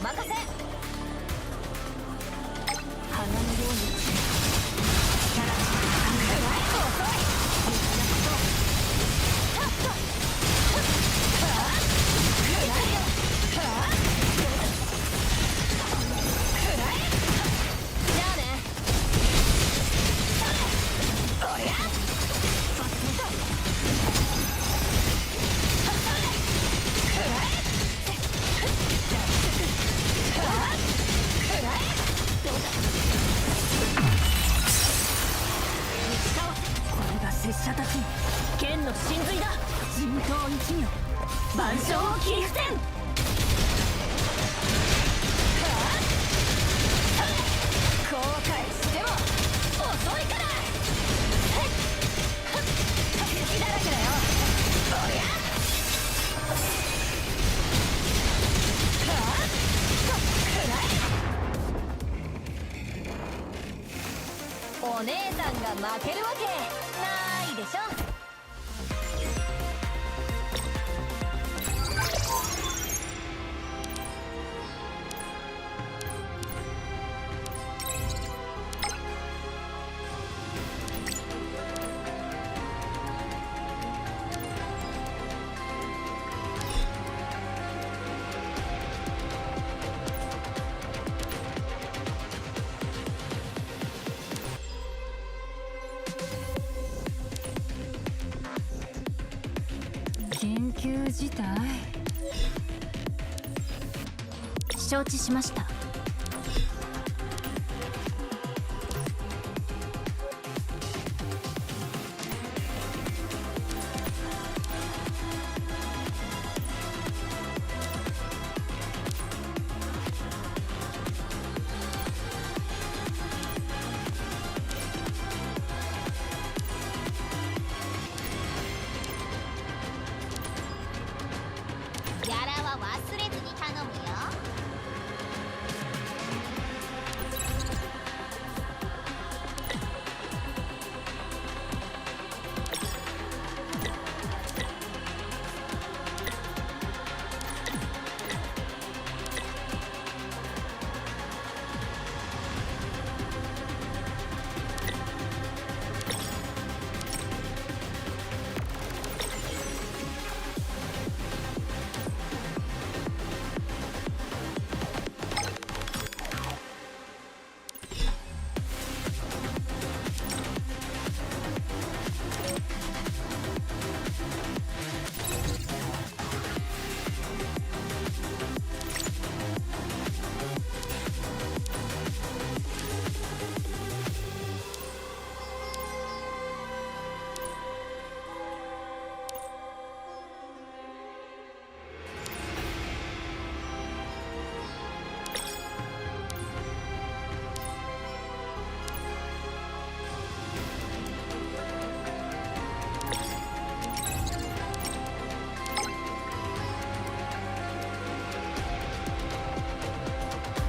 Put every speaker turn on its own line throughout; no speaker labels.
任せ。花のようにさらに遅い。拙者たち剣の神髄だ。人頭一如万象を切り伏せん。後悔しても遅いから。敵だらけだよ。おりゃお姉さんが負けるわけないでしょ。
緊急事態。承知しました。
ギャラは忘れずに頼むよ。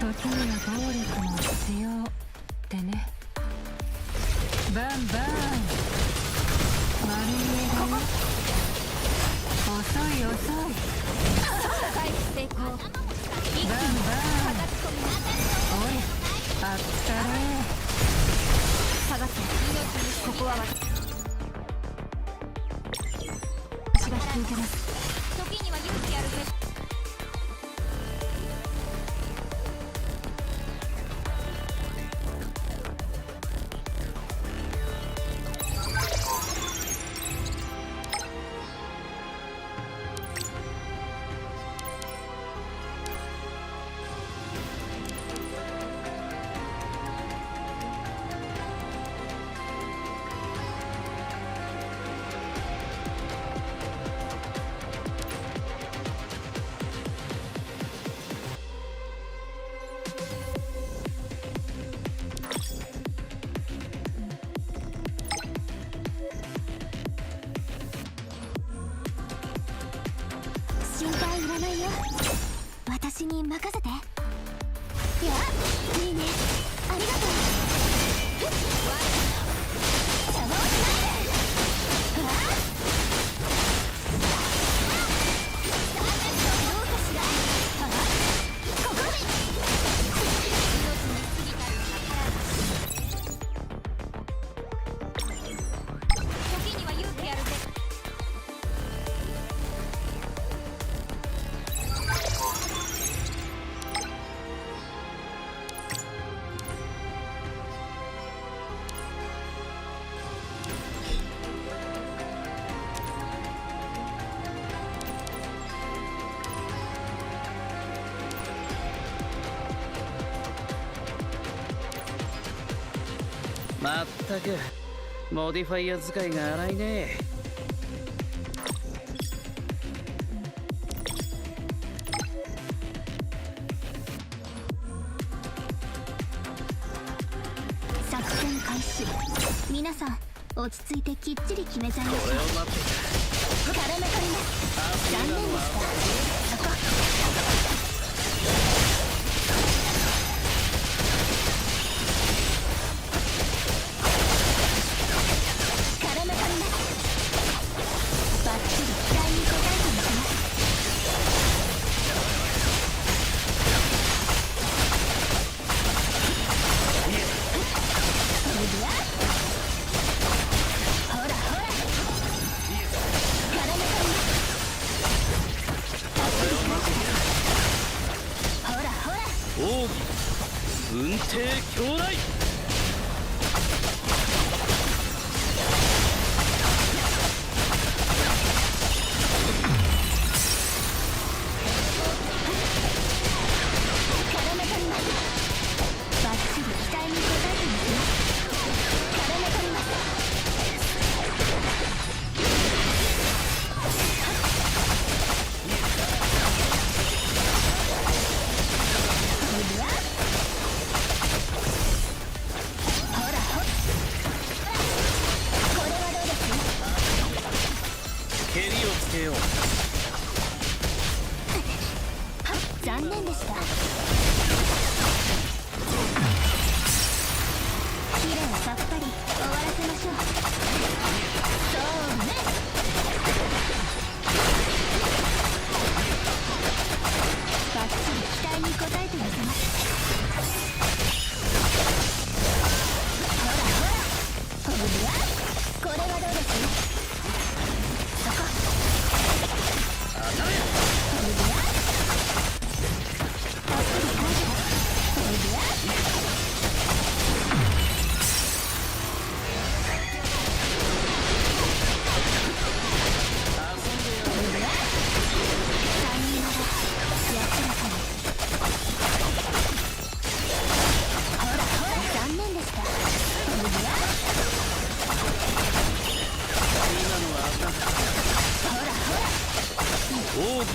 時には暴力も必要ってね。バンバン丸見えだよ。遅い遅い。
回避成功。
バンバンおいあったれ。
下がって。ここは私が引き受けます。時には勇気あるぜ。心配いらないよ。私に任せて。いや、いいね。ありがとう。邪魔をしないで。さあ、どうかしら。ここで
まったくモディファイア使いが荒いね。
作戦開始。皆さん落ち着いてきっちり決めちゃいましょう。
これを待って
絡め取ります。残念でした。そこ絡め取ります。バッチリ期待に応えてみせます。ほらほら絡め取ります。ほらほら
奥義運転強来。
絡め取ります。バッチリ期待に応えてみせます。絡め取ります。ほらほらこれはどうです？
蹴りをつけよう。
残念でした。きれいさっぱり終わらせましょう。そうね。バッチリ期待に応えてみせます。ほらほらほらこれはどうです？そこほらたっぷり感謝。ほら残念でした。
奥義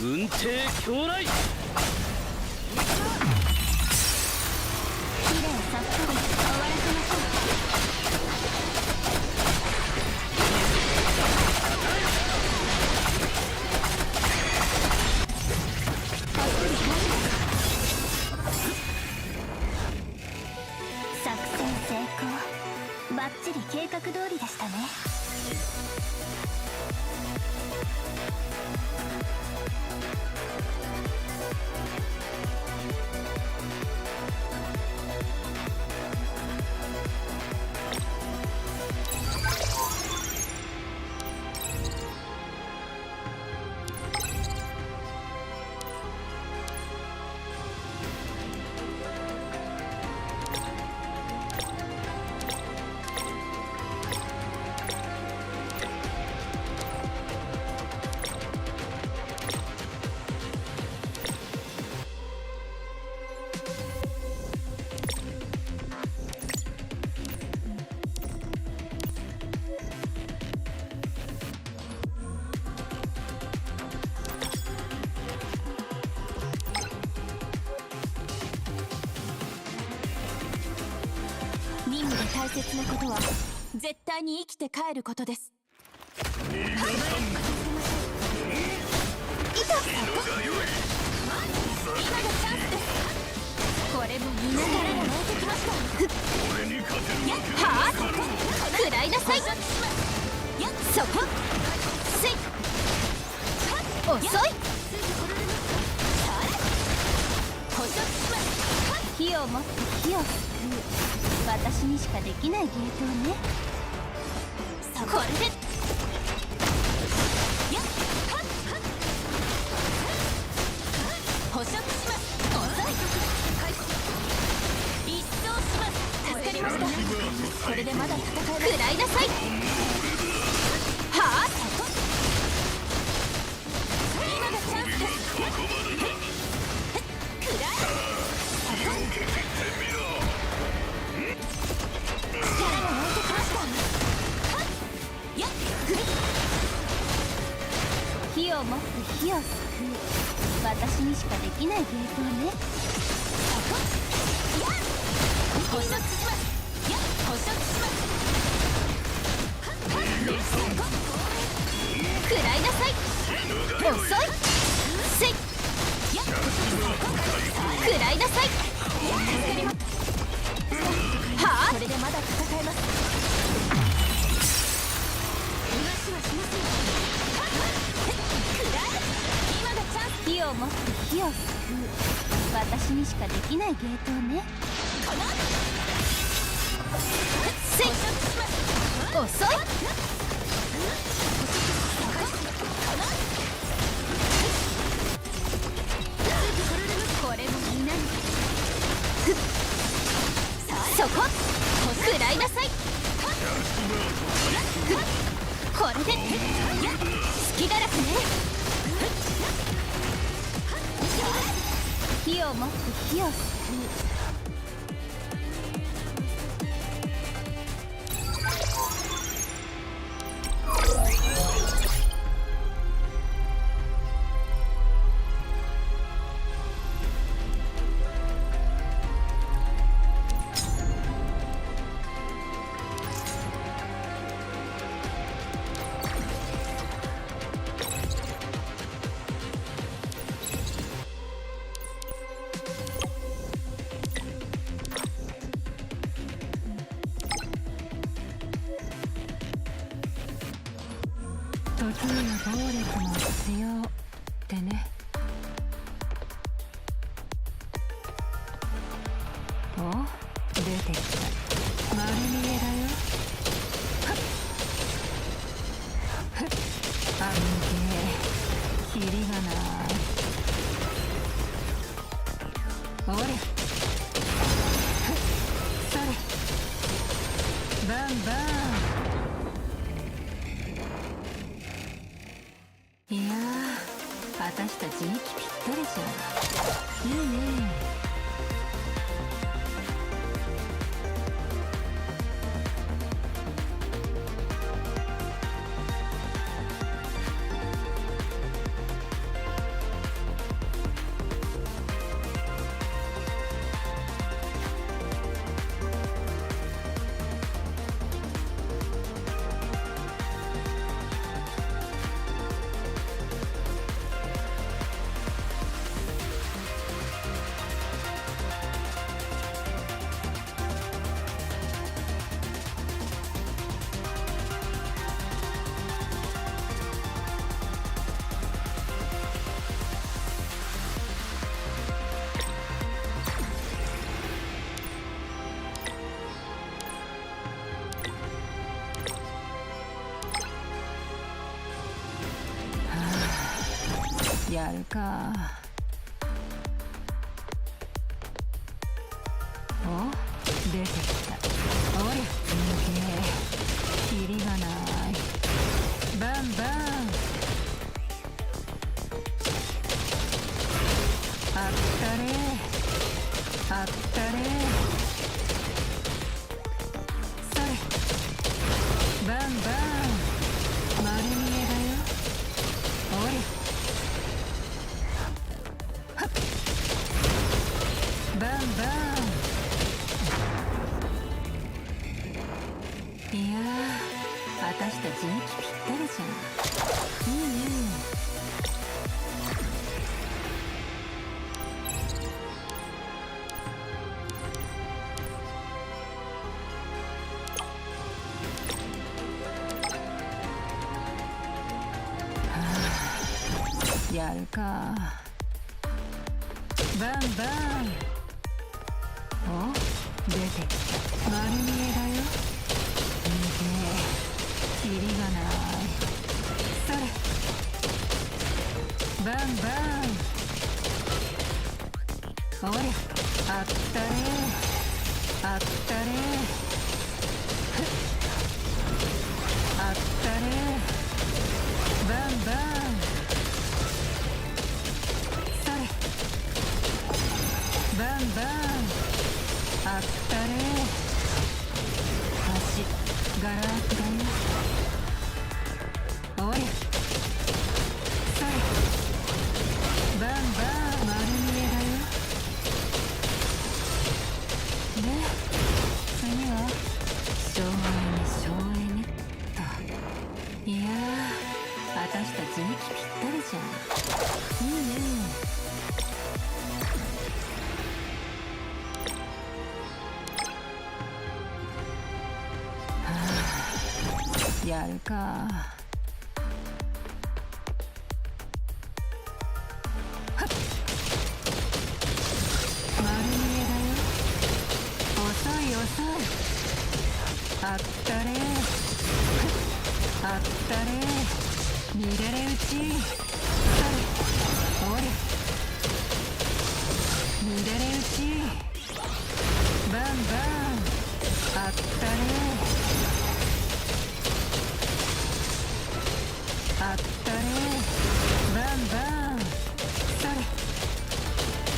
運転強来。
きれいさっぱり終わらせましょう。たっぷり感謝。作戦成功。バッチリ計画通りでしたね。任務で大切なことは絶対に生きて帰ることです。いた！今がチャンスです。これもみんなからが燃えてきました。はあ！食らいなさい。そこ！スイッ！遅い！捕食します。火を持って火を救う。私にしかできない芸当ね。これで捕食します。遅い。一掃します。助かりました。これでまだ戦えます。食らいなさい。はあ！今がチャンスです。食らえ！火を持って火を救う、私にしかできない芸当ね。捕食します。捕食します。食らいなさい。遅い。せい。食らいなさい。はあ、これでまだ戦えます。逃がしはしません。食らえ。今がチャンス。火を持って火を救う、私にしかできない芸当ね。せい。遅い。これもみんなに。そこ食らいなさい。これで隙だらけね。火を持って火を救う。
時には暴力も必要ってね。お、出てきた。丸見えだよ。はっはっ、あんけキリがない。おりゃ、ふっ、それバンバン。いやー、私たち息ぴったりじゃん。いいね。やるか。お、出てきた。おりゃ、キリがない。バンバン。あったれあったれ。それバンバン。丸見えだよ。おりゃ、バンバン。いやー、私たち息ぴったりじゃん。いいね。やるか。バンバン。お、出てきた。丸見えだよ。キリがない。それバンバン。おりゃ、あったれあったれ。ふっ、あったれバンバン。バンバン。あったれ。足ガラ空きだよ。おりゃ、それぴったりじゃん。いいね。やるか。丸見えだよ。遅い遅い。あったれあったれ。見れれ打ち。おり見れれ打ち。バンバンあったれあったれ。バンバンそれ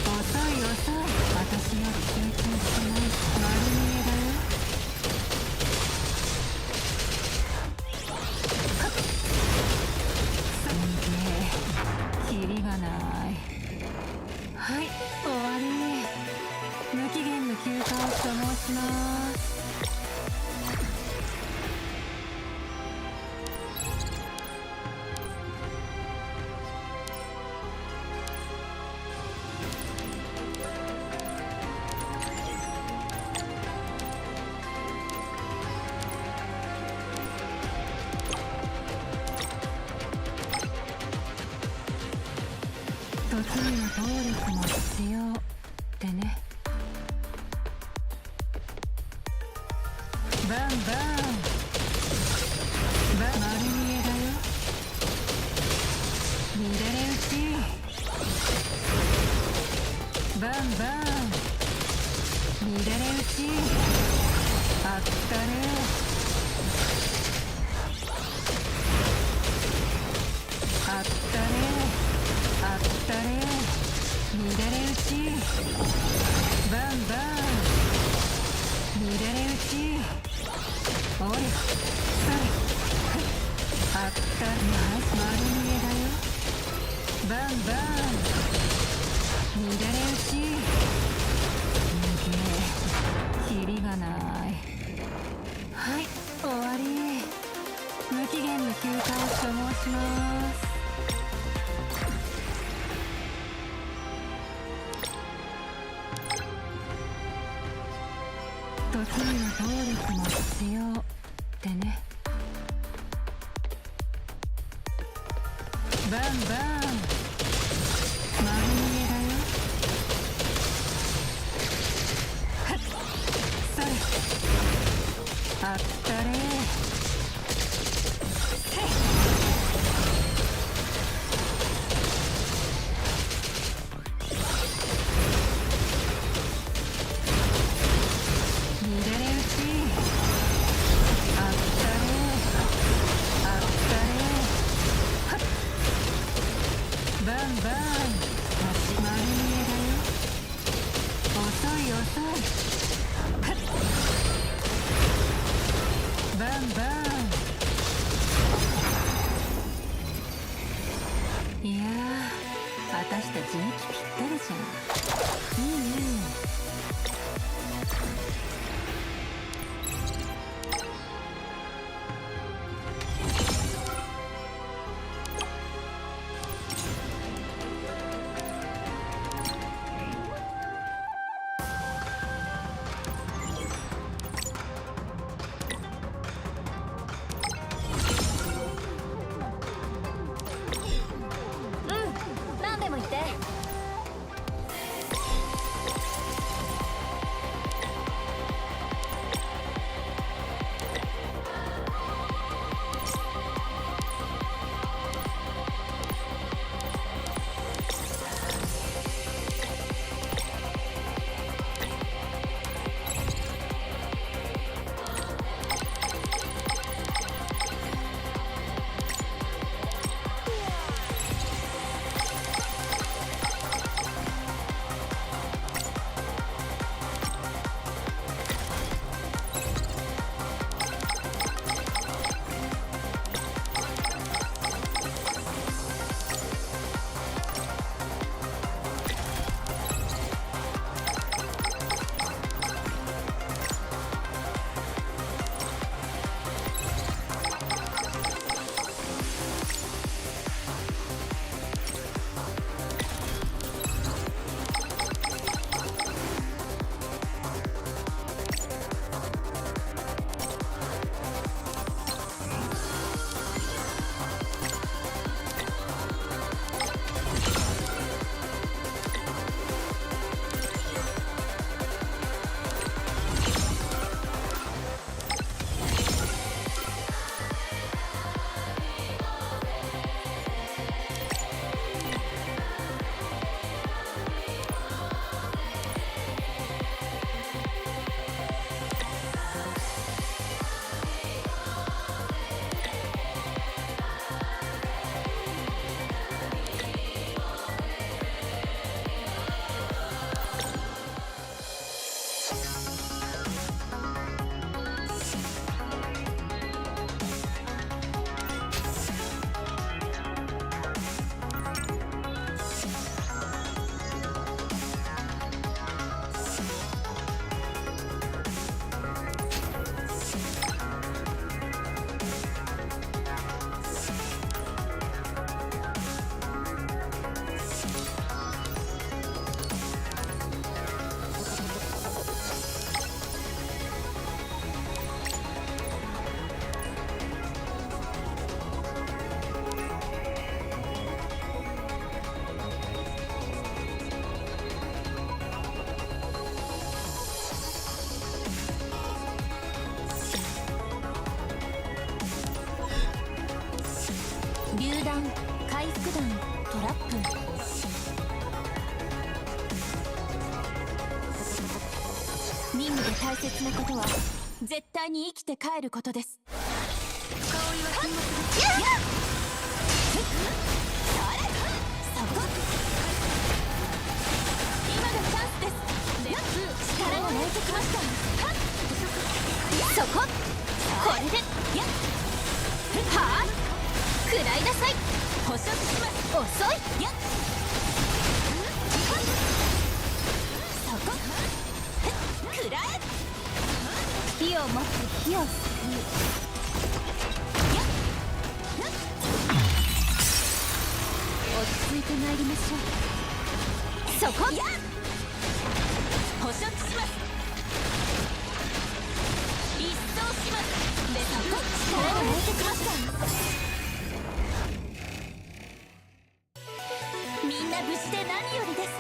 遅い遅い。私より経験してない。丸見えだよ。すんげえキリがない。はい、終わり。無期限の休暇を所望します。時には暴力も必要ってね。バンバン丸見えだよ。見れれ打ち。バンバン見れれ打ち。あったれあったれあったれ。見れれ打ち。バンバン見れれ打ち。おりそれあったれ。丸見えだよ。バンバン見れれ打ち。キリがない。はい、終わり。無期限の休暇を所望します。時には暴力も必要ってね。バンバン丸見えだよ。はっそれあったれバンバン丸見えだよ。遅い遅い。バンバン。いやー、私たち息ぴったりじゃん。いいね。
何でも言って。大切なことは絶対に生きて帰ることです。今がチャンスです。力が湧いてきました。そこ、これではあ、食らいなさい。捕食します。遅い。そこ、食らえ。火を持って火を救う。落ち着いてまいりましょう。そこ、捕食します。一掃します。で、そこ、力が湧いてきました。みんな無事で何よりです。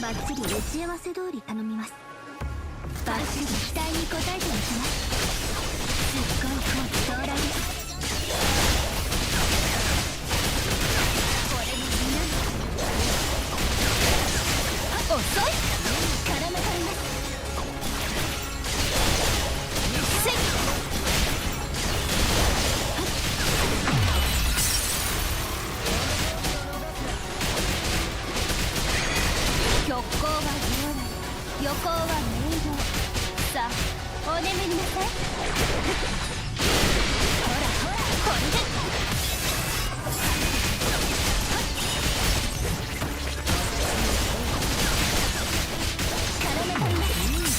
バッチリ打ち合わせ通り頼みます。バッチリ期待に応えてみせます。すっごい好機到来です。これもみんな遅い。絡め取ります。せい。極光は両来、横は明瞭。さあ、お眠りなさい。ほらほら、これで絡め取ります。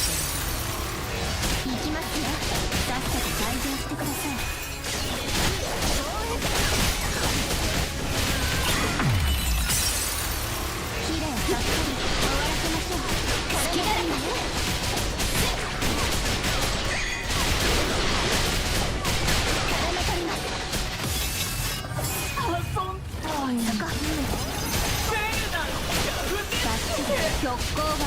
行きますよ。さっさと退場してください。きれいさっぱり極光は両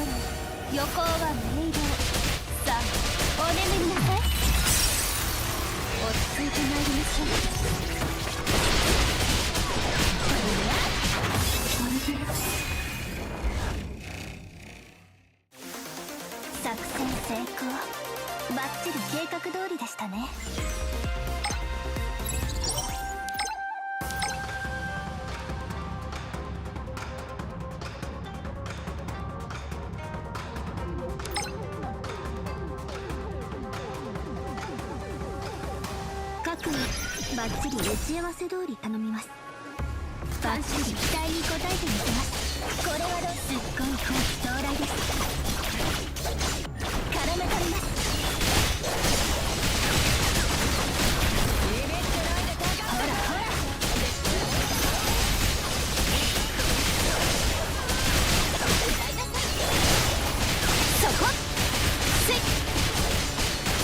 来、横は明瞭。さあ、お眠りなさい。落ち着いてまいりましょう。作戦成功。バッチリ計画通りでしたね。各バッチリ打ち合わせ通り頼みます。バッチリ期待に応えてみせます。これはどうすっごい好機到来です。絡め取ります。ほらほら。そこ。せい。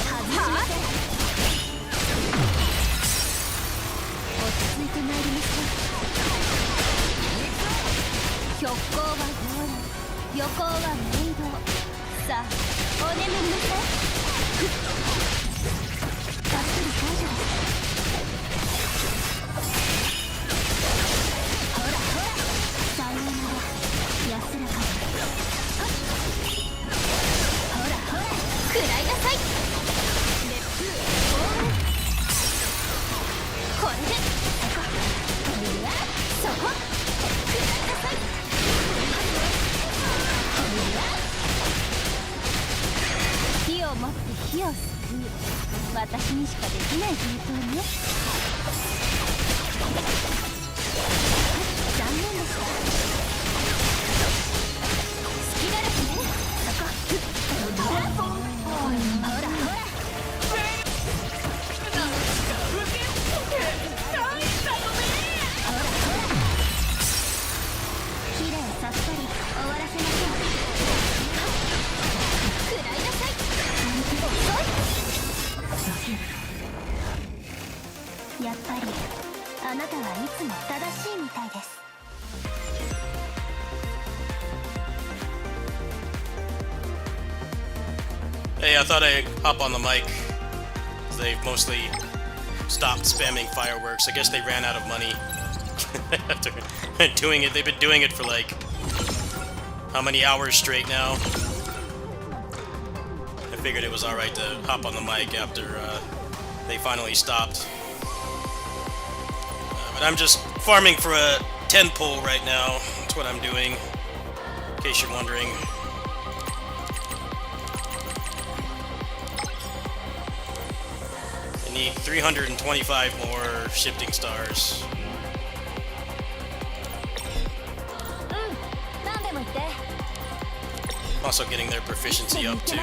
外しません。落ち着いてまいりましょう。極光は両来、横は明瞭。さあ、お眠りなさい。バッチリ解除です。ほらほら、さようなら。安らかに。私にしかできない芸当ね。残念でした。隙だらけね。そこほらほらきれいさっぱり終わらせましょう。食らいなさい。遅い。やっぱりあなたはいつも正しいみたいです。
Hey, I thought I'd hop on the mic. They've mostly stopped spamming fireworks. I guess they ran out of money after doing it. They've been doing it for like how many hours straight now? I figured it was alright to hop on the mic after they finally stopped. But I'm just farming for a 10 pull right now. That's what I'm doing, in case you're wondering. I need 325 more shifting stars. Also getting their proficiency up too.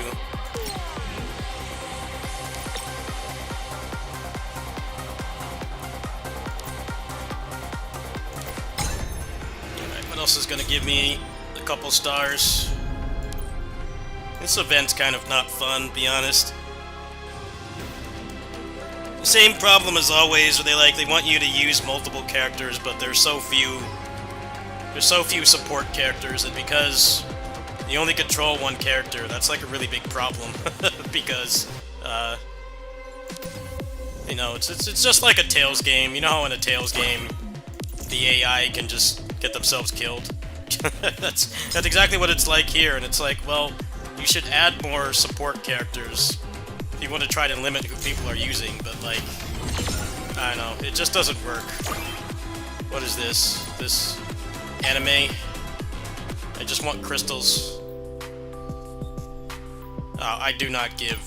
Alright, what else is gonna give me a couple stars? This event's kind of not fun, to be honest. The same problem as always, where they want you to use multiple characters, but there's so few support characters, and because you only control one character, that's like a really big problem. Because you know, it's just like a Tales game. You know how in a Tales game the AI can just get themselves killed? that's exactly what it's like here, and it's like, well, you should add more support characters if you want to try to limit who people are using, but like, I don't know, it just doesn't work. What is this? This anime? I just want crystals. I do not give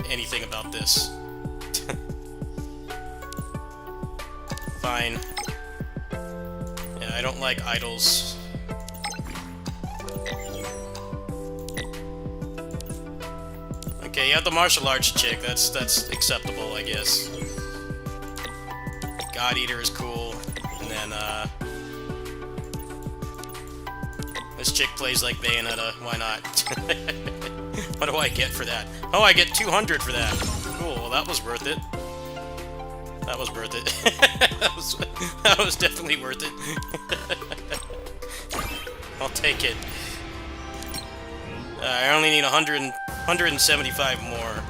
anything about this. Fine. Yeah, I don't like idols. Okay, you have the martial arts chick. That's acceptable, I guess. God Eater is cool. And then, this chick plays like Bayonetta. Why not? What do I get for that? Oh, I get 200 for that. Cool, well that was worth it. That was worth it. that was definitely worth it. I'll take it. I only need 175 more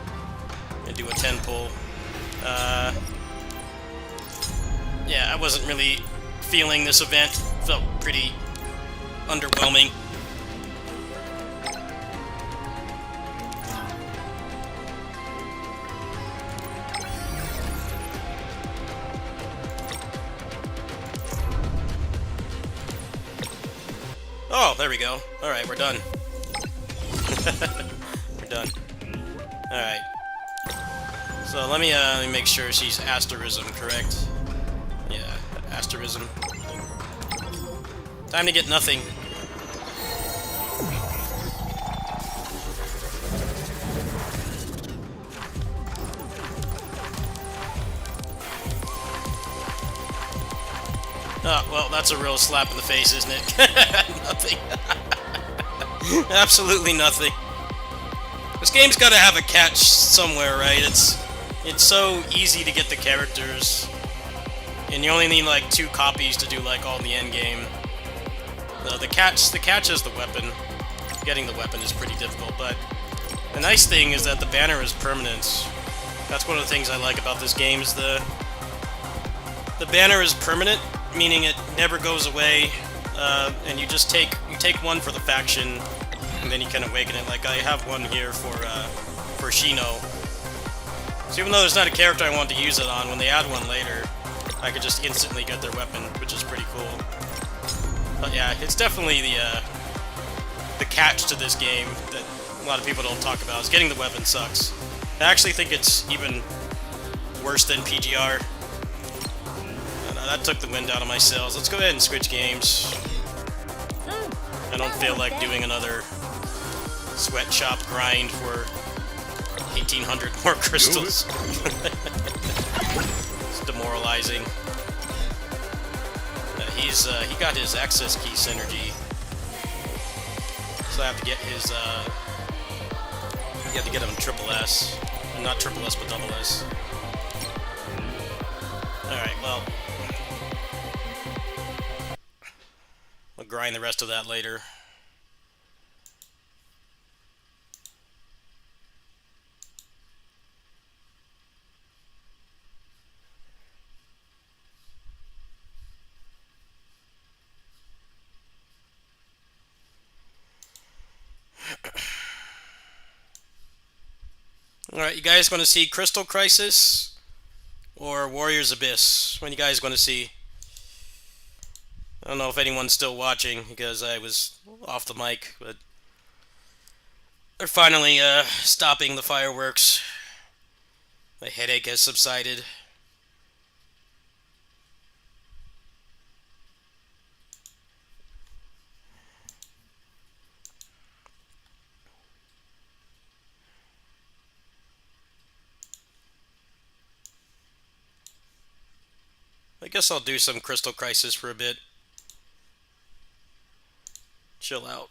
and do a 10 pull. Yeah, I wasn't really feeling this event. Felt pretty underwhelming. Oh, there we go. Alright, we're done. We're done. Alright. So let me make sure she's Asterism, correct? Yeah, Asterism. Time to get nothing. Oh, well, that's a real slap in the face, isn't it? Nothing. Absolutely nothing. This game's gotta have a catch somewhere, right? It's so easy to get the characters, and you only need like 2 copies to do like all the end game. The catch is the weapon. Getting the weapon is pretty difficult, but the nice thing is that the banner is permanent. That's one of the things I like about this game, is the banner is permanent, meaning it never goes away, and you just take one for the faction, and then you can awaken it. Like I have one here for Shino. So even though there's not a character I want to use it on, when they add one later, I could just instantly get their weapon, which is pretty cool. But yeah, it's definitely the catch to this game that a lot of people don't talk about, is getting the weapon sucks. I actually think it's even worse than PGR. That took the wind out of my sails. Let's go ahead and switch games. I don't feel like doing another sweatshop grind for 1,800 more crystals. It's demoralizing. He got his access key synergy, so I have to get his. You have to get him triple S, not triple S, but double S. All right, well, we'll grind the rest of that later. Alright, you guys going to see Crystal Crisis or Warrior's Abyss? When you guys going to see? I don't know if anyone's still watching because I was off the mic, but they're finally stopping the fireworks. My headache has subsided. I guess I'll do some Crystal Crisis for a bit. Chill out.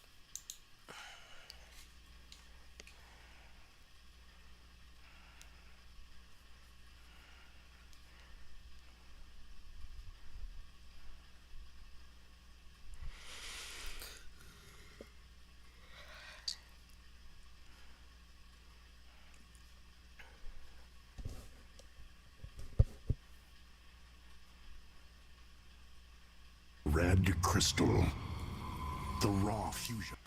Red crystal. The raw fusion.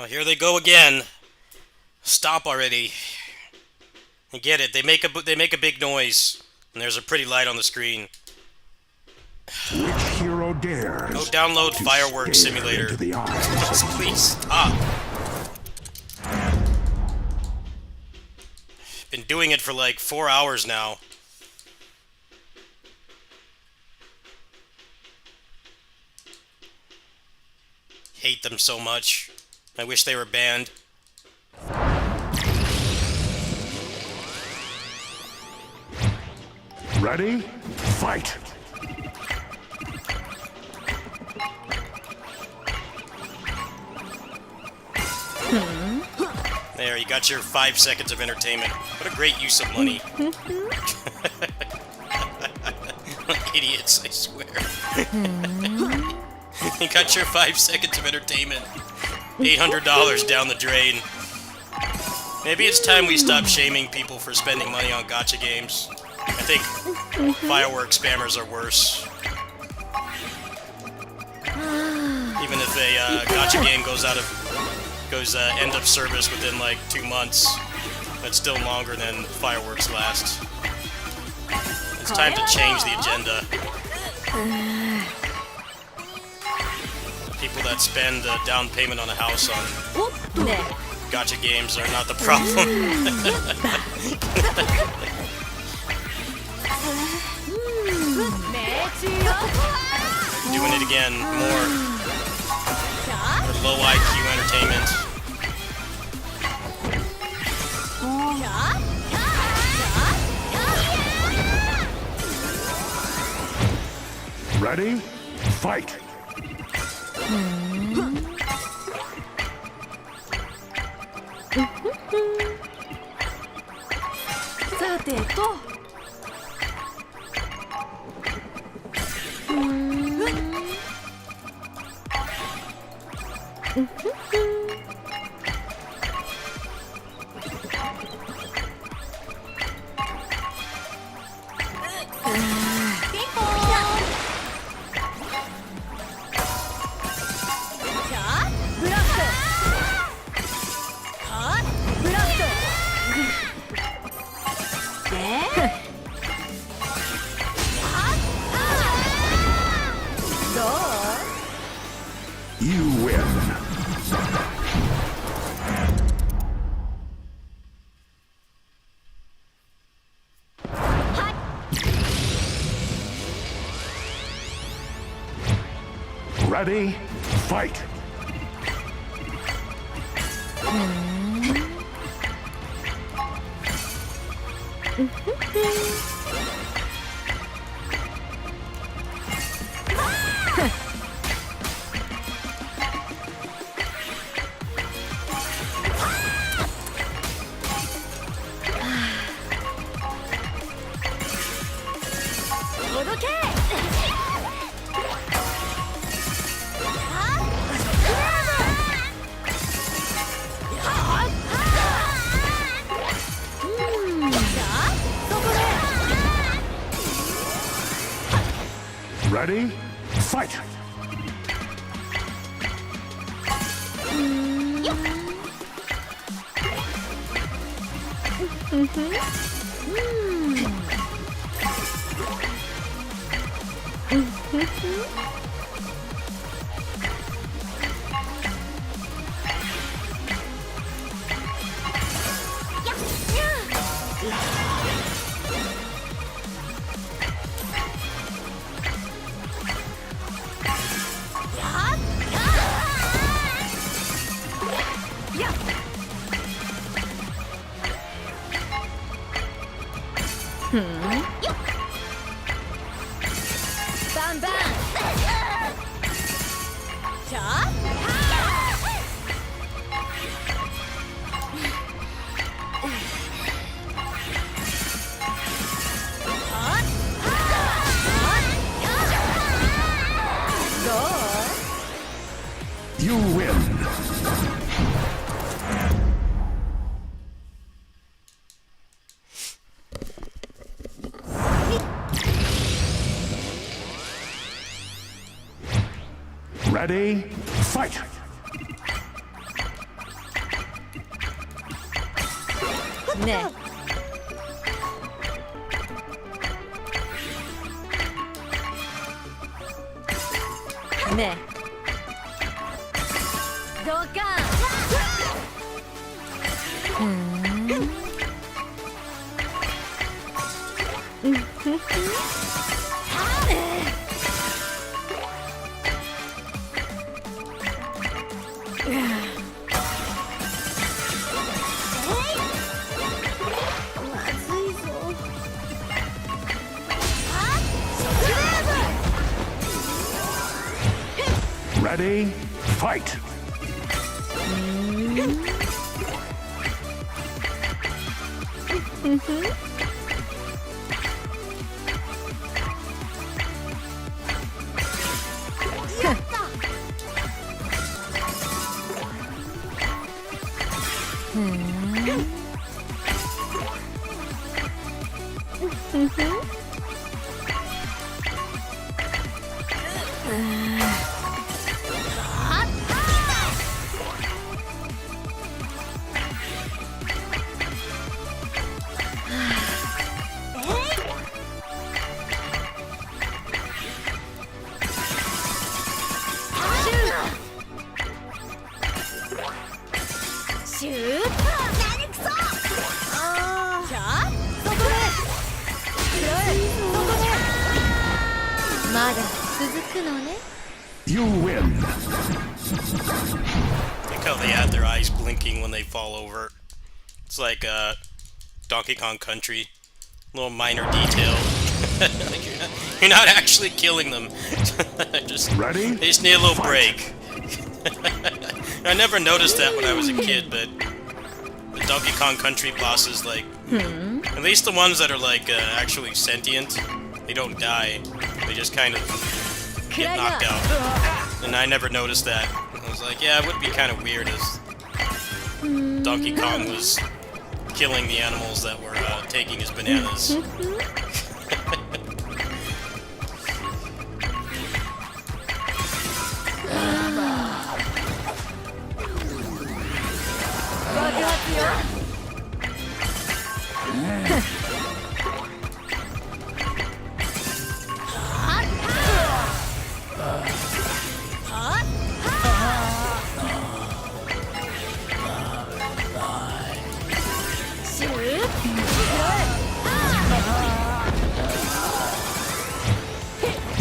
Here they go again. Stop already. I get it. They make a big noise, and there's a pretty light on the screen.
Which hero dares?
Go download
to
Fireworks
stare
Simulator.
into the eyes of
Please stop. Been doing it for like 4 hours now. Hate them so much. I wish they were banned.
Ready? Fight!
There, you got your 5 seconds of entertainment. What a great use of money. Idiots, I swear. You got your 5 seconds of entertainment. $800 down the drain. Maybe it's time we stop shaming people for spending money on gacha games. I think fireworks spammers are worse. Even if a gacha game goes end of service within like 2 months, that's still longer than fireworks last. It's time to change the agenda. People that spend a down payment on a house on gacha games are not the problem. doing it again. More low IQ entertainment.
Ready? Fight!
さてと。
You win. Ready? Fight! Ready? Fight! You win. Ready? Fight!
ねえ。ねえ。ドカ
Ready? Fight!
シュート何くそあーじゃあそこでそこでまだ続くのね
You win.
Look how they had their eyes blinking when they fall over. It's like Donkey Kong Country. Little minor detail. Like you're not actually killing them. They just need a little break. I never noticed that when I was a kid, but the Donkey Kong Country bosses, like, at least the ones that are like actually sentient, they don't die. They just kind of get knocked out. And I never noticed that. I was like, yeah, it would be kind of weird as Donkey Kong was killing the animals that were taking his bananas.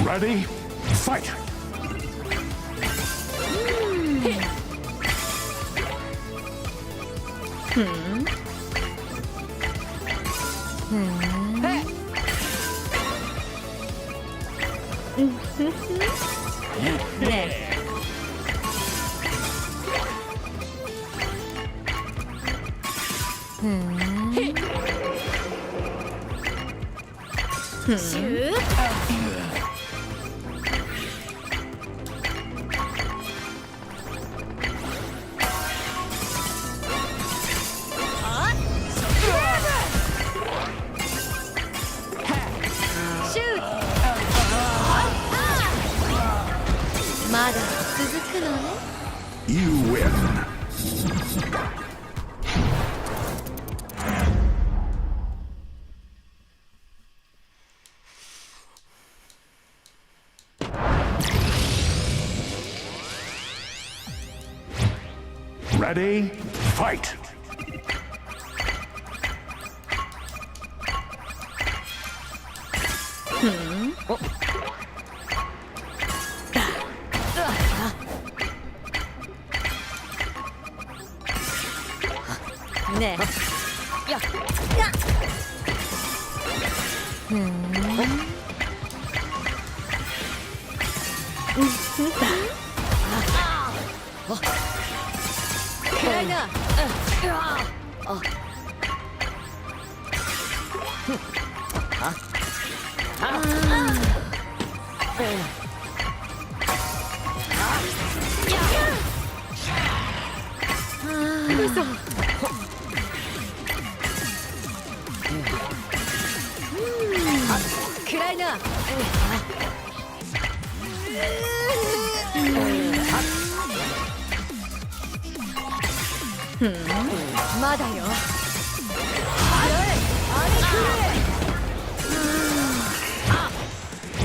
Ready? Fight! You win. Ready? Fight!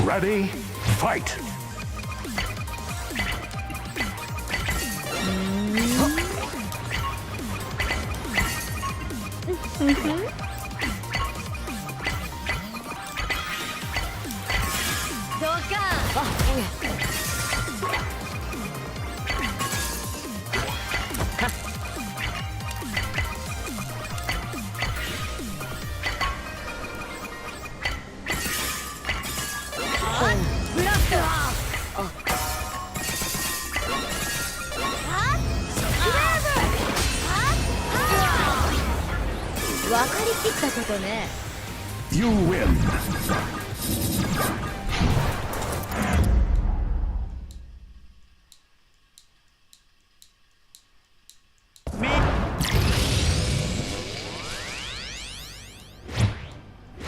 Ready? Fight! You win.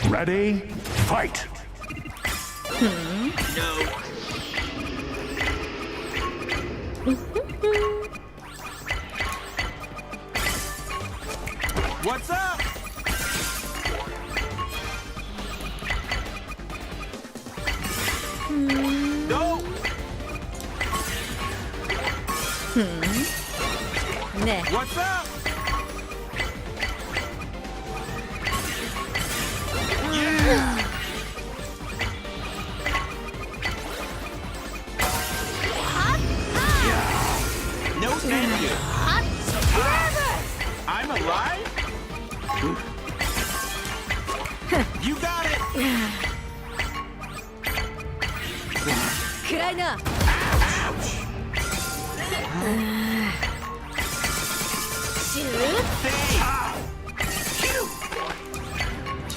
Ready? Fight!
No. What's up? No. What's up? Yeah.
Thank you. I'm alive? You got it!
暗いな。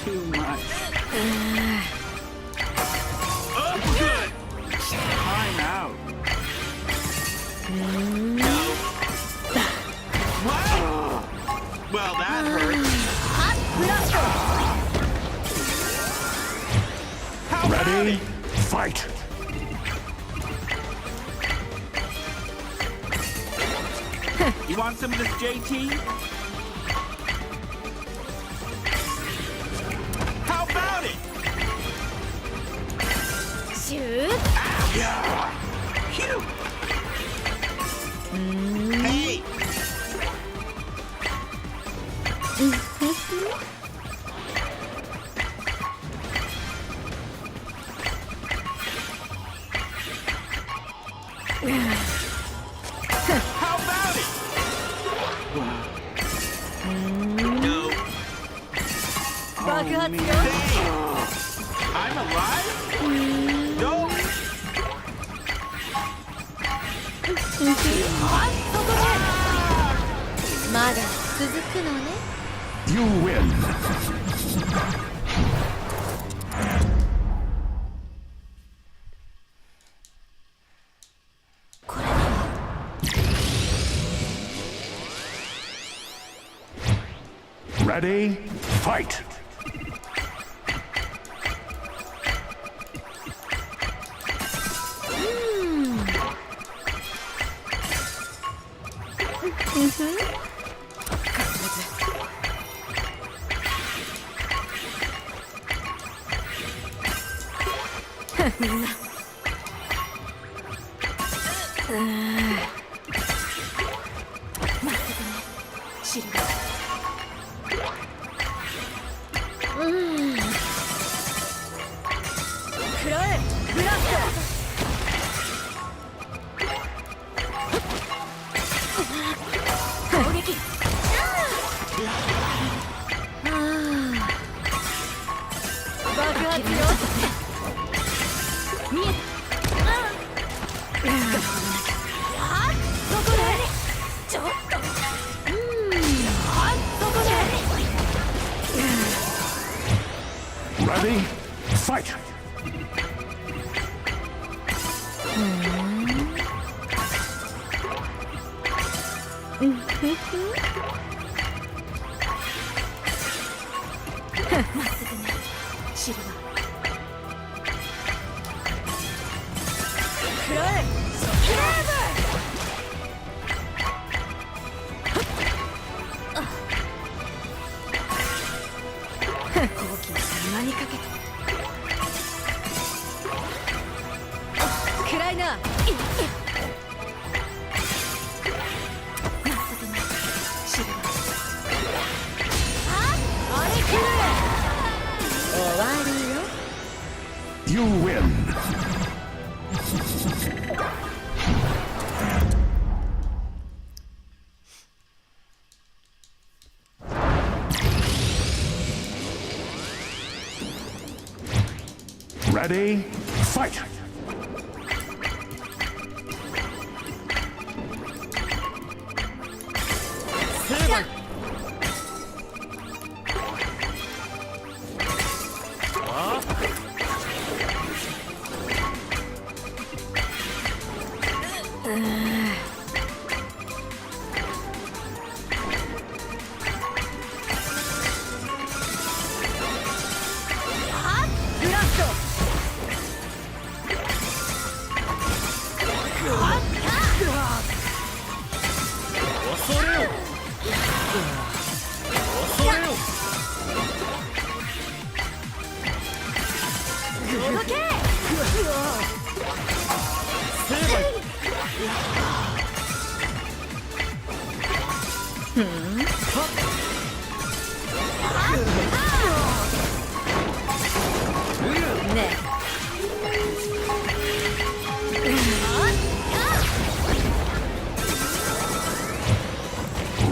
Too much. Oh, good! Time out. No. What? Well, that hurt. How about
Ready?
it?
Fight!
You want some of this, JT? How about it?
シュー
Phew. Hey! How about it? No.
爆発よ。
Hey! I'm alive? No.
まだ続くのね
You win! Ready? Fight! Ready? Fight! You win! Ready? Fight!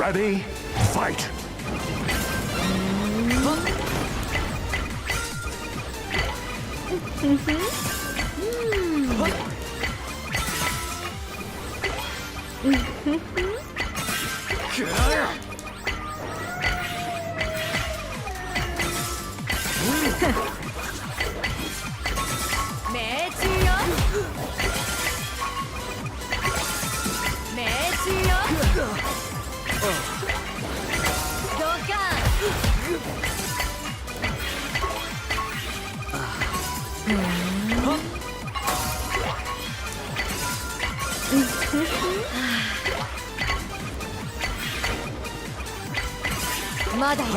Ready, fight!
まだよ。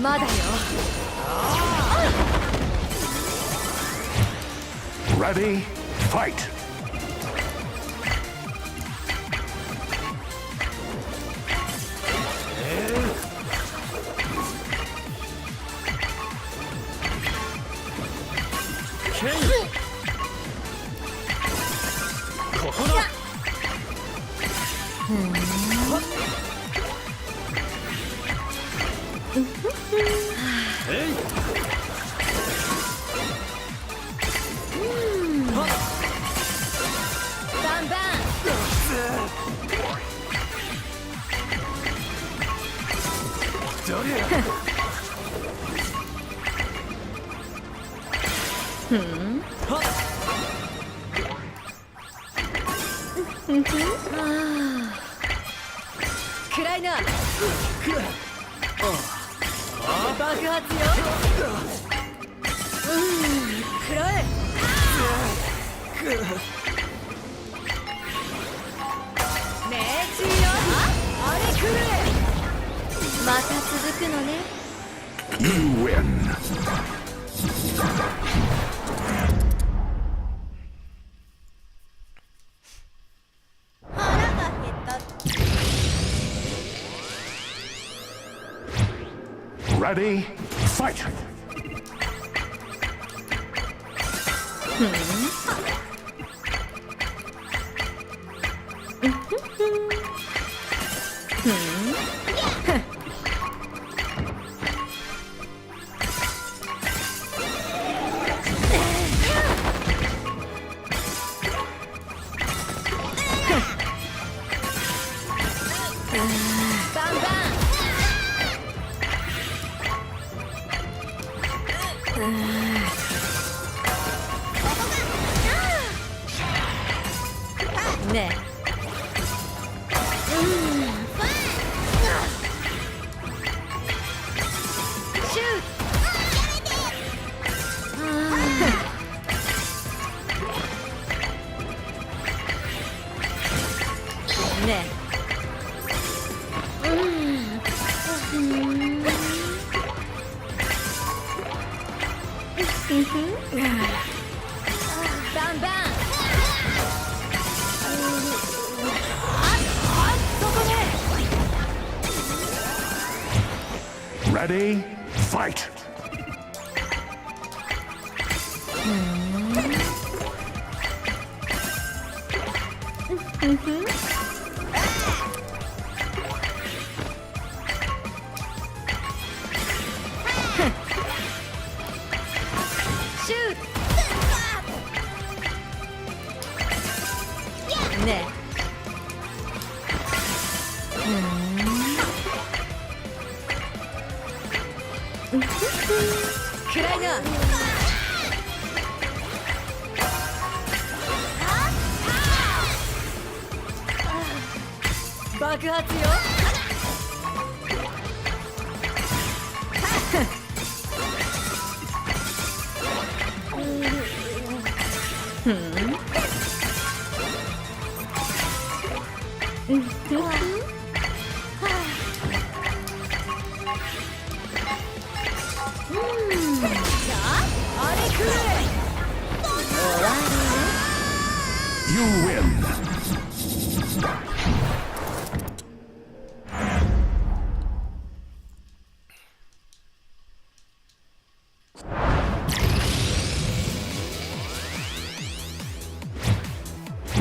まだよ。
Ready, fight!
Hey!
バンバン。暗いな。爆発よ。暗い。命中よ。あれ来る。また続くのね。
You win! Ready, fight!
ねえ。シュート。ねえ。バンバン。
Ready, fight!
Shoot! ねえ。暗いな。爆発よ。あれ来る。
You win!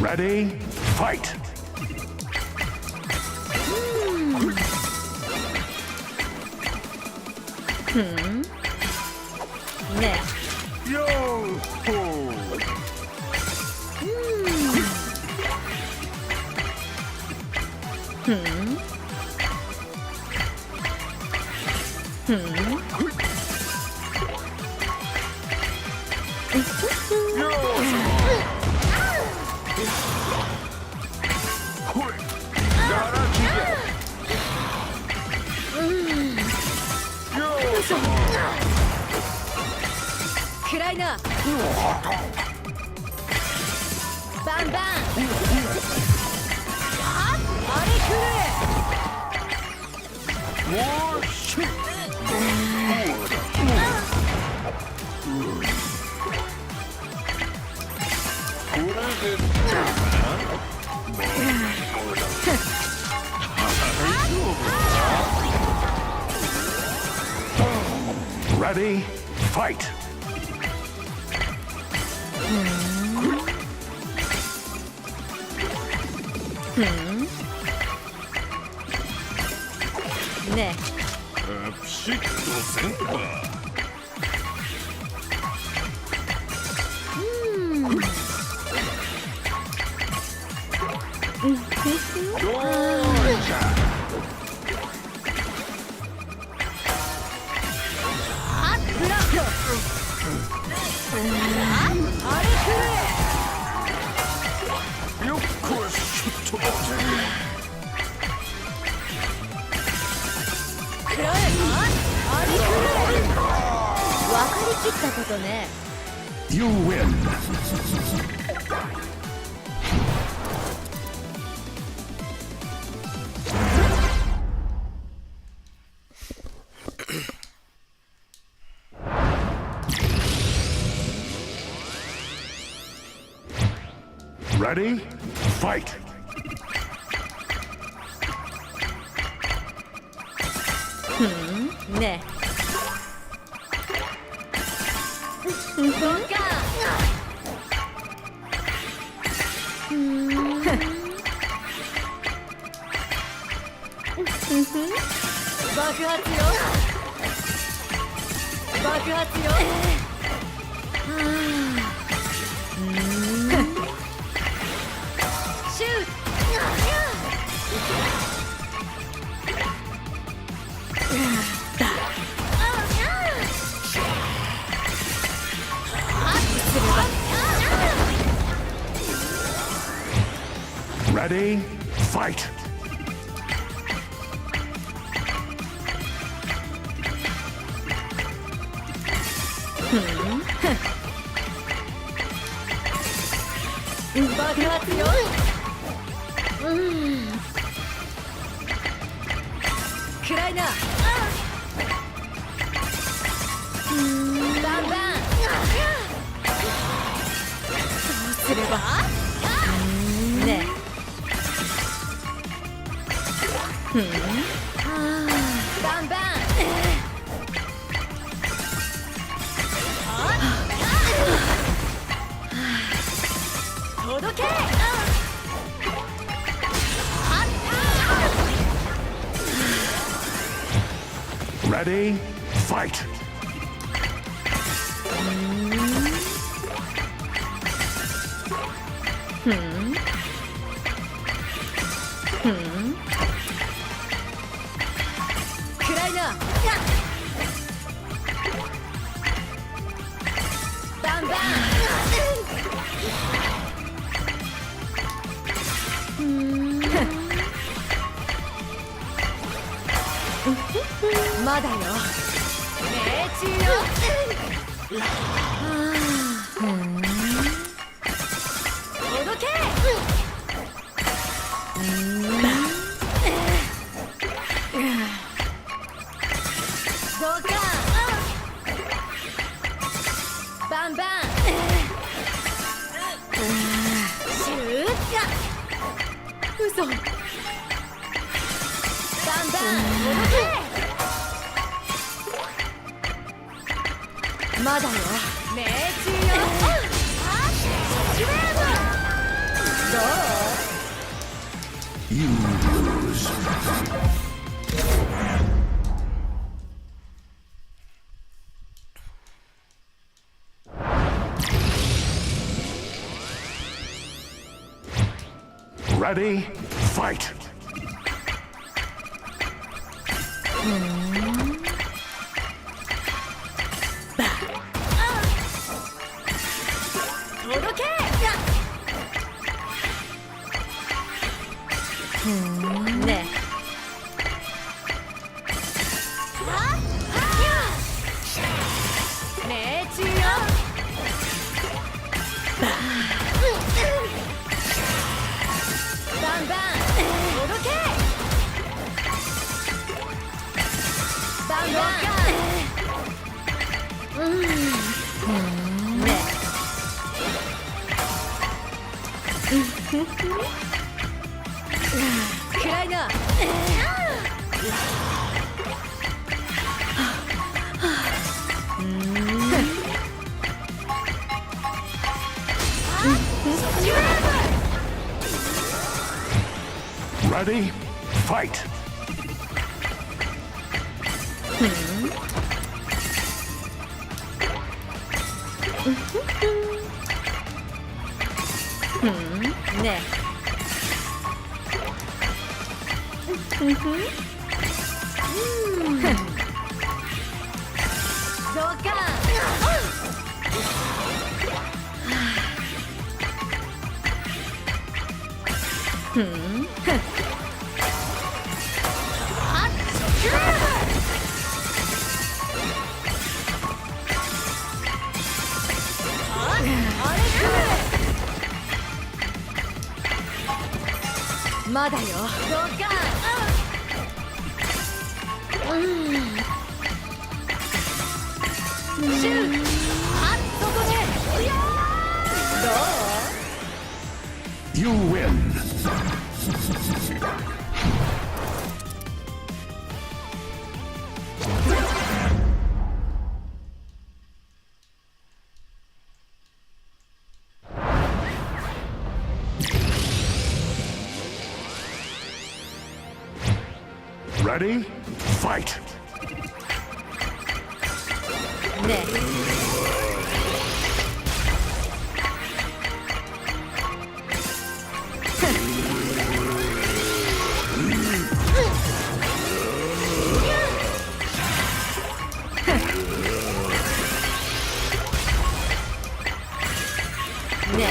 Ready, fight!
Ne.
Yo-ho!
暗いな。バンバン。あれくれ。
Ready, fight!
Ne.
ピシッとせんか。よっこしょっと。
暗い。あれくれ。分かりきったことね。
You win! Ready, fight!
Ne. どうか。爆発よ。爆発よ。シュート。
Ready, fight!
Hmm. 爆発よ。暗いな。バンバン。どうすれば。ねえ。バンバン。届け。
Ready, fight!
Bam. まだよ。命中よ。届け。どうか。バンバン。シュート。嘘。バンバン。届け。まだよ。命中よ。どうか。
Ready, fight.
届けねえ命中よバンバン届けバンバンねえ暗いな
Ready, fight.
ねどうかまだよどうかシューあっそこでどう
You win. Ready, fight.
ねえね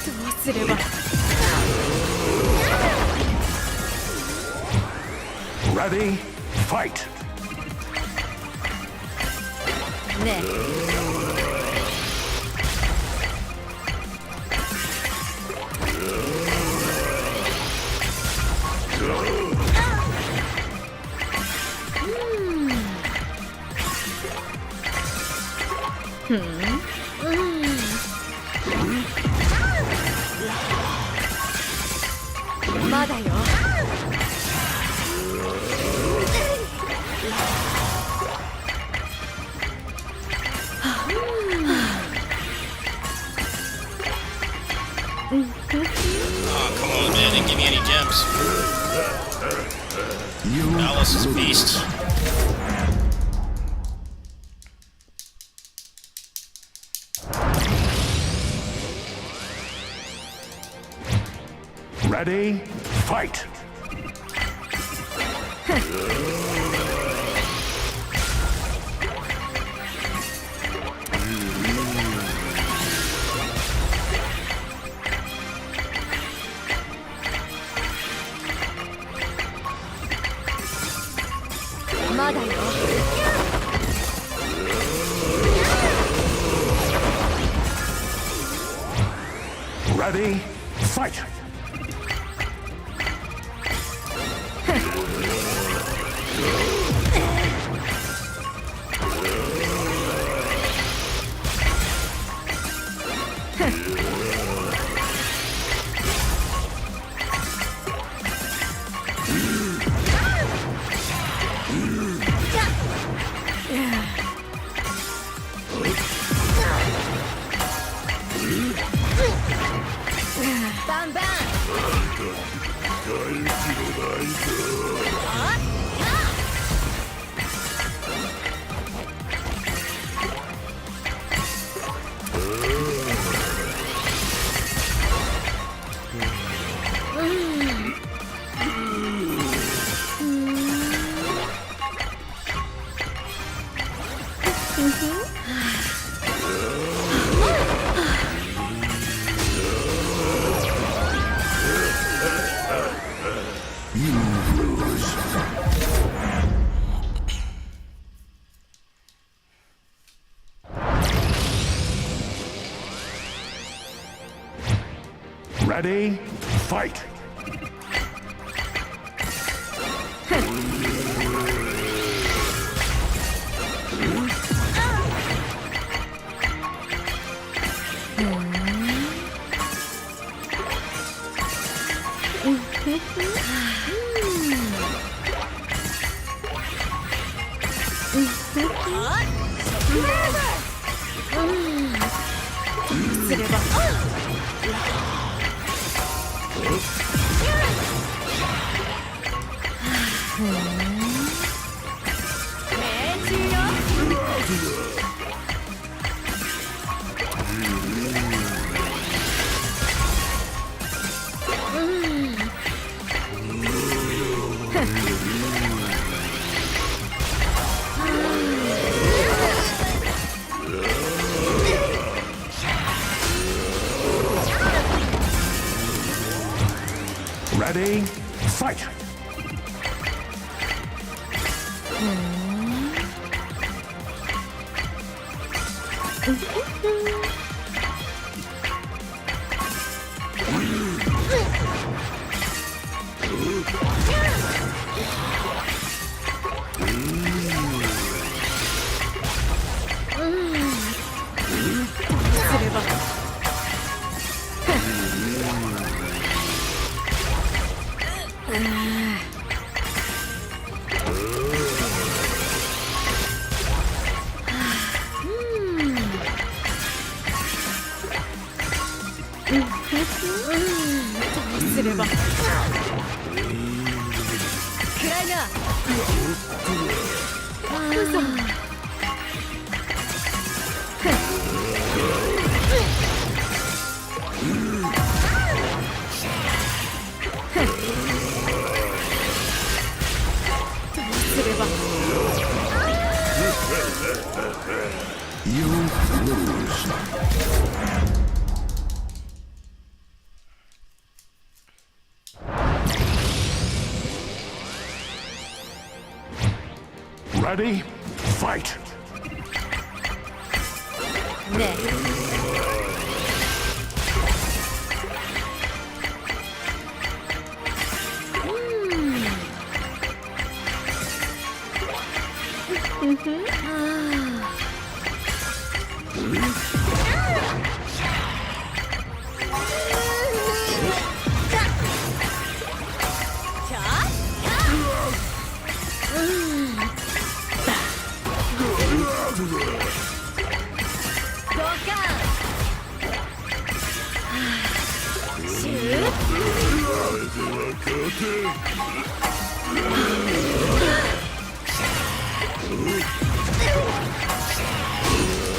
どうすれば
Ready, fight.
ねえまだよ
Oh, come on, man. Didn't give me any gems.
You
Alice is a beast.
ready, fight.
まだよ
Ready, fight.
ね
Ready, fight! Ready, fight! You lose. Ready, fight!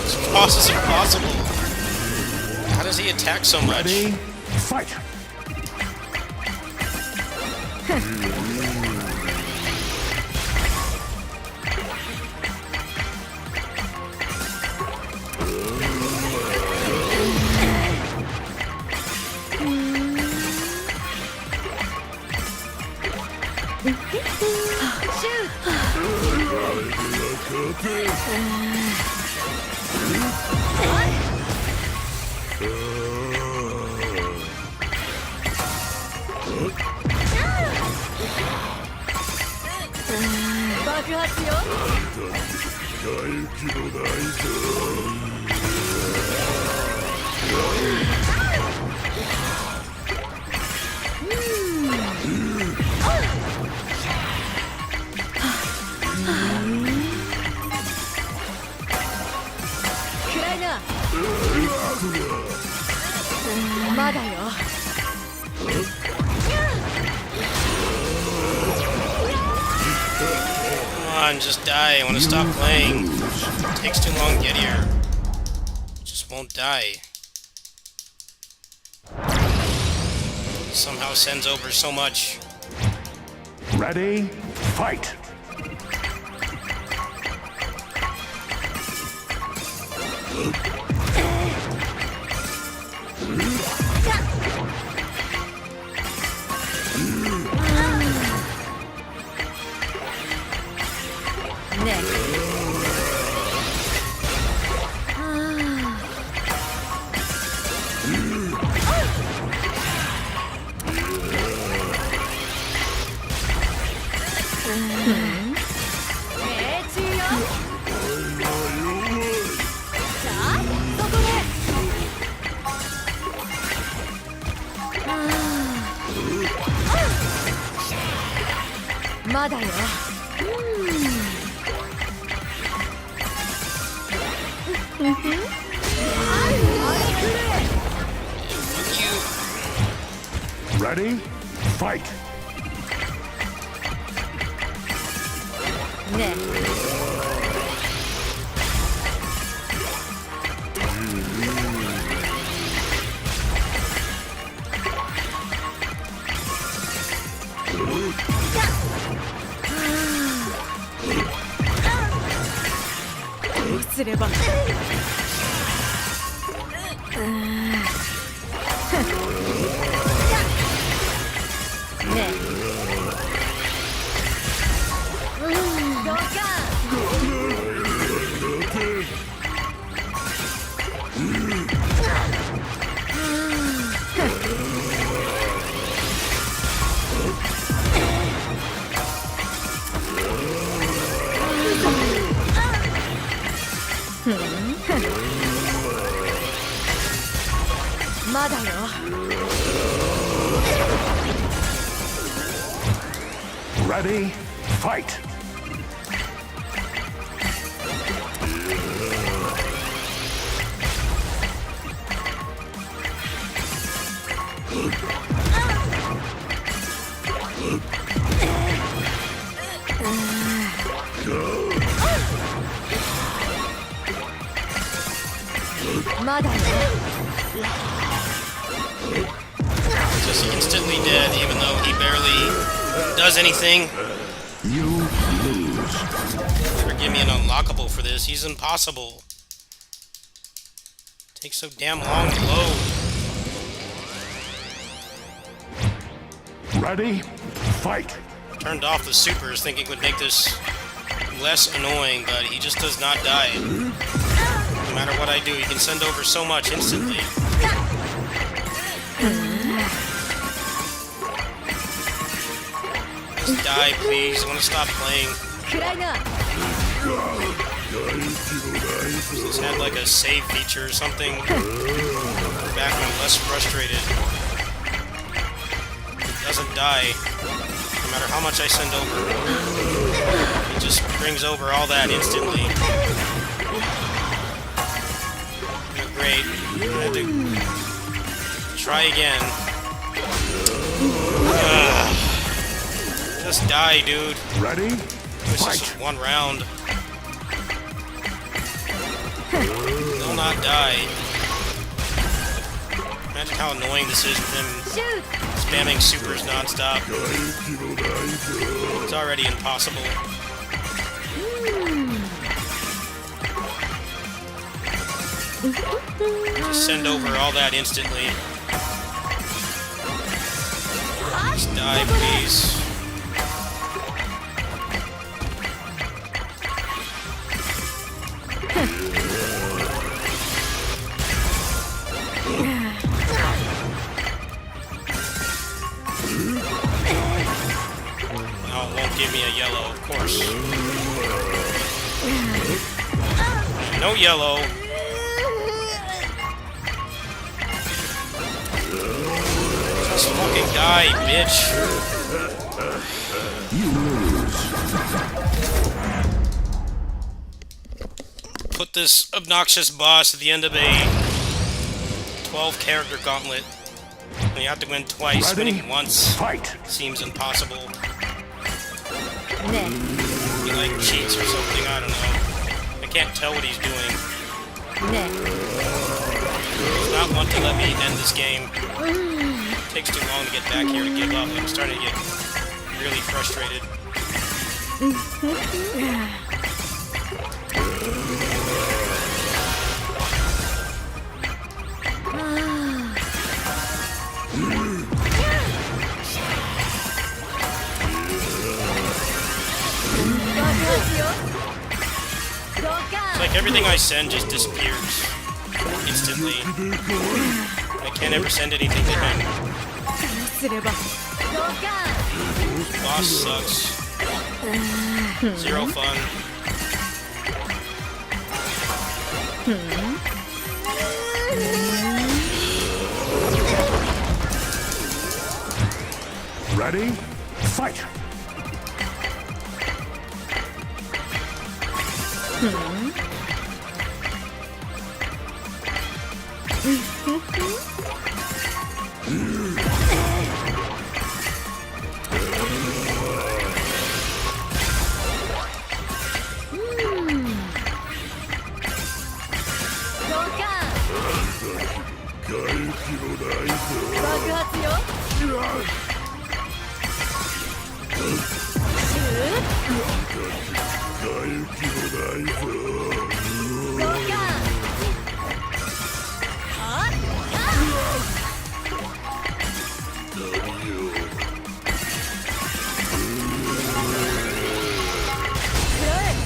This boss is impossible. How does he attack so much?
Ready, fight!
Come on, just die. I want to stop playing. It takes too long to get here. Just won't die. Somehow sends over so much.
Ready, fight!
命中よ。さあそこで。まだよ。
Ready? Fight!
ねどうすれば。ねドカまだよ。
Ready? Fight!
まだよ。
Just instantly dead, even though he barely does anything.
You lose.
Never give me an unlockable for this. He's impossible. Takes so damn long to load.
Ready? Fight!
Turned off the supers thinking would make this less annoying, but he just does not die. No matter what I do, he can send over so much instantly. Just die, please. I want to stop playing.
暗いな。
This had like a save feature or something back when I'm less frustrated. It doesn't die, no matter how much I send over. It just brings over all that instantly. Great. I had to try again. Just die, dude.
Ready?
This
Fight!
is one round. Will not die. Imagine how annoying this is with him
Shoot.
spamming supers nonstop. It's already impossible. Just send over all that instantly. Just die, please. No, it won't give me a yellow, of course. No yellow. Just fucking die, bitch.
You lose.
Put this obnoxious boss at the end of a 12-character gauntlet. And you have to win twice.
Ready?
Winning once
Fight!
seems impossible.
ね
He like cheats or something, I don't know. I can't tell what he's doing.
ね
Does not want to let me end this game. Takes too long to get back here to give up. I'm starting to get really frustrated. It's like everything I send just disappears instantly. I can't ever send anything to him.
すればドカン
Boss sucks. Zero fun.
Ready? Fight!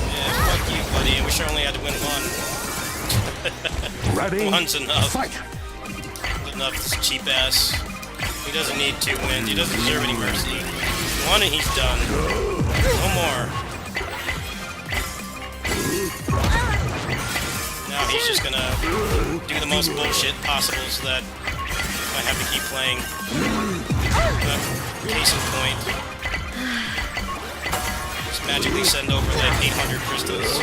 Yeah, fuck you, buddy. I wish I only had to win one.
Ready?
One's enough.
Fight!
Enough, this cheap ass. He doesn't need 2 wins. He doesn't deserve any mercy. 1 and he's done. No more. Now he's just gonna do the most bullshit possible so that I have to keep playing. Case in point. Just magically send over like 800 crystals.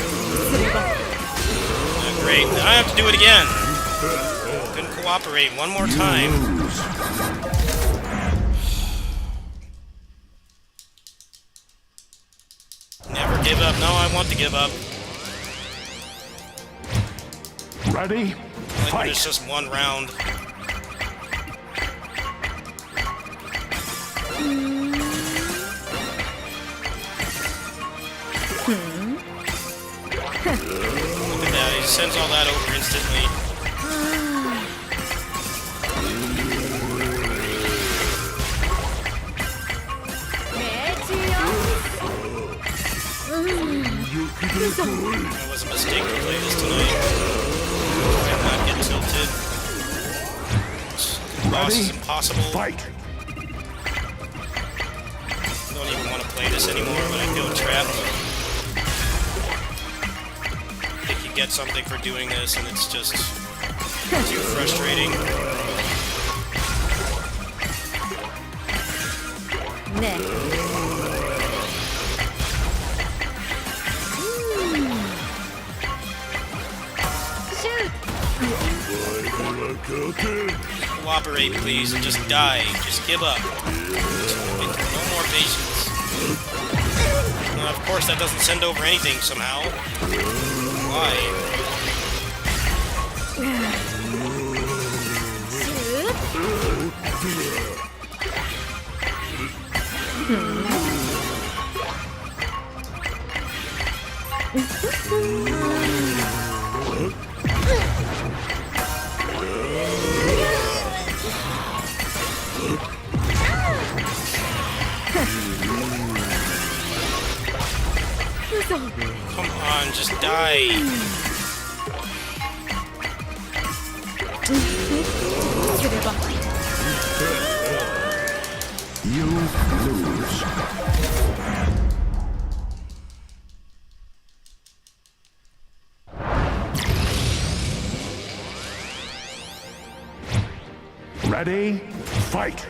Great. Now I have to do it again. Couldn't cooperate one more time. Never give up. No, I want to give up.
Ready?
Like when
Fight!
it's just 1 round. Look at that, he sends all that over instantly. It was a mistake to play this tonight. Try and not get tilted. Boss is
Ready?
impossible.
Fight!
I don't even want to play this anymore, but I feel trapped. I think you get something for doing this, and it's just too frustrating.
ねえ
Cooperate, please, and just die. Just give up. No more patience. Of course, that doesn't send over anything somehow. Why? Come on, just die.
You lose. Ready? Fight!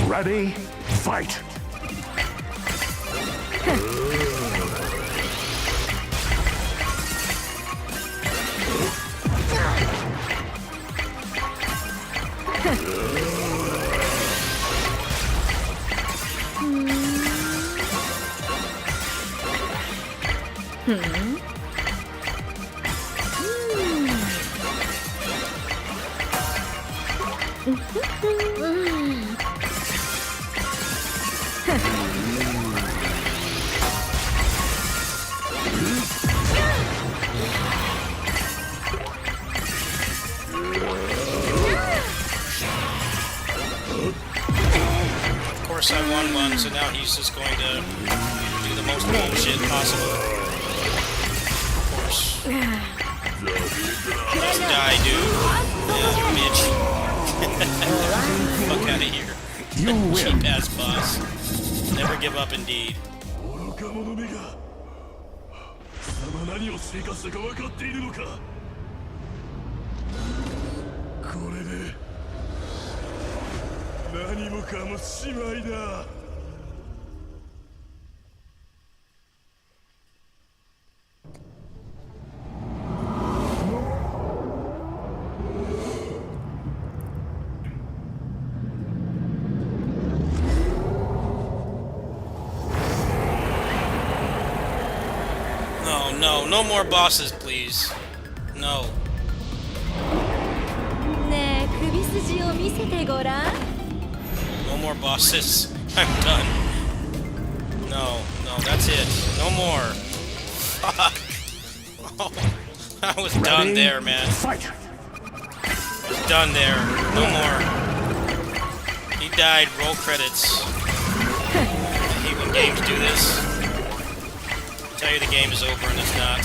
Ready? Fight!
course, I won one, so now he's just going to do the most bullshit possible. Of course. Just die, dude. Yeah, bitch. Fuck out of here.
You win.
Cheap ass boss. Never give up, indeed.
愚か者めが貴様何をしてかしたか分かっているのかこれで何もかもしまいだ
No, no, no more bosses, please. No.
ねえ首筋を見せてごらん
No more bosses. I'm done. No, no, that's it. No more. Fuck. Oh, I was done there, man.
Fight.
I was done there. No more. He died. Roll credits. I hate when games do this. I tell you the game is over and it's not.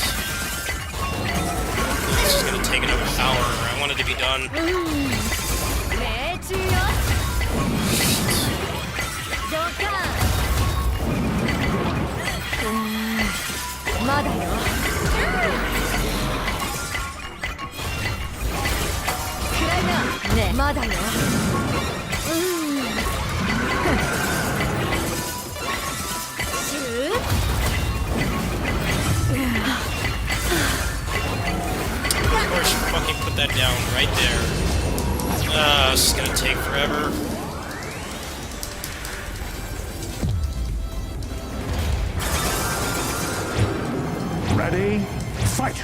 This is gonna take another hour. I want it to be done.
命中よドカンまだよ暗いなねえまだよシュー
Of course, you fucking put that down right there. This is gonna take forever.
Ready? Fight.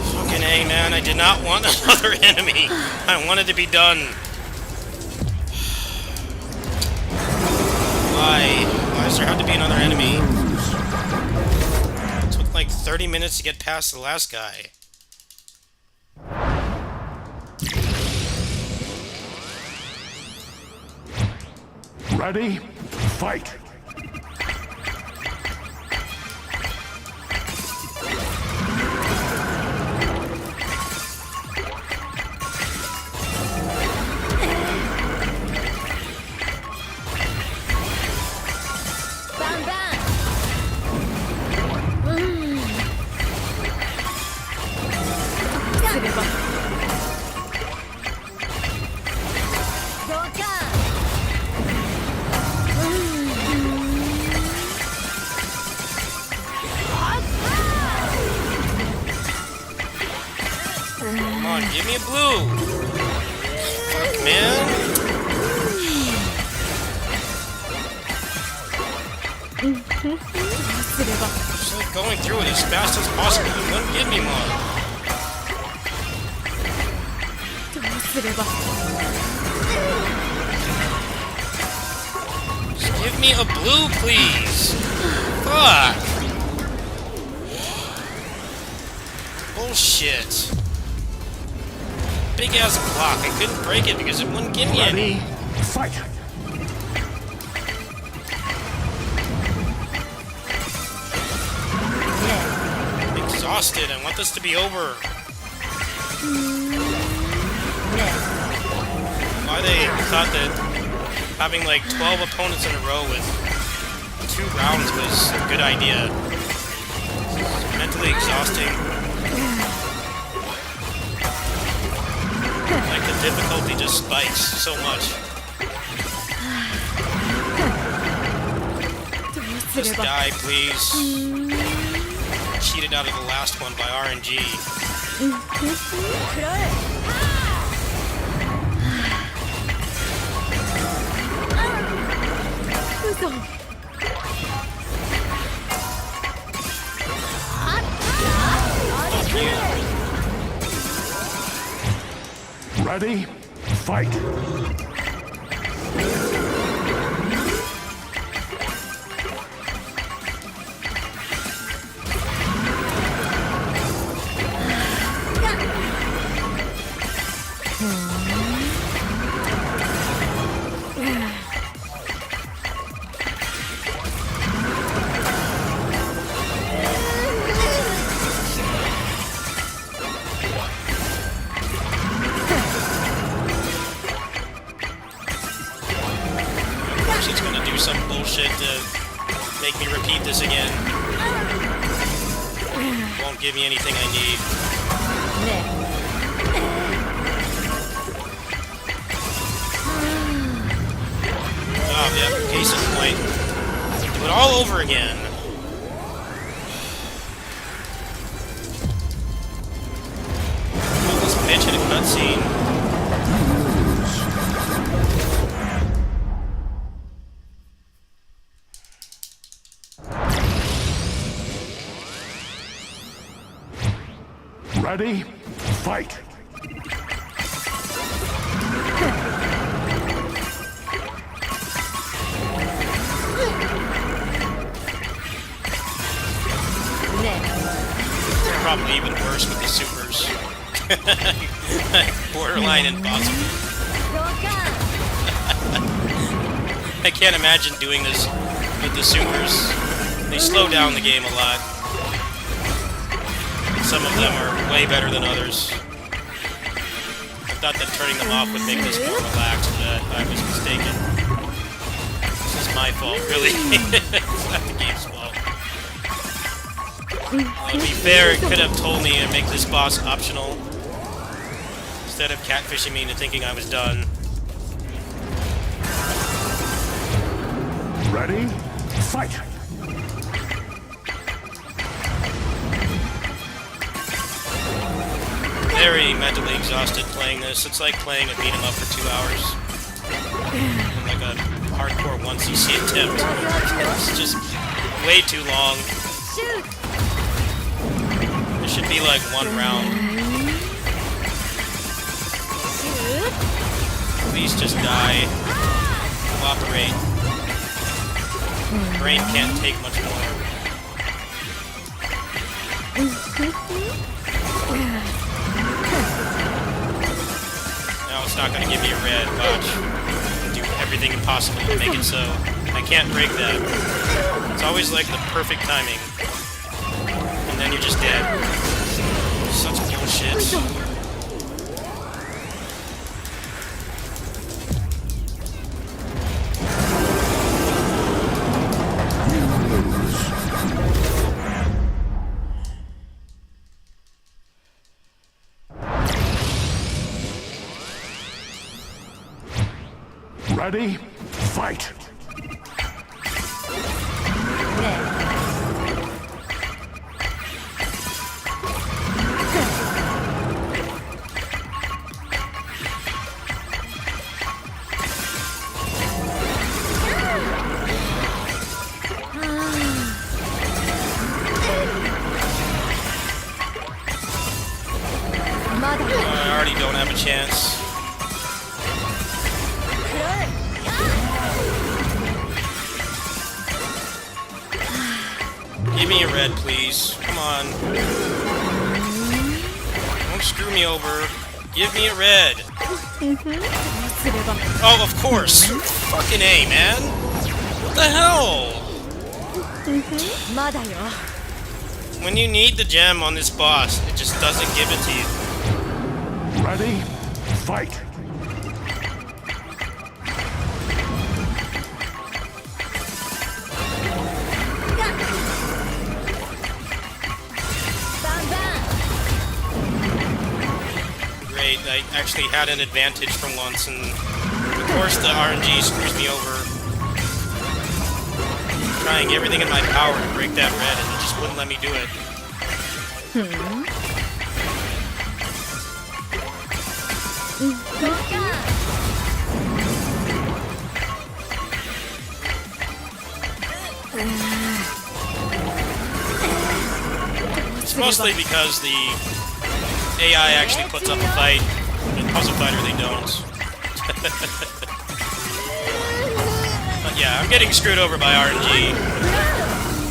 Fucking A, man, I did not want another enemy. I wanted to be done. Why? Why does there have to be another enemy? It took like 30 minutes to get past the last guy.
Ready? Fight.
Come on, give me a blue. Fuck, man. Just like going through it as fast as possible. It wouldn't give me one. Just give me a blue, please. Fuck. Bullshit. Big ass block. I couldn't break it because it wouldn't give me any.
Ready? Fight.
I'm exhausted. I want this to be over. Why they thought that having like 12 opponents in a row with 2 rounds was a good idea. It's mentally exhausting. Like, the difficulty just spikes so much. Just die, please. Cheated out of the last one by RNG.
食らえ 嘘
Ready? Fight!
She's gonna do some bullshit to make me repeat this again. Won't give me anything I need.
ね
Oh, yeah, case in point. Do it all over again. Put this bitch in a cutscene.
Ready? Fight!
They're probably even worse with the supers. Borderline impossible.
交換
I can't imagine doing this with the supers. They slow down the game a lot. Some of them are way better than others. I thought that turning them off would make this more relaxed, but I was mistaken. This is my fault, really. It's not the game's fault. To be fair, it could have told me to make this boss optional, instead of catfishing me into thinking I was done.
Ready? Fight!
Very mentally exhausted playing this. It's like playing a beat 'em up for 2 hours. And like a hardcore 1cc attempt. It's just way too long.
shoot
It should be like one round.
shoot
Please just die. Cooperate. Brain can't take much more. No, it's not gonna give me a red. Watch. Do everything impossible to make it so. I can't break that. It's always like the perfect timing. And then you're just dead. Such bullshit.
Ready? Fight!
ね まだ
I already don't have a chance.
食らえ
Give me a red, please. Come on. Don't screw me over. Give me a red.
どうすれば
Oh, of course. Fucking A, man. What the hell?
まだよ
When you need the gem on this boss, it just doesn't give it to you.
Ready? Fight!
Bang, bang.
Great. actually had an advantage for once, and of course the RNG screws me over. Trying everything in my power to break that red, and it just wouldn't let me do it. It's mostly because the AI actually puts up a fight. In Puzzle Fighter, they don't. But yeah, I'm getting screwed over by RNG.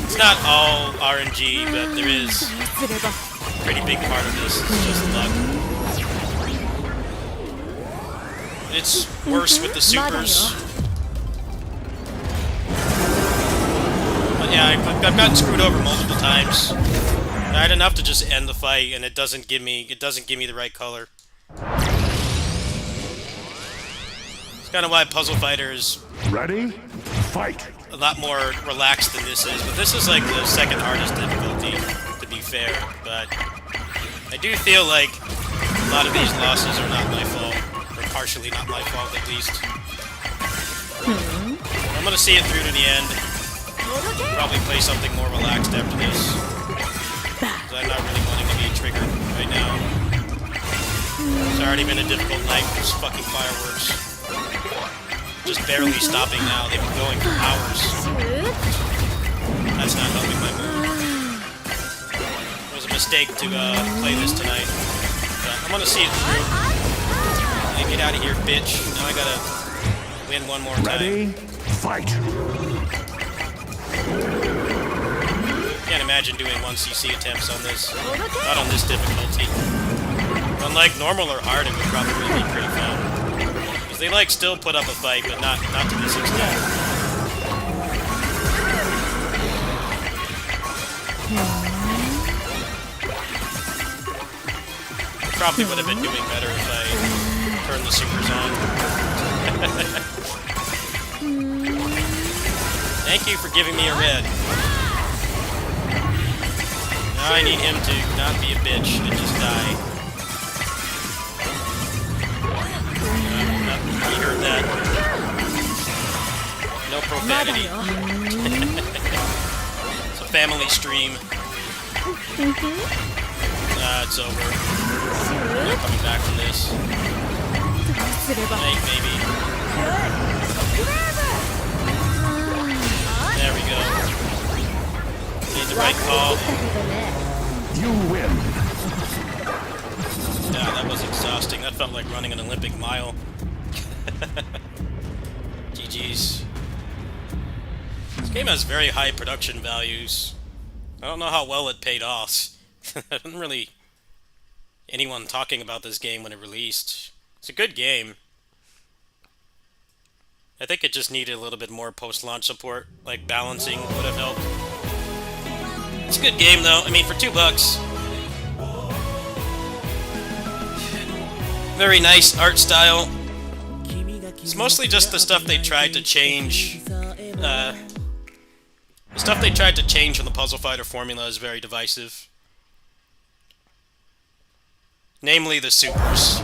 It's not all RNG, but there is a pretty big part of this. It's just luck. It's worse with the supers. But yeah, I've gotten screwed over multiple times. I had enough to just end the fight, and it doesn't give me the right color. It's kind of why Puzzle Fighter is
Ready? Fight!
a lot more relaxed than this is. But this is like the second hardest difficulty, to be fair. But I do feel like a lot of these losses are not my fault, or partially not my fault at least. I'm gonna see it through to the end. Probably play something more relaxed after this. Because I'm not really wanting to be triggered right now. It's already been a difficult night with these fucking fireworks. Just barely stopping now. They've been going for hours. That's not helping my mood. It was a mistake to play this tonight. But I'm gonna see it through. Hey, get out of here, bitch. Now I gotta win one more time.
Ready? Fight!
Can't imagine doing 1cc attempts on this. Not on this difficulty. Unlike normal or hard, it would probably be pretty fun. Because they like still put up a fight, but not to this extent. Probably would have been doing better if I turned the supers on. Thank you for giving me a red. Now I need him to not be a bitch and just die. You heard that. No profanity. It's a family stream. It's over. No coming back from this. Hey, maybe. There we go. Made the right call.
You win!
Yeah, that was exhausting. That felt like running an Olympic mile. GG's. This game has very high production values. I don't know how well it paid off. I didn't really anyone talking about this game when it released. It's a good game. I think it just needed a little bit more post-launch support, like balancing would have helped. It's a good game though. I mean, for $2. Very nice art style. It's mostly just the stuff they tried to change. The stuff they tried to change from the Puzzle Fighter formula is very divisive. Namely the supers.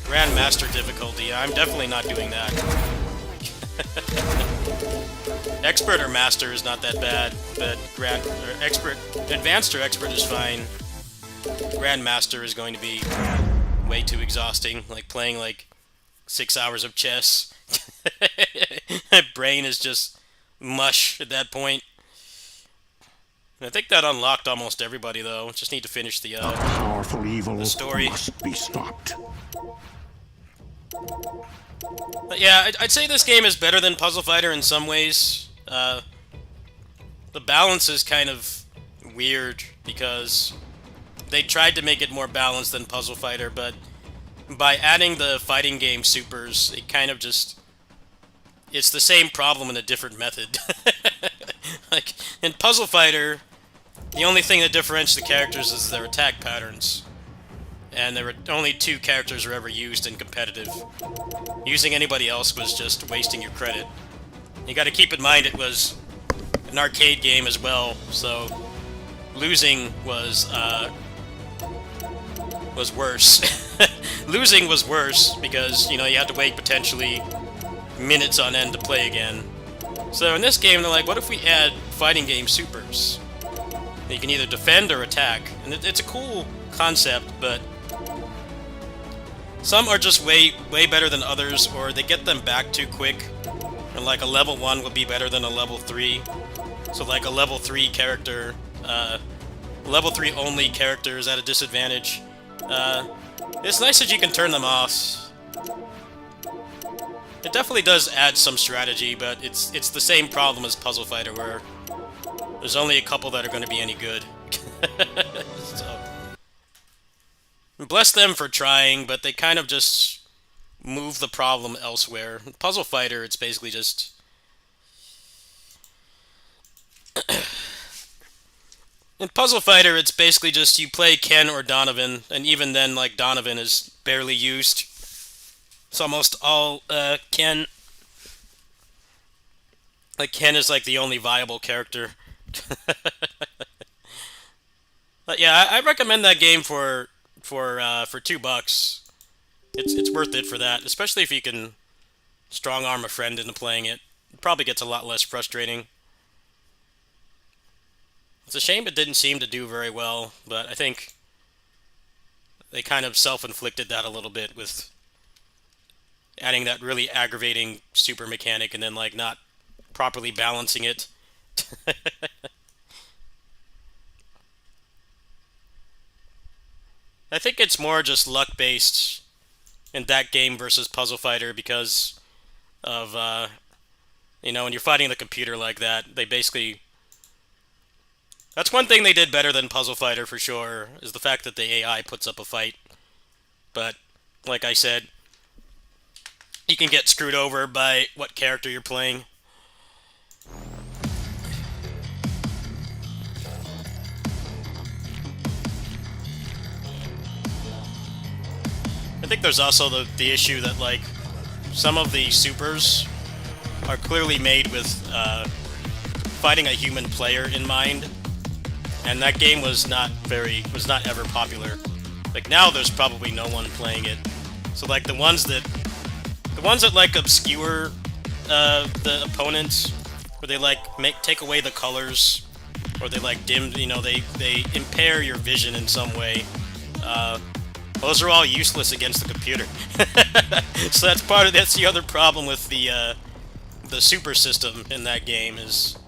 Grandmaster difficulty. I'm definitely not doing that. Expert or Master is not that bad, but Advanced or Expert is fine. Grandmaster is going to be way too exhausting, like playing like 6 hours of chess. My brain is just mush at that point. And I think that unlocked almost everybody, though. Just need to finish the
Powerful evil
story.
must be stopped.
But yeah, I'd say this game is better than Puzzle Fighter in some ways. The balance is kind of weird because they tried to make it more balanced than Puzzle Fighter, but by adding the fighting game supers, it kind of just... It's the same problem in a different method. Like, in Puzzle Fighter, the only thing that differentiates the characters is their attack patterns. And there were only 2 characters were ever used in competitive. Using anybody else was just wasting your credit. You gotta keep in mind it was an arcade game as well, so losing was was worse. Losing was worse because, you know, you had to wait potentially minutes on end to play again. So in this game, they're like, what if we add fighting game supers? You can either defend or attack. And it's a cool concept, but some are just way better than others, or they get them back too quick. And like a level 1 would be better than a level 3. So like a level 3 character, level 3 only character is at a disadvantage. It's nice that you can turn them off. It definitely does add some strategy, but it's the same problem as Puzzle Fighter, where there's only a couple that are going to be any good. So, bless them for trying, but they kind of just move the problem elsewhere. Puzzle Fighter, it's basically just... In Puzzle Fighter, it's basically just you play Ken or Donovan, and even then, like, Donovan is barely used. It's almost all Ken. Like, Ken is like the only viable character. But yeah, I recommend that game for $2. It's worth it for that, especially if you can strong arm a friend into playing it. It probably gets a lot less frustrating. It's a shame it didn't seem to do very well, but I think they kind of self-inflicted that a little bit with adding that really aggravating super mechanic and then like not properly balancing it. I think it's more just luck-based in that game versus Puzzle Fighter because of, you know, when you're fighting the computer like that, they basically... That's one thing they did better than Puzzle Fighter for sure, is the fact that the AI puts up a fight. But, like I said, you can get screwed over by what character you're playing. I think there's also the issue that, like, some of the supers are clearly made with fighting a human player in mind, and that game was not ever popular. Like, now there's probably no one playing it. So, like, the ones that like obscure the opponents, where they like take away the colors, or they like dim, you know, they impair your vision in some way. Those are all useless against the computer. So that's the other problem with the super system in that game is,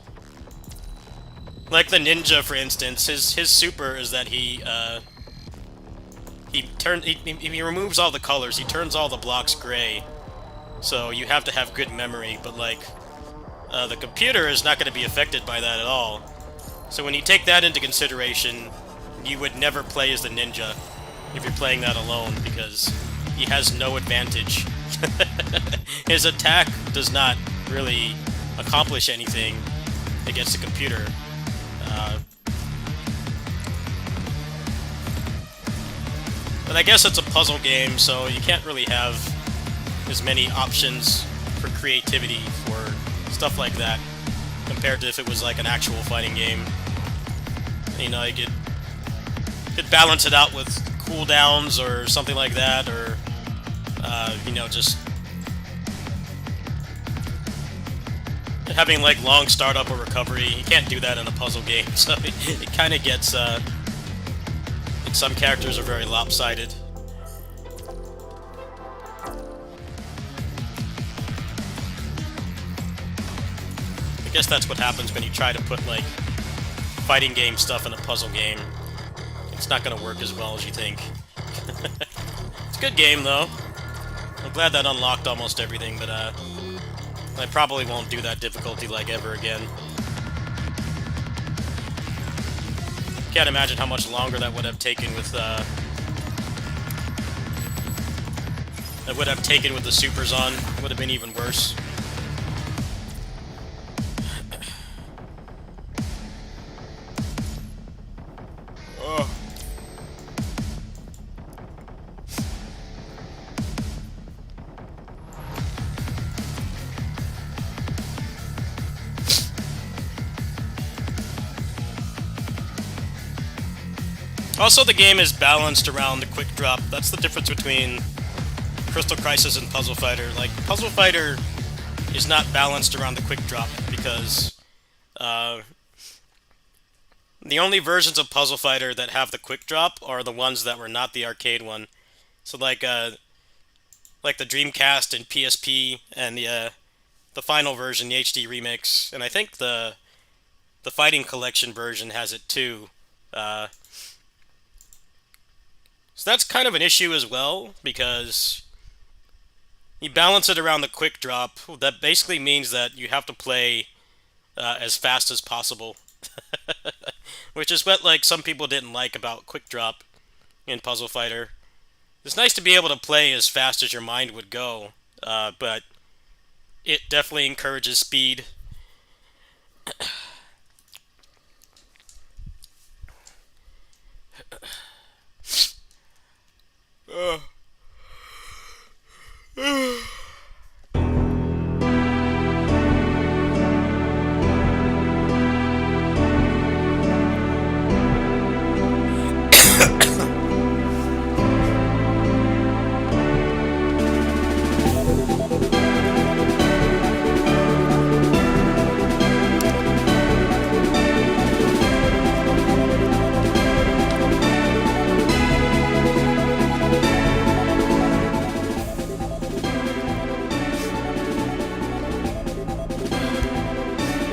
like the ninja, for instance. His super is that he removes all the colors. He turns all the blocks gray. So you have to have good memory, but like the computer is not going to be affected by that at all. So when you take that into consideration, you would never play as the ninja if you're playing that alone, because he has no advantage. His attack does not really accomplish anything against the computer. But I guess it's a puzzle game, so you can't really have as many options for creativity for stuff like that compared to if it was like an actual fighting game. You know, you could balance it out with cooldowns or something like that, or you know, just having like long startup or recovery. You can't do that in a puzzle game, so it kind of gets some characters are very lopsided. I guess that's what happens when you try to put like fighting game stuff in a puzzle game. It's not going to work as well as you think. It's a good game, though. I'm glad that unlocked almost everything, but I probably won't do that difficulty like ever again. Can't imagine how much longer that would have taken with the supers on. It would have been even worse. Also, the game is balanced around the quick drop. That's the difference between Crystal Crisis and Puzzle Fighter. Like, Puzzle Fighter is not balanced around the quick drop because the only versions of Puzzle Fighter that have the quick drop are the ones that were not the arcade one. So like the Dreamcast and PSP and the final version, the HD remix, and I think the Fighting Collection version has it too. So that's kind of an issue as well, because you balance it around the quick drop. That basically means that you have to play as fast as possible. Which is what like some people didn't like about quick drop in Puzzle Fighter. It's nice to be able to play as fast as your mind would go, but it definitely encourages speed.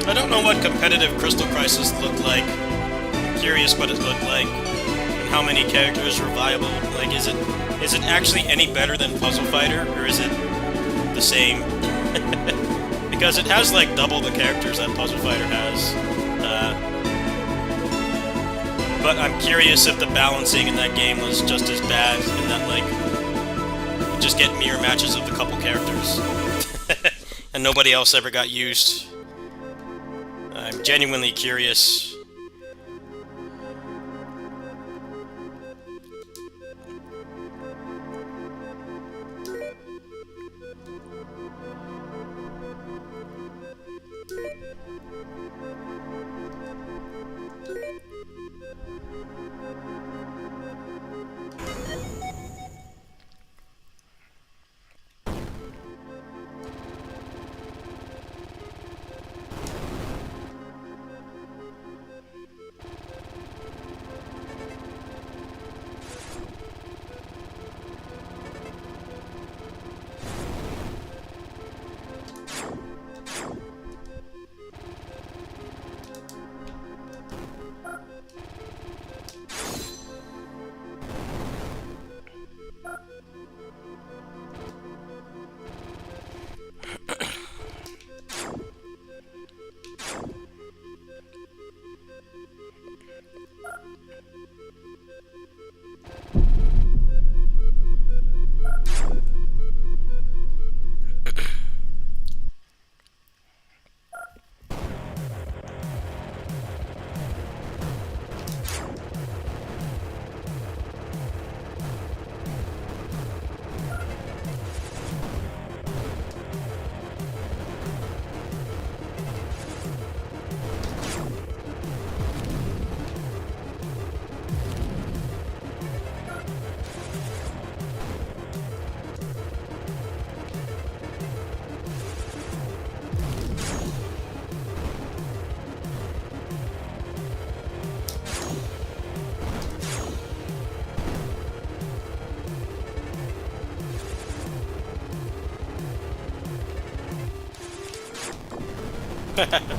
I don't know what competitive Crystal Crisis looked like. I'm curious what it looked like, and how many characters were viable. Like, is it actually any better than Puzzle Fighter, or is it the same? Because it has like double the characters that Puzzle Fighter has. But I'm curious if the balancing in that game was just as bad, and that like you just get mirror matches of the couple characters, and nobody else ever got used. I'm genuinely curious.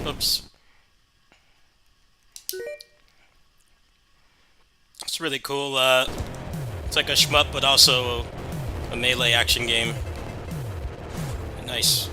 Oops. It's really cool. It's like a shmup, but also a melee action game. Nice.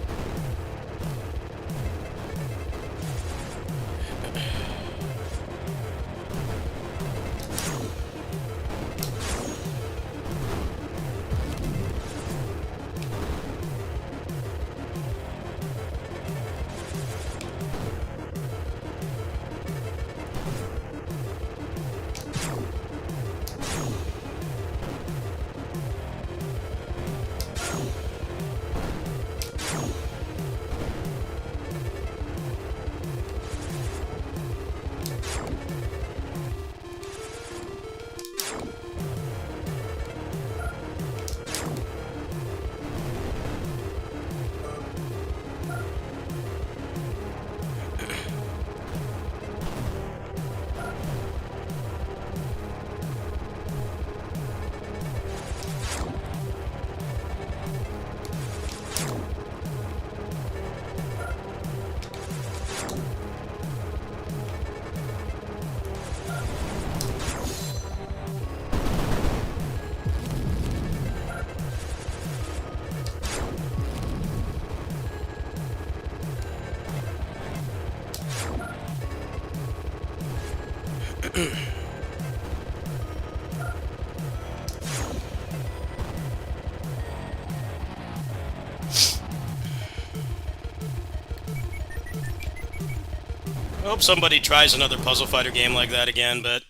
hope somebody tries another puzzle fighter game like that again, but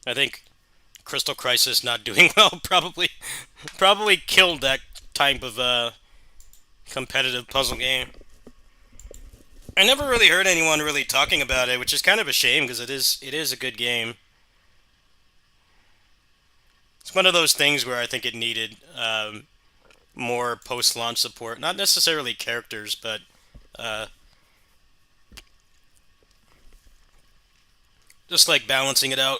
I think Crystal Crisis not doing well probably killed that type of competitive puzzle game. I never really heard anyone really talking about it, which is kind of a shame because it is a good game. It's one of those things where I think it needed more post-launch support. Not necessarily characters, but just like balancing it out.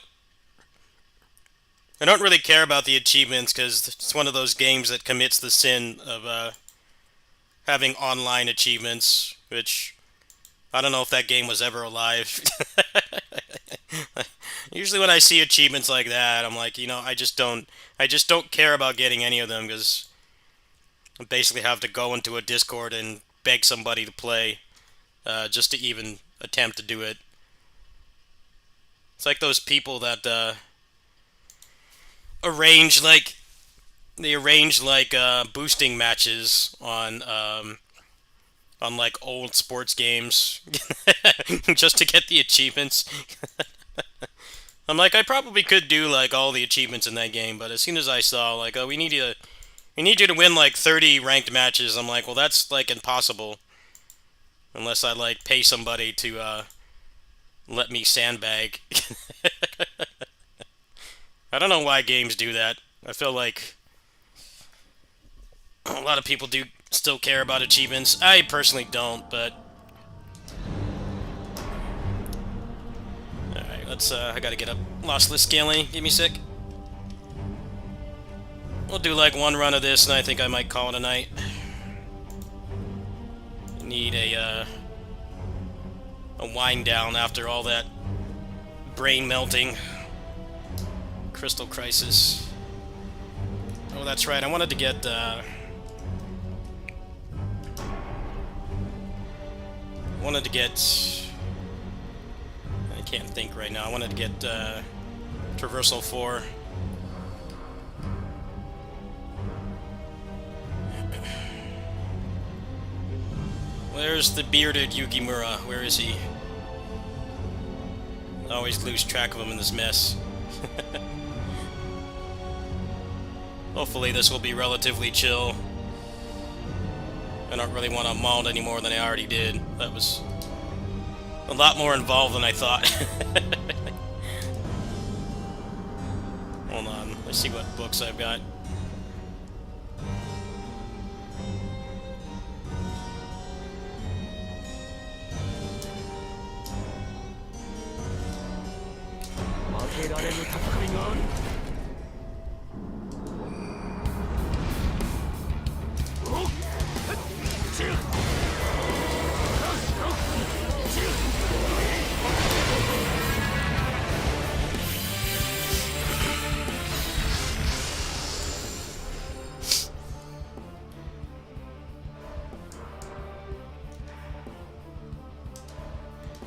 I don't really care about the achievements because it's one of those games that commits the sin of having online achievements, which I don't know if that game was ever alive. Usually when I see achievements like that, I'm like, I just don't care about getting any of them because I basically have to go into a Discord and beg somebody to play just to even attempt to do it. It's like those people that arrange boosting matches on like old sports games just to get the achievements. I'm like, I probably could do like all the achievements in that game, but as soon as I saw like, oh, we need you to win like 30 ranked matches, I'm like, well, that's like impossible unless I like pay somebody to let me sandbag. I don't know why games do that. I feel like a lot of people do still care about achievements. I personally don't, but alright, let's I gotta get up lossless scaling. Give me a sec. We'll do like one run of this and I think I might call it a night. Need a wind down after all that brain melting. Crystal Crisis. Oh, that's right. I wanted to get I can't think right now. I wanted to get Traversal 4. Where's the bearded Yukimura? Where is he? I always lose track of him in this mess. Hopefully this will be relatively chill. I don't really want to maul any more than I already did. That was a lot more involved than I thought. Hold on, let's see what books I've got.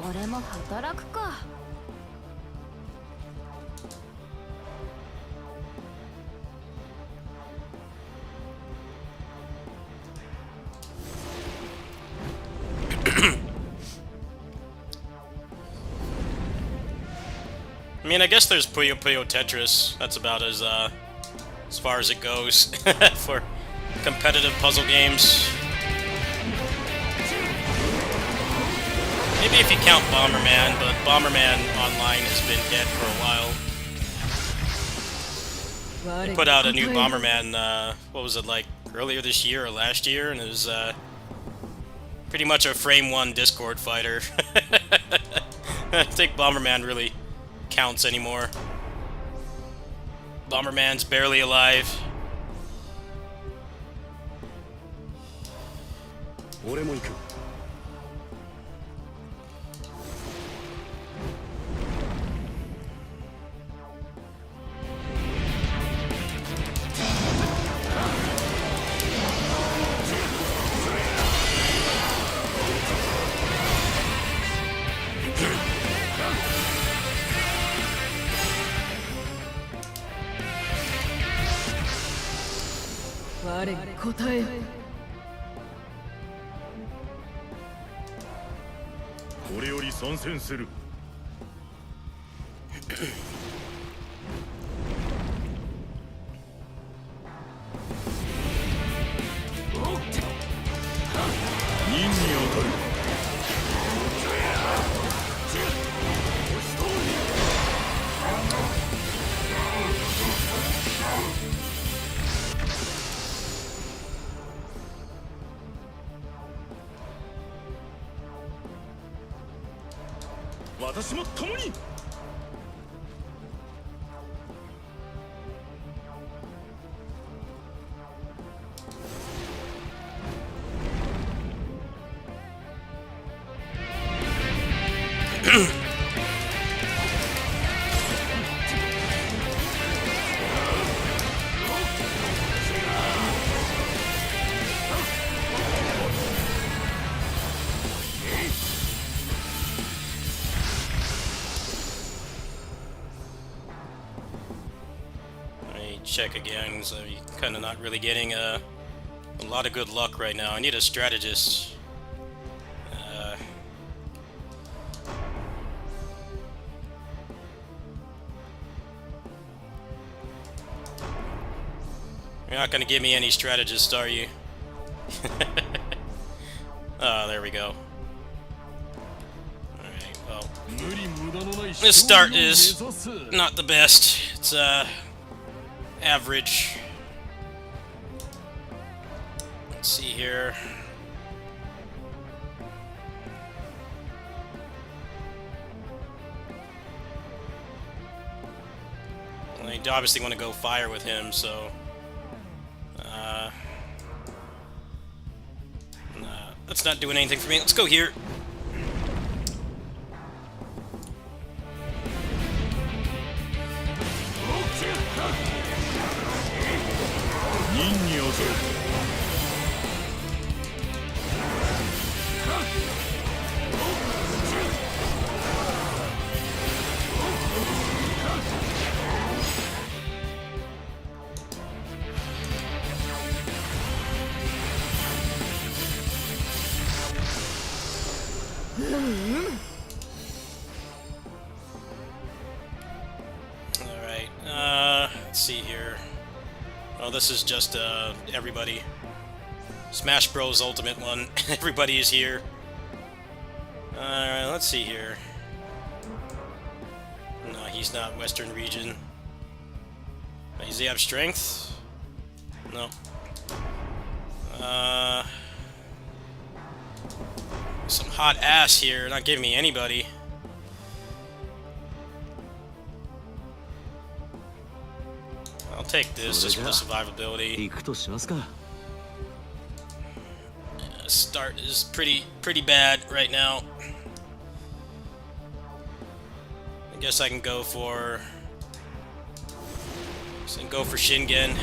俺も働くか。
I mean, I guess there's Puyo Puyo Tetris. That's about as far as it goes for competitive puzzle games. Maybe if you count Bomberman, but Bomberman Online has been dead for a while. They put out a new Bomberman, what was it, like, earlier this year or last year, and it was pretty much a Frame 1 Discord fighter. I don't think Bomberman really counts anymore. Bomberman's barely alive.
我に答えよ。
これより参戦する。私も共に
Check again, so I'm kind of not really getting a lot of good luck right now. I need a strategist. You're not gonna give me any strategist, are you? Oh, there we go. Alright, well. This start is not the best. It's, average. Let's see here. I obviously want to go fire with him, so nah, that's not doing anything for me. Let's go here. Alright, let's see here. Oh, this is just, everybody. Smash Bros. Ultimate one. Everybody is here. Alright, let's see here. No, he's not Western region. Does he have strength? No. Some hot ass here, not giving me anybody. I'll take this just for the survivability. Start is pretty bad right now. I guess I can go for Shingen.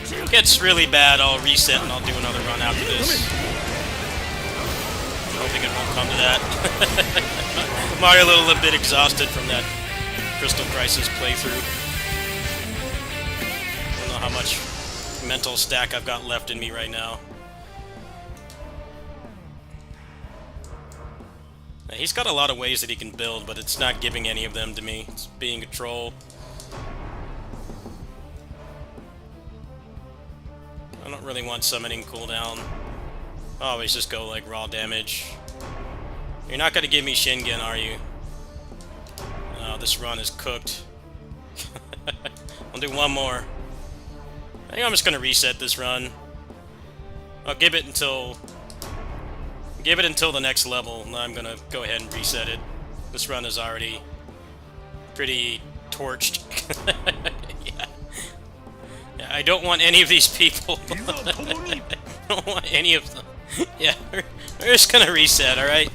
If it gets really bad, I'll reset and I'll do another run after this. I don't think it won't come to that. I'm already a little bit exhausted from that Crystal Crisis playthrough. I don't know how much mental stack I've got left in me right now. Now, he's got a lot of ways that he can build, but it's not giving any of them to me. It's being a troll. I don't really want summoning cooldown. Always just go like raw damage. You're not gonna give me Shingen, are you? Oh, this run is cooked. I'll do one more. I think I'm just gonna reset this run. I'll give it until the next level, and I'm gonna go ahead and reset it. This run is already pretty torched. Yeah, I don't want any of these people. I don't want any of them. Yeah, we're just gonna reset, alright?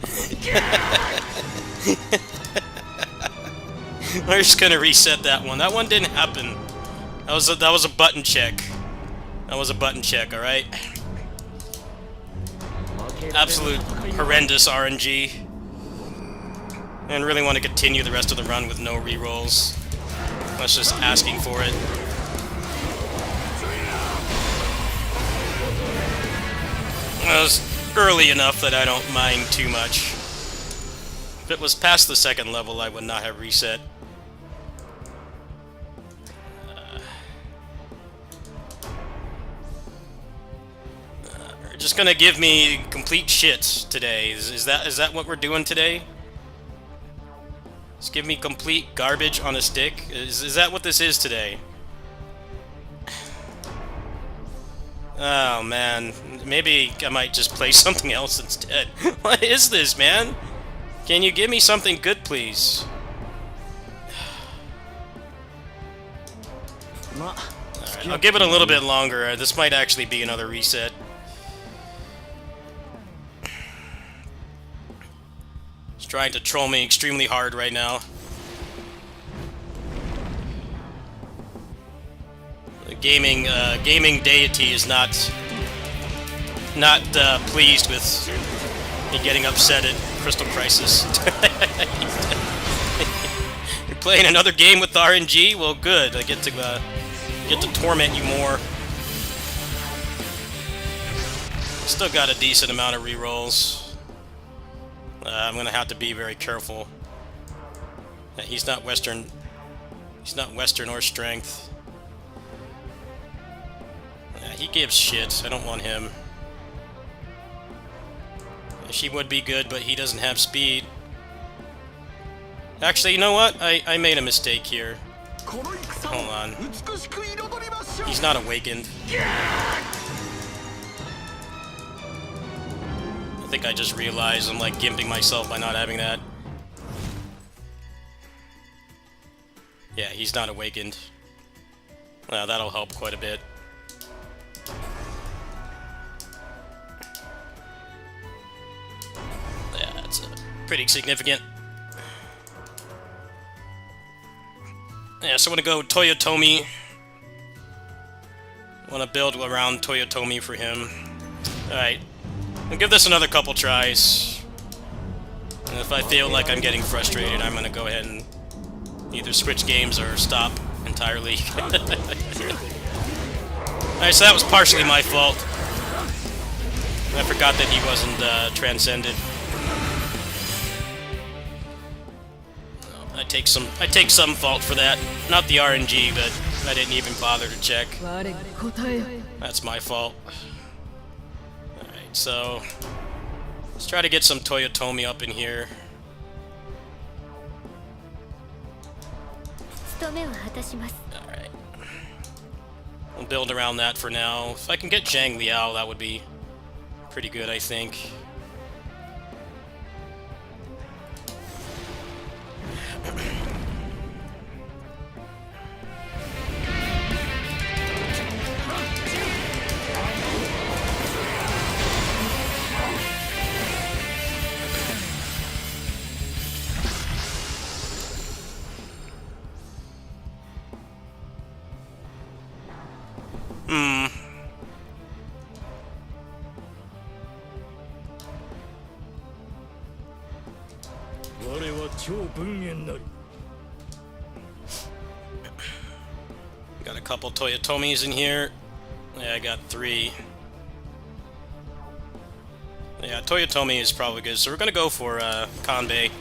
We're just gonna reset that one. That one didn't happen. That was a button check. That was a button check, alright? Absolute horrendous RNG. And really want to continue the rest of the run with no rerolls. That's just asking for it. It was early enough that I don't mind too much. If it was past the second level, I would not have reset. You're just gonna give me complete shit today. Is that what we're doing today? Just give me complete garbage on a stick? Is that what this is today? Oh man, maybe I might just play something else instead. What is this, man? Can you give me something good, please? Alright, I'll give it a little bit longer. This might actually be another reset. He's trying to troll me extremely hard right now. The gaming deity is not pleased with me getting upset at Crystal Crisis. You're playing another game with RNG? Well, good. I get to torment you more. Still got a decent amount of rerolls. I'm gonna have to be very careful. He's not Western. He's not Western or strength. He gives shit. I don't want him. She would be good, but he doesn't have speed. Actually, you know what? I made a mistake here. Hold on. He's not awakened. I think I just realized I'm like gimping myself by not having that. Yeah, he's not awakened. Well, that'll help quite a bit. Yeah, that's pretty significant. Yeah, so I'm gonna go Toyotomi. I wanna build around Toyotomi for him. Alright. I'll give this another couple tries. And if I feel like I'm getting frustrated, I'm gonna go ahead and either switch games or stop entirely. Alright, so that was partially my fault. I forgot that he wasn't transcended. I take some fault for that. Not the RNG, but I didn't even bother to check. That's my fault. Alright, so let's try to get some Toyotomi up in here. Alright. We'll build around that for now. If I can get Zhang Liao, that would be pretty good, I think. Got a couple Toyotomis in here. Yeah, I got 3. Yeah, Toyotomi is probably good, so we're gonna go for Kanbei.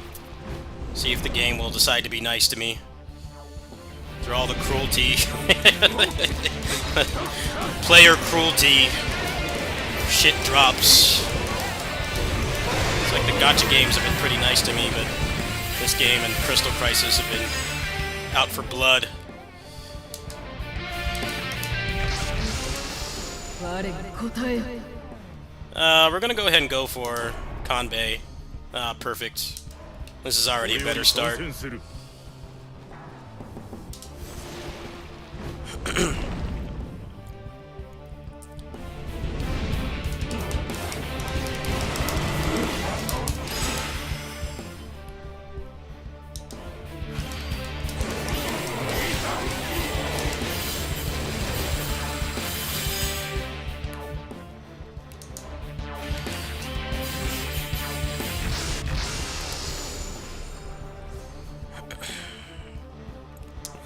See if the game will decide to be nice to me. Through all the cruelty. Player cruelty. Shit drops. It's like the gacha games have been pretty nice to me, but this game and Crystal Crisis have been out for blood. We're gonna go ahead and go for Kanbei. Perfect. This is already a better start.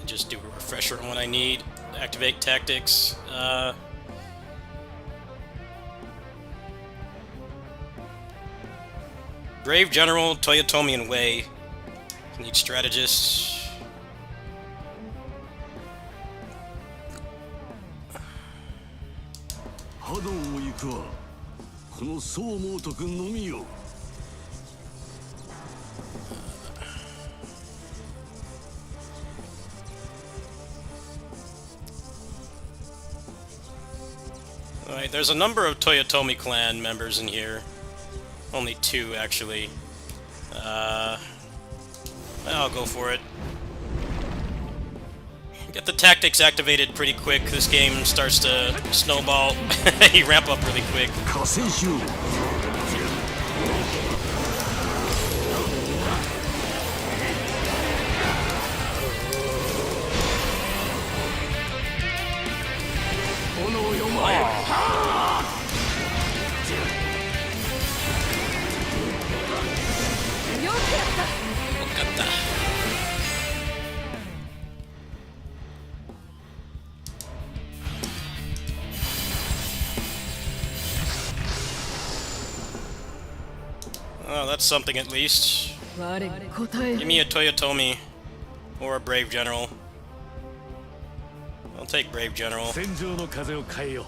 Just do a refresher on what I need. Activate tactics. Brave General, Toyotomi, and Wei. Need strategists.
波動を行くわこの宋猛徳のみよ
Alright, there's a number of Toyotomi clan members in here. Only 2, actually. I'll go for it. Get the tactics activated pretty quick. This game starts to snowball. You ramp up really quick.
加勢しよう
Oh, that's something at least.
我に答え
Give me a Toyotomi or a Brave General. I'll take Brave General.
戦場の風を変えよう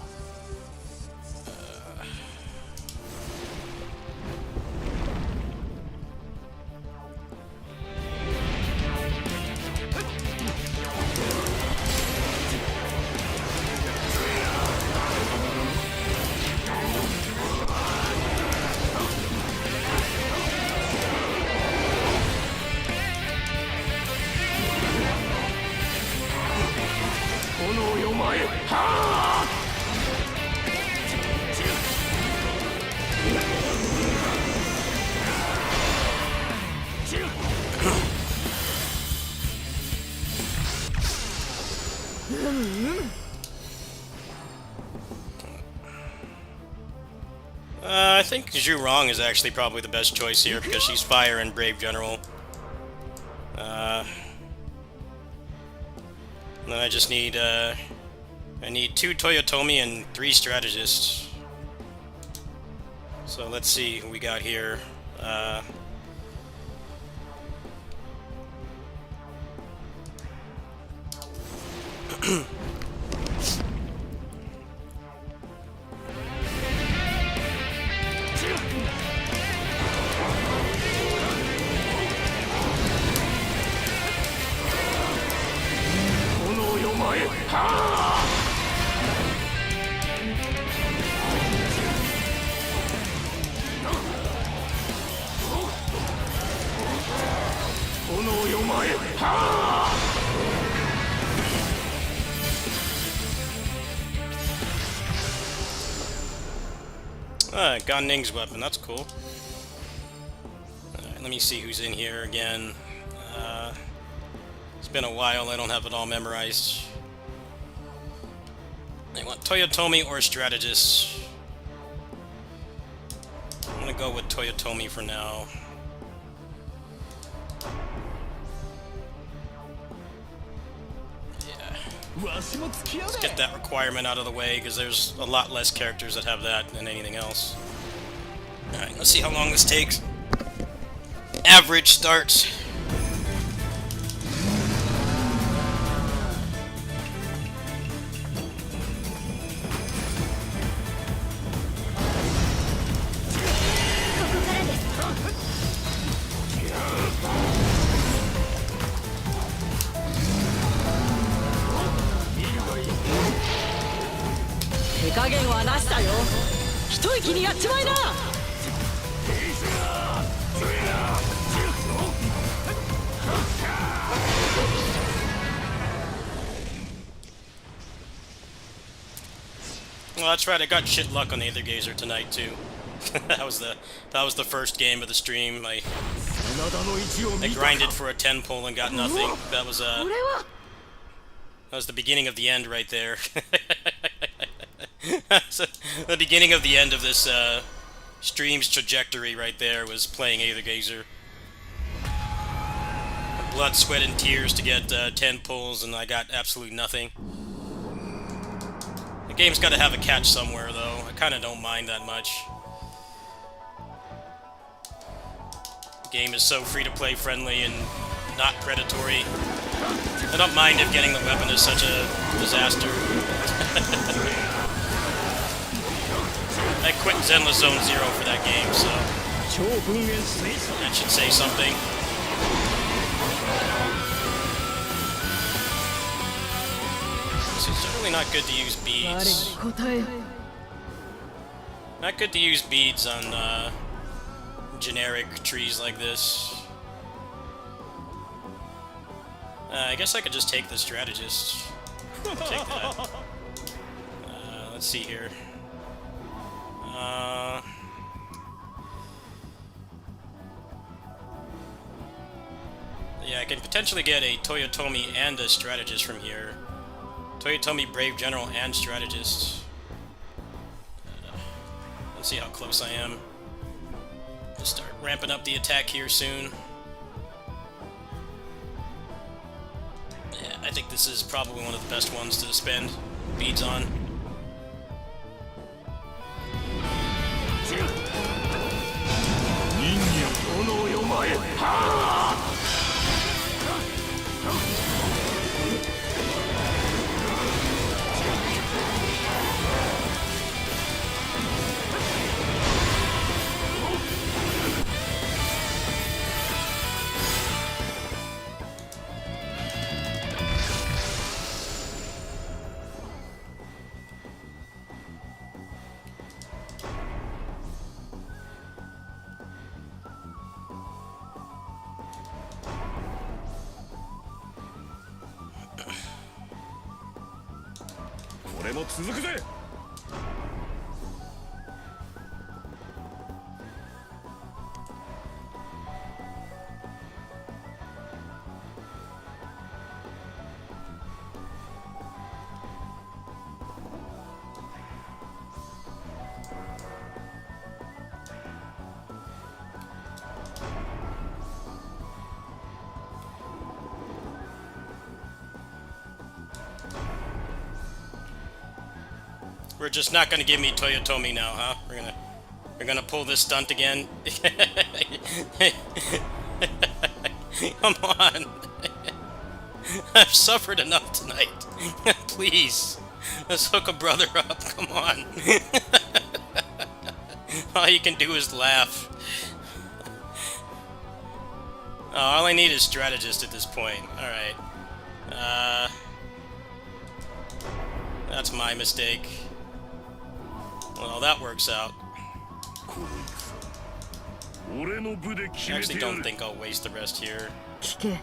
炎よ前はあ
I think Zhu Rong is actually probably the best choice here because she's Fire and Brave General. And then I just need, I need 2 Toyotomi and 3 strategists. So let's see who we got here. Gan Ning's weapon, that's cool. Alright, let me see who's in here again. It's been a while, I don't have it all memorized. I want Toyotomi or Strategist. I'm gonna go with Toyotomi for now. Let's get that requirement out of the way, because there's a lot less characters that have that than anything else. Alright, let's see how long this takes. Average starts. Well, that's right. I got shit luck on Aether Gazer tonight too. that was the first game of the stream. I grinded for a 10 pull and got nothing. That was the beginning of the end right there. So, the beginning of the end of this stream's trajectory right there was playing Aether Gazer. Blood, sweat, and tears to get 10 pulls, and I got absolutely nothing. The game's got to have a catch somewhere, though. I kind of don't mind that much. The game is so free-to-play friendly and not predatory. I don't mind if getting the weapon is such a disaster. I quit Zenless Zone Zero for that game, so that should say something. So it's definitely not good to use beads. Not good to use beads on generic trees like this. I guess I could just take the strategist. Take that. Let's see here. Yeah, I can potentially get a Toyotomi and a strategist from here. Toyotomi, Brave General, and strategist. Let's see how close I am. Just start ramping up the attack here soon. Yeah, I think this is probably one of the best ones to spend beads on. We're just not gonna give me Toyotomi now, huh? We're gonna pull this stunt again. Come on. I've suffered enough tonight. Please. Let's hook a brother up. Come on. All you can do is laugh. Oh, all I need is strategist at this point. Alright. That's my mistake. Well, that works out. I actually don't think I'll waste the rest here. Yeah,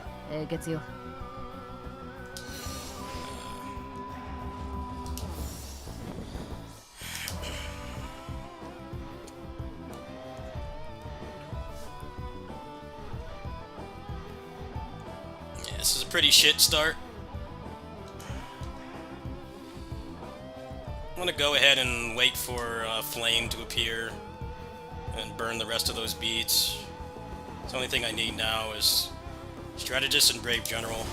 this is a pretty shit start. I'm gonna go ahead and wait for Flame to appear and burn the rest of those beads. The only thing I need now is Strategist and Brave General.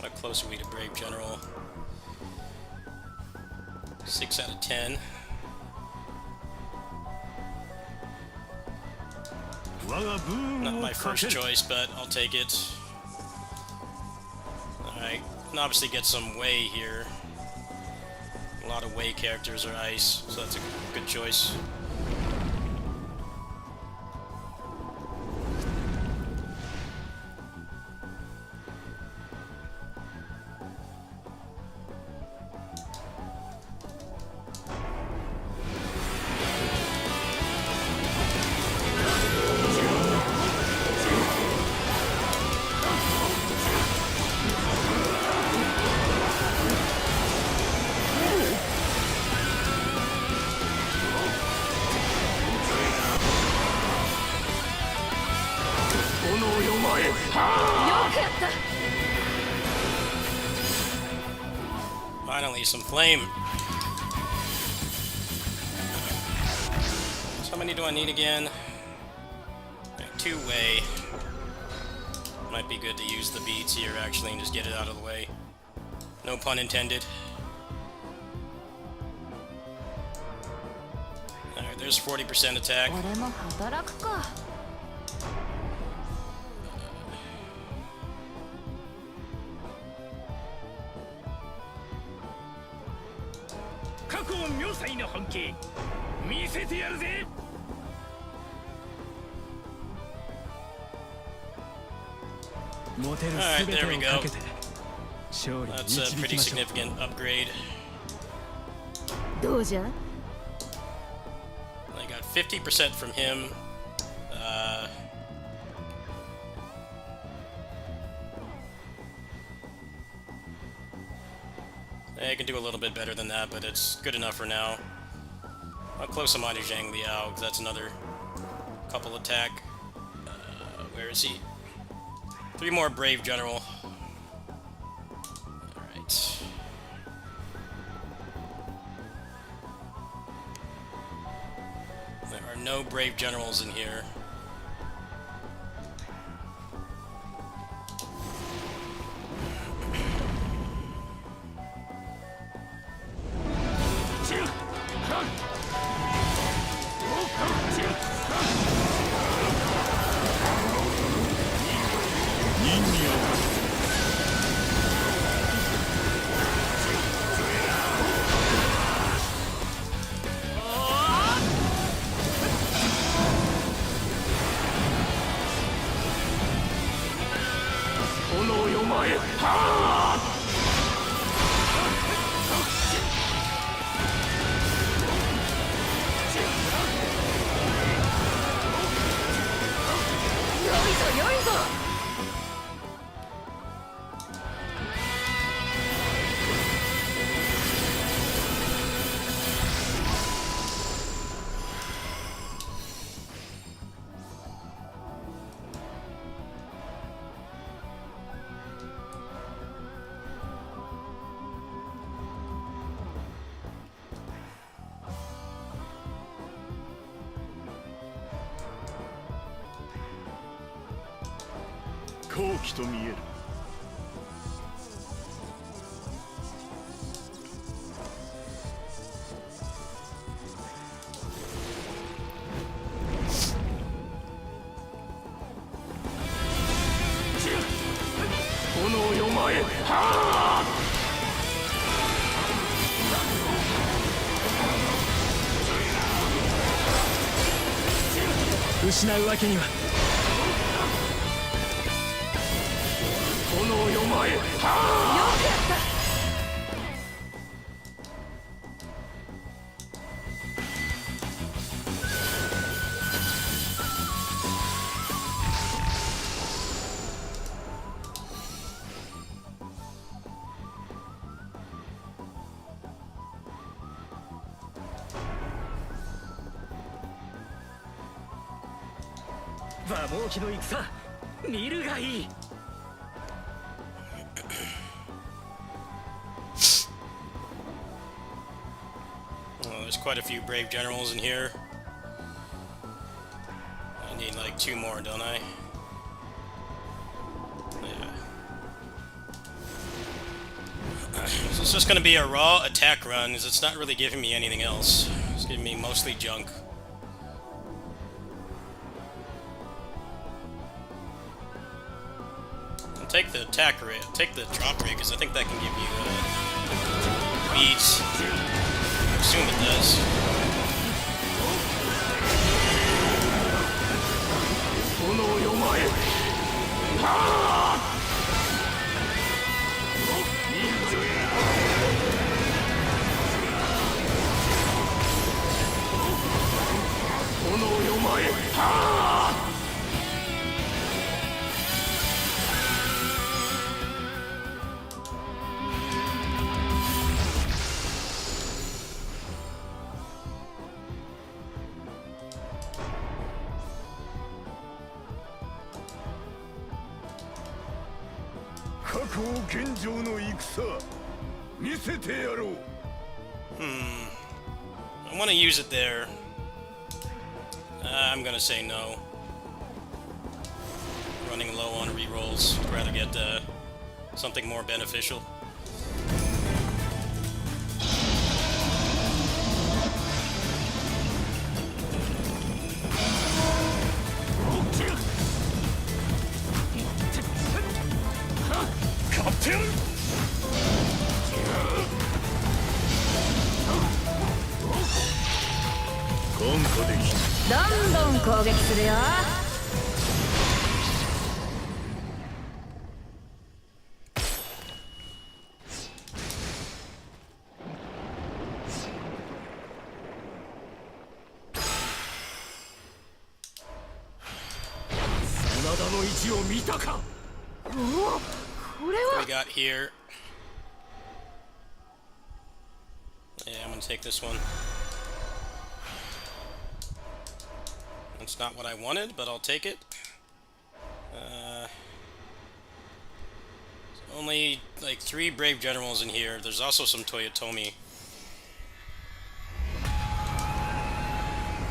How close are we to Brave General? 6 out of 10. Not my first choice, but I'll take it. Alright, can obviously get some Wei here. A lot of Wei characters are ice, so that's a good choice. Finally, some flame. So how many do I need again? Okay, 2-way. Might be good to use the beats here, actually, and just get it out of the way. No pun intended. Alright, there's 40% attack.
俺も働くか。
過去妙才の本気見せてやるぜ。モテる
Alright,
全
there we
てを
go.
かけて勝利に
That's a
導
pretty
きましょう。
significant upgrade.
どうじゃ？
I got 50% from him. I can do a little bit better than that, but it's good enough for now. I'll close him on to Zhang Liao, because that's another couple attack. Where is he? 3 more Brave General. Alright. There are no Brave Generals in here.
「好機と見える」炎よ前はあ失うわけには炎よ前はあ馬毛機の戦見るがいい
Well, there's quite a few Brave Generals in here. I need like 2 more, don't I? Yeah. So it's just gonna be a raw attack run, because it's not really giving me anything else. It's giving me mostly junk. I'll take the attack rate, take the drop rate, because I think that can give you beats. I assume it does.
炎よ前はあ炎よ前はあ 覚悟健丈の戦見せてやろう。
I want to use it there. I'm gonna say no. Running low on rerolls. I'd rather get something more beneficial.
Captain! 今個できた。
どんどん攻撃するよ。
真田の意地を見たか。
What we got here? Yeah, I'm gonna take this one. That's not what I wanted, but I'll take it. Only like 3 brave generals in here. There's also some Toyotomi.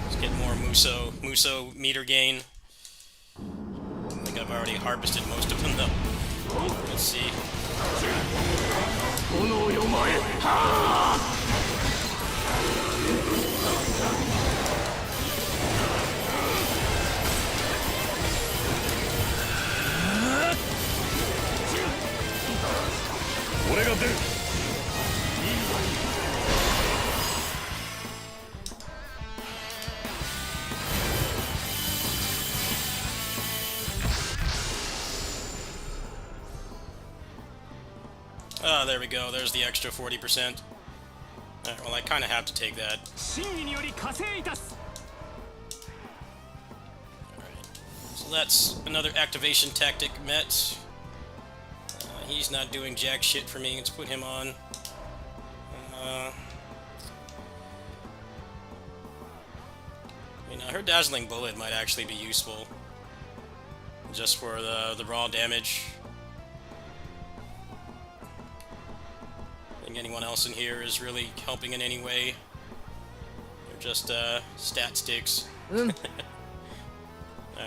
Let's get more Muso meter gain. I think I've already harvested most of them though. Let's see.
炎よ前。はあ。 俺が出る。
Oh, there we go. There's the extra 40%. Alright, well, I kind of have to take that.
真意により加勢いたす。
So that's another activation tactic met. He's not doing jack shit for me. Let's put him on. I heard Dazzling Bullet might actually be useful. Just for the raw damage. I think anyone else in here is really helping in any way. They're just stat sticks. Alright,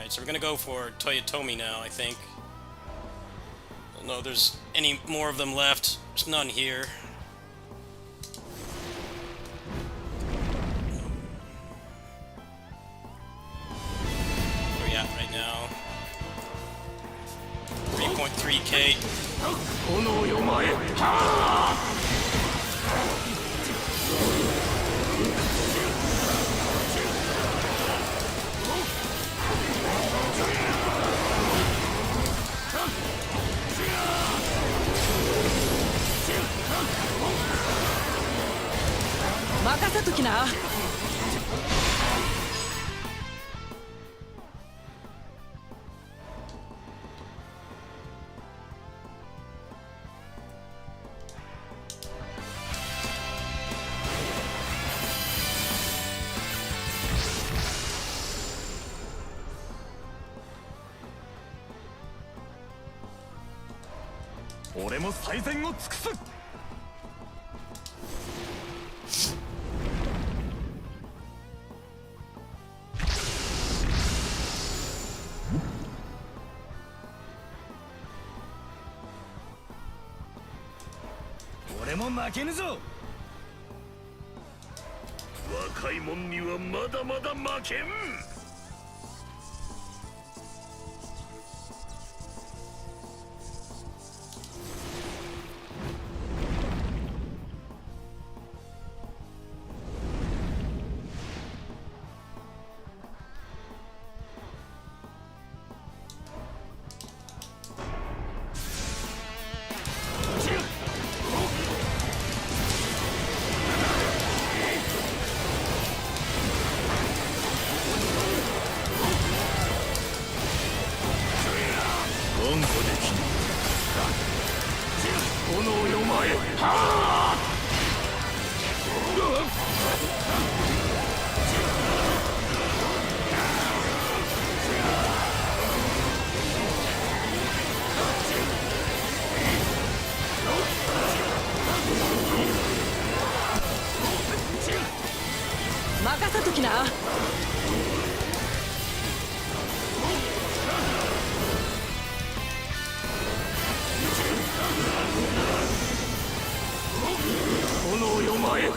so we're gonna go for Toyotomi now, I think. I don't know if there's any more of them left. There's none here. Where are we at right now? 3.3k.
炎よ前。はあ。
任せときな。
俺も最善を尽くす。 俺も負けぬぞ。若いもんにはまだまだ負けん。 炎よ前。はあ。 こ
きな。
炎よ前。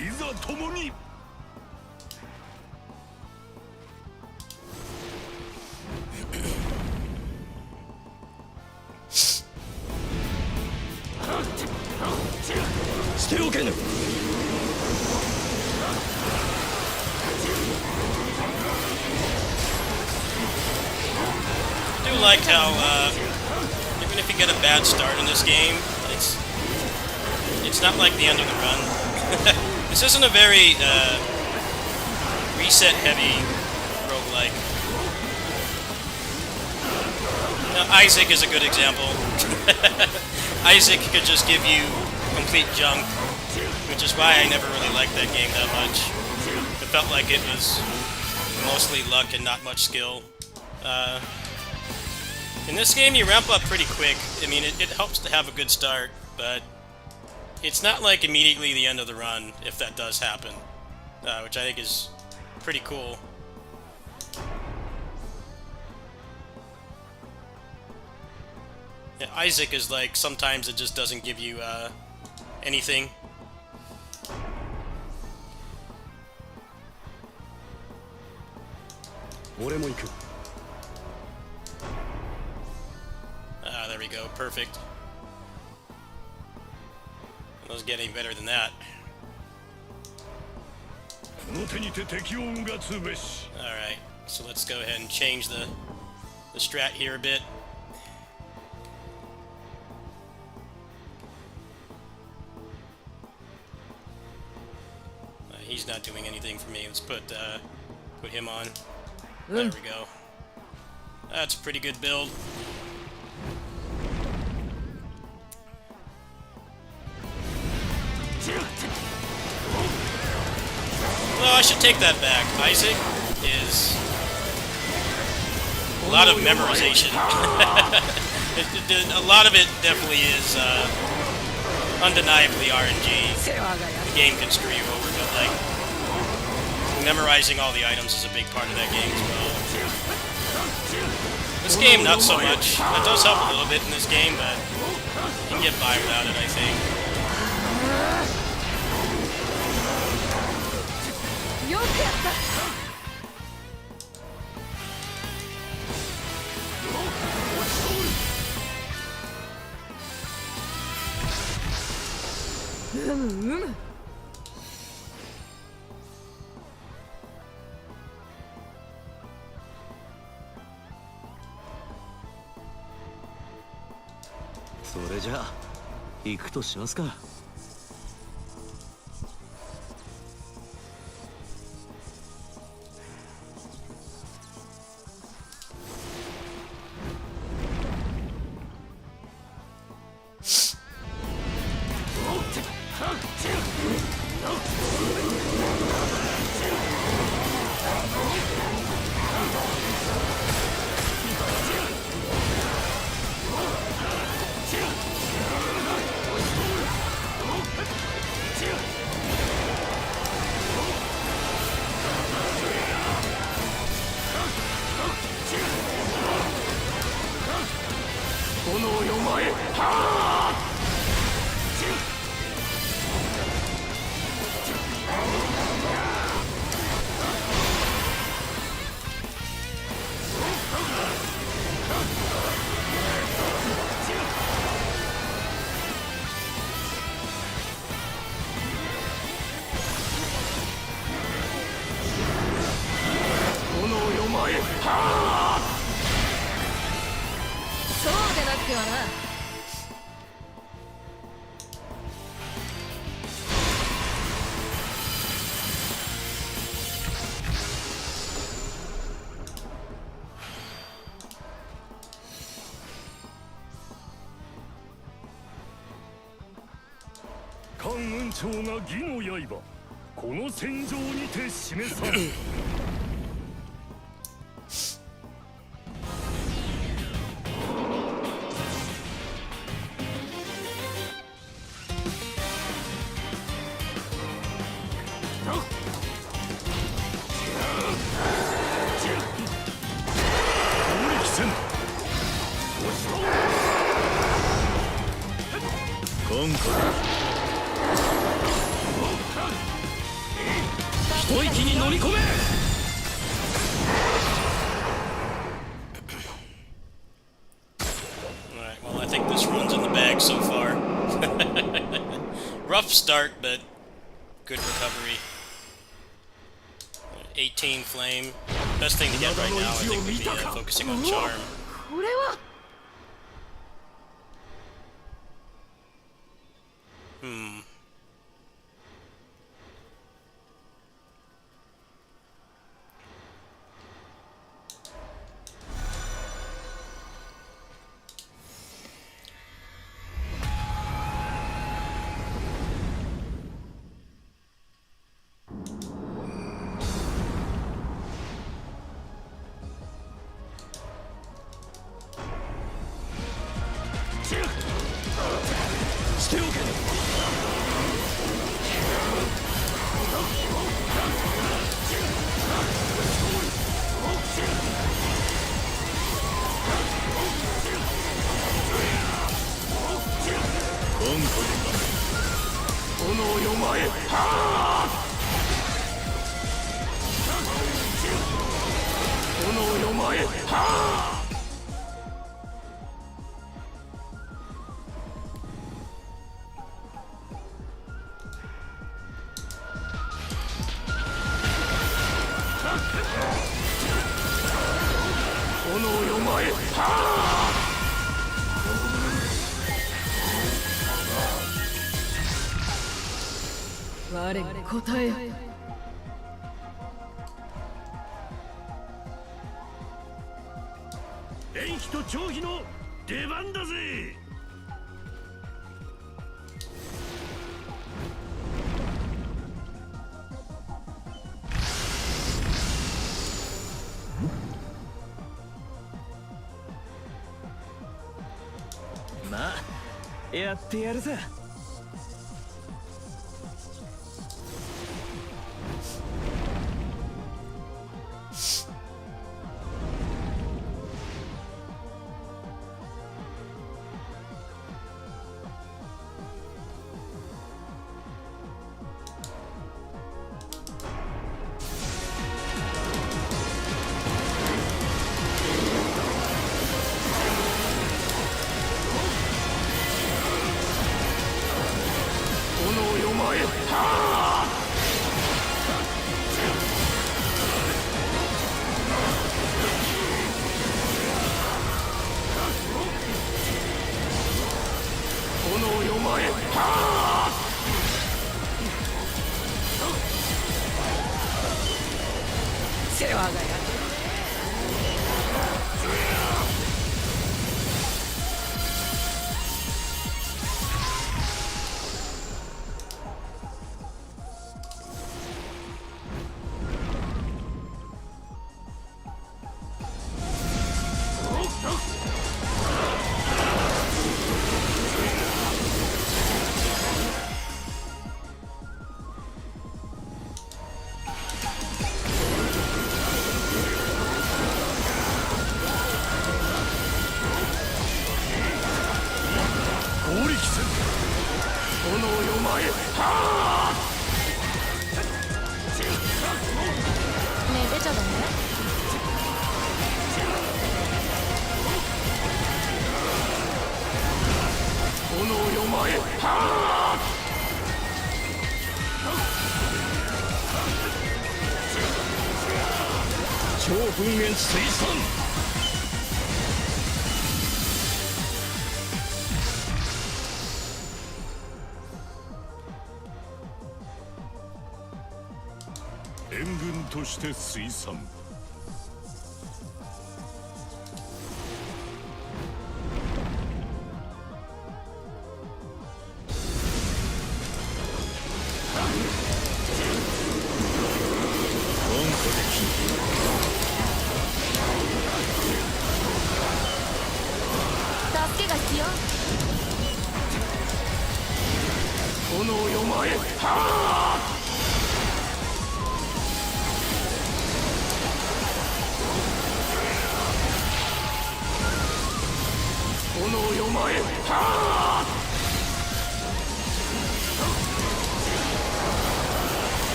いざ共に。
しておけぬ。
I do like how, even if you get a bad start in this game, it's not like the end of the run. This isn't a very, reset-heavy roguelike. Now, Isaac is a good example. Isaac could just give you complete junk, which is why I never really liked that game that much. It felt like it was mostly luck and not much skill. In this game, you ramp up pretty quick. I mean, it helps to have a good start, but it's not like immediately the end of the run, if that does happen, which I think is pretty cool. Yeah, Isaac is like, sometimes it just doesn't give you anything. There we go, perfect. Doesn't get any better than that.
この手にて敵をうがつべし。
Alright, so let's go ahead and change the strat here a bit. He's not doing anything for me. Let's put him on. There we go. That's a pretty good build. Well, I should take that back. Isaac is a lot of memorization. A lot of it definitely is undeniably RNG. The game can screw you over, but like memorizing all the items is a big part of that game as well. This game, not so much. It does help a little bit in this game, but you can get by without it, I think.
よくやった。
それじゃあ行くとしますか。
関雲長が義の刃この戦場にて示さん一息に乗り込め
Alright, well, I think this run's in the bag so far. Rough start, but good recovery. 18 flame. Best thing to get right now, I think, would be focusing on charm.
これは
Hmm.
我に答えよ。
連飛と長飛の出番だぜ。
まあやってやるさ。
世話がやる。
ねえ出ちゃダメ。
超噴煙水産援軍として水産よ前炎よ前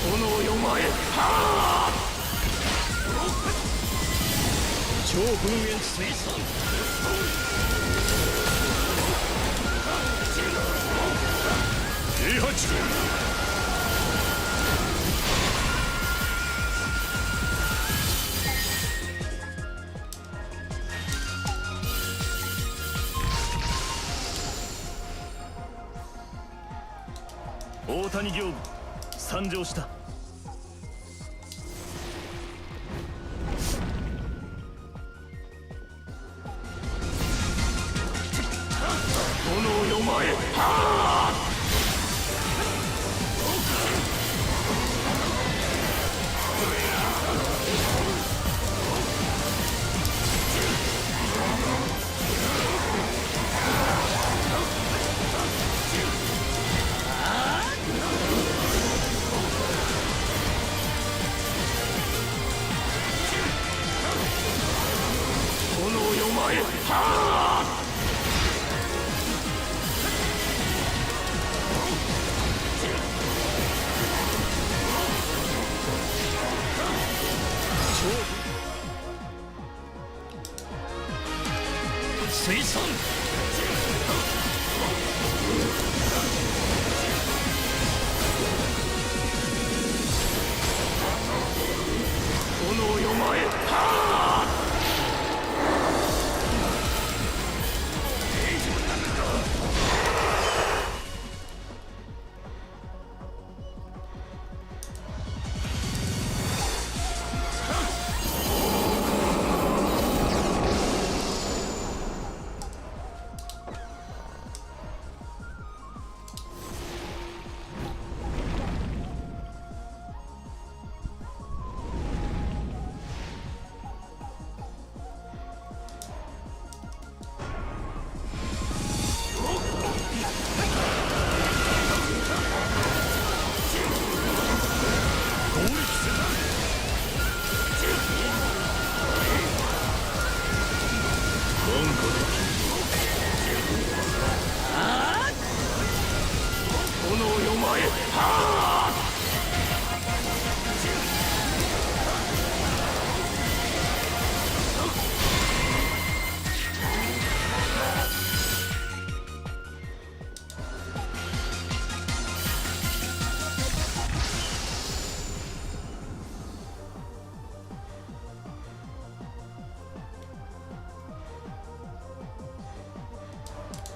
炎よ前超噴煙水産大谷業務参上した。炎よ前炎よ前水産炎よ前炎よ前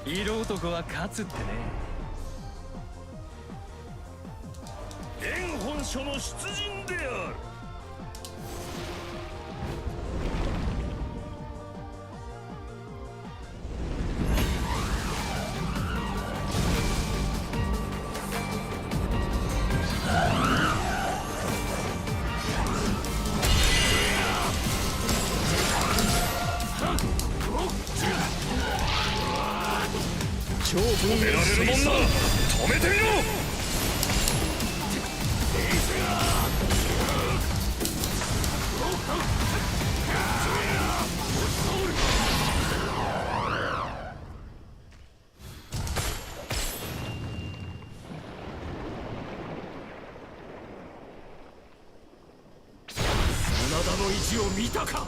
色男は勝つってね。
伝本書の出陣である。
超噴煙水産
止めてみろ。真田の意地を見たか。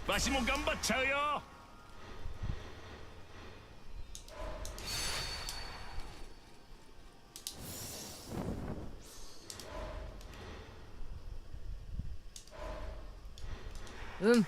わしも頑張っちゃうよ。
うん。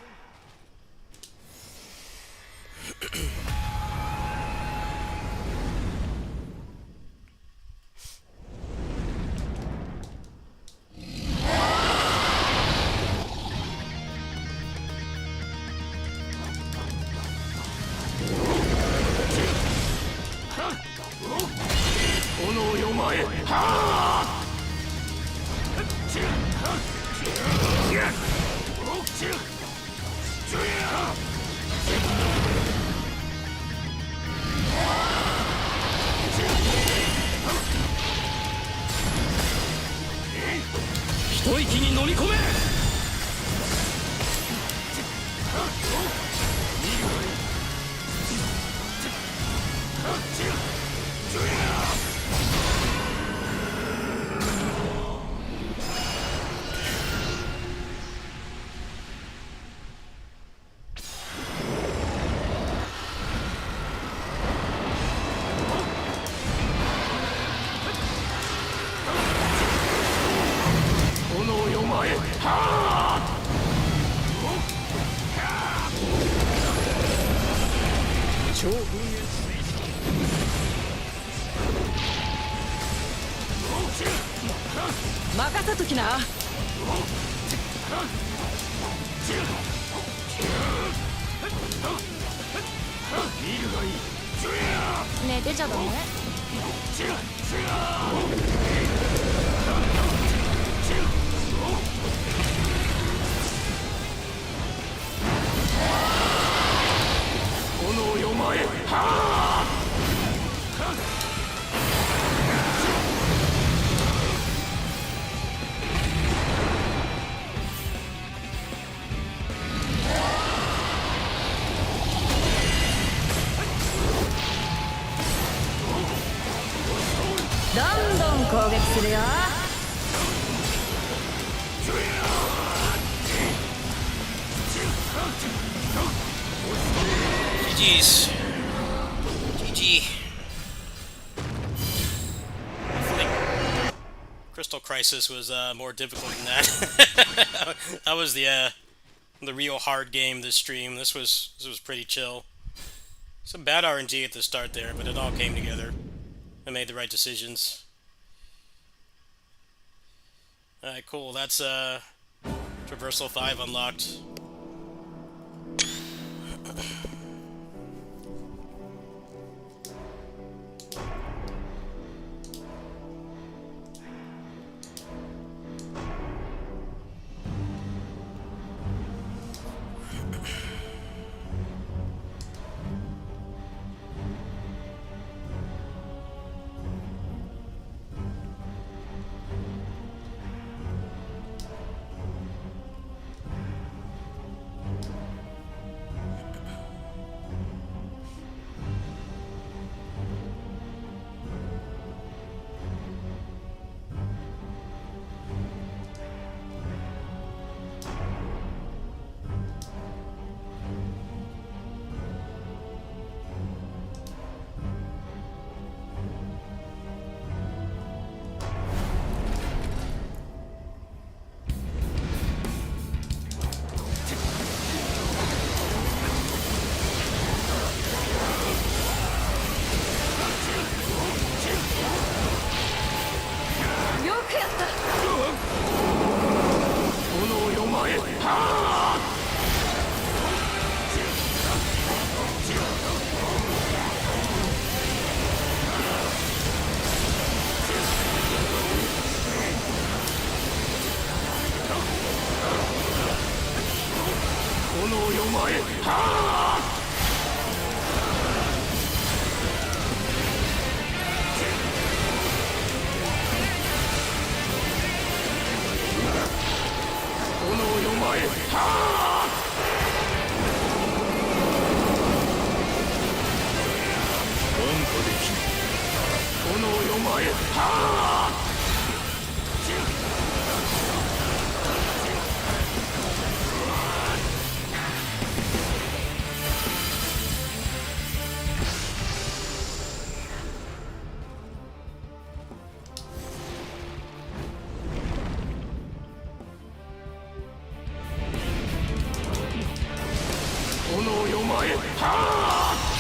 一息に飲み込め。炎よ前。超噴
任せときな。
ねえ出ちゃダメ。
炎よ前。
どんどん攻撃するよ。
GG's. GG. I think Crystal Crisis was more difficult than that. That was the real hard game this stream. This was pretty chill. Some bad RNG at the start there, but it all came together. I made the right decisions. Alright, cool. That's Traversal 5 unlocked.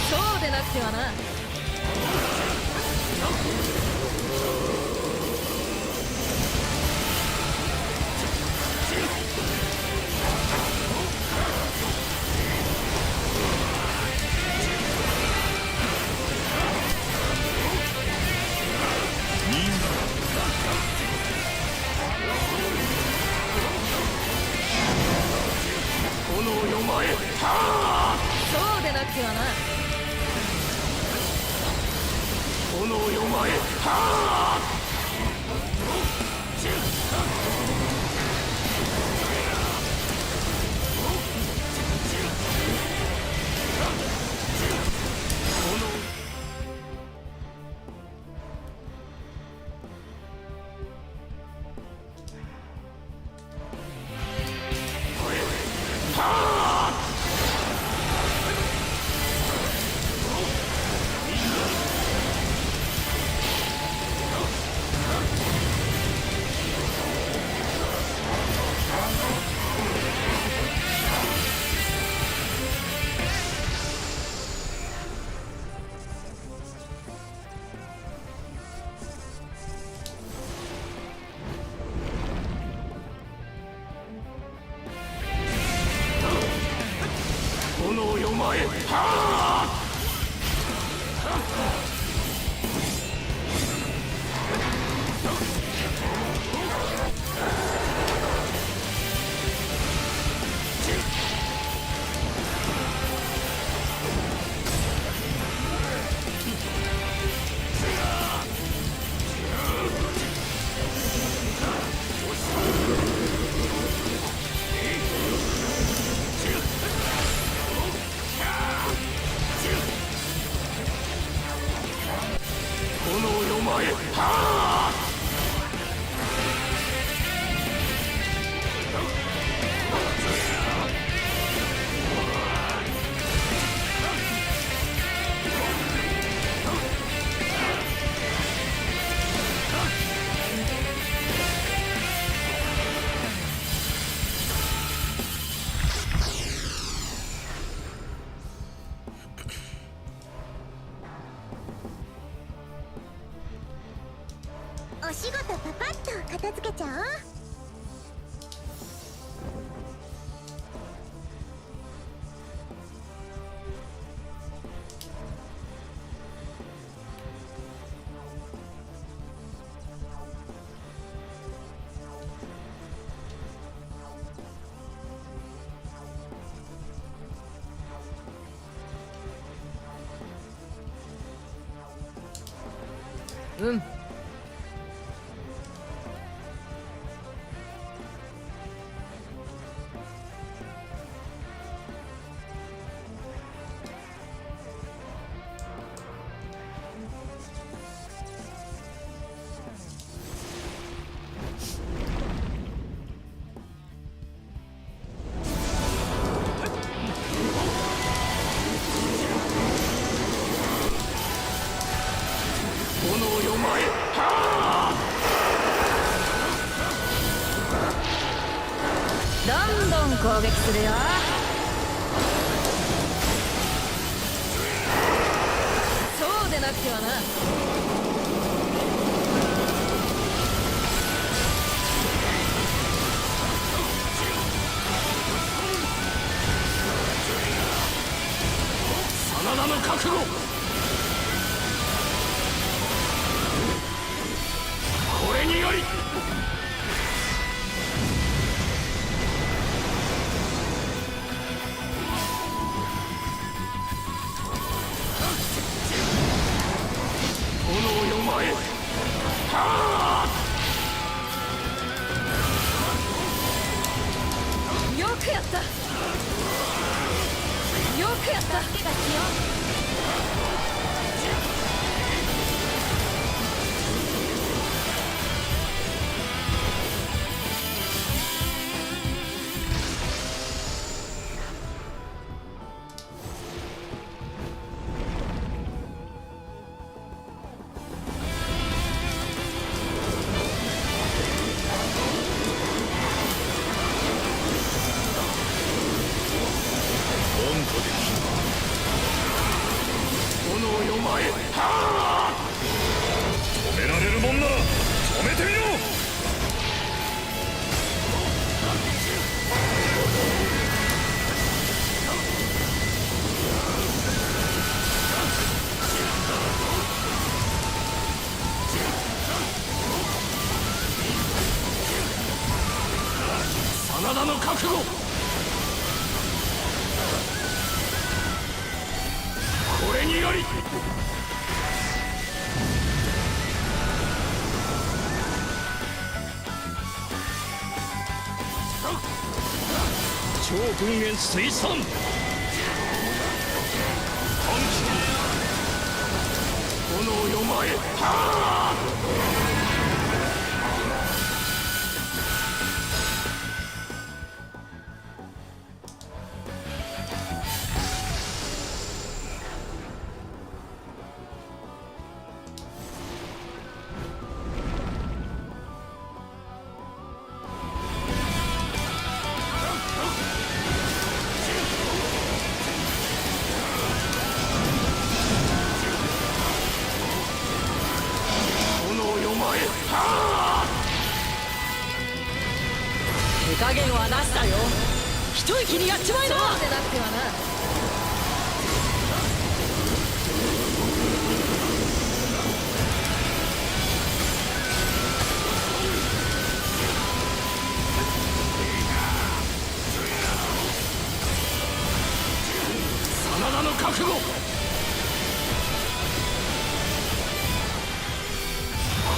そうでなくてはな。そうでなくてはな。
炎よ前。炎よ前。炎よ前。
お仕事パパッと片付けちゃおう。
うん。
炎よ前。
どんどん攻撃するよ。そうでなくてはな。
真田の覚悟。これにより。炎よ前。
よくやった。よくやった。
助けが必要。
炎よ前。
止められるもんなら止めてみろ。
真田の覚悟。り超群煙水産本気炎よ前は炎よ前は
手加減はなしだよ。一息にやっちまいな。
そうでなくてはな。
真田の覚悟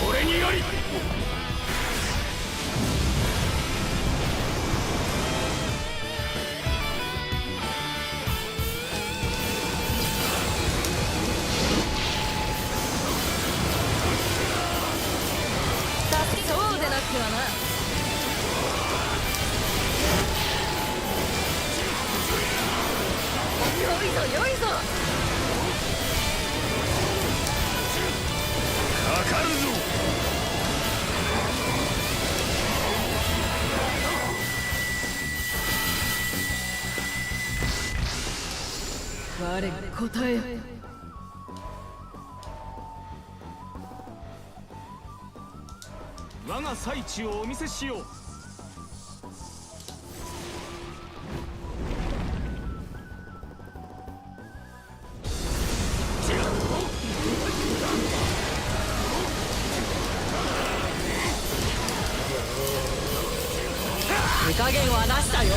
これにより
そうでなくてはな。よいぞよいぞ。
かかるぞ
我が答えよ。
我が最中をお見せしよう
手加減はなしだよ。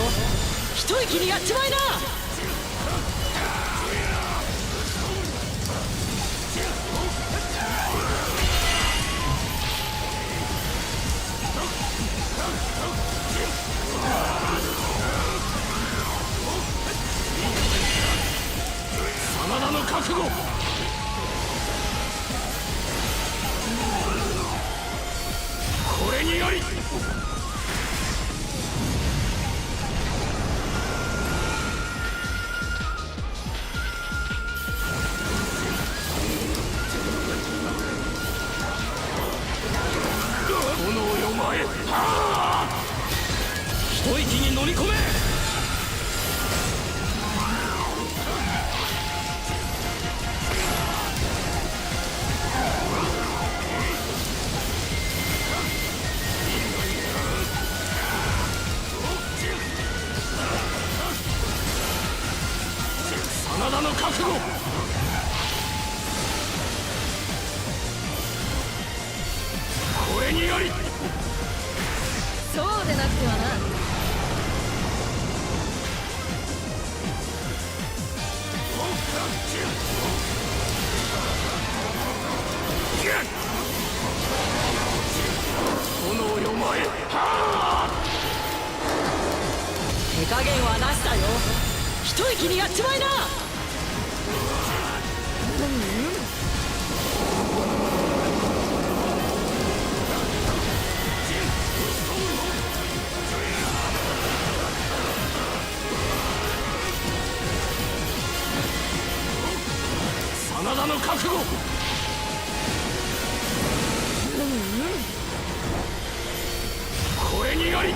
一息にやっちまいな。
真田の覚悟これにより炎よ前は一息に飲み込め真田の覚悟これにより
そうでなくてはな。
炎よ前
手加減はなしだよ。一息にやっちまいな。
真田の覚悟これにより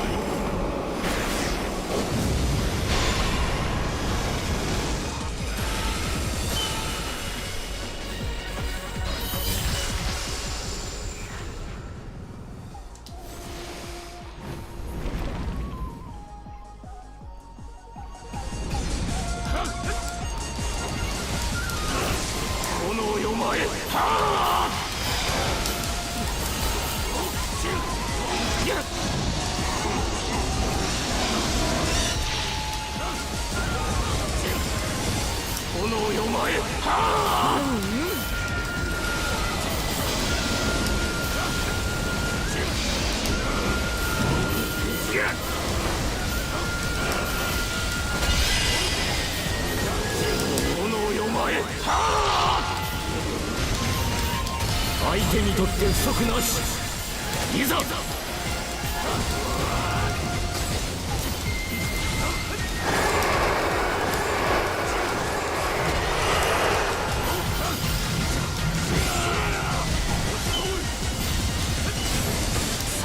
炎よ前は炎相手にとって不足なし。いざ。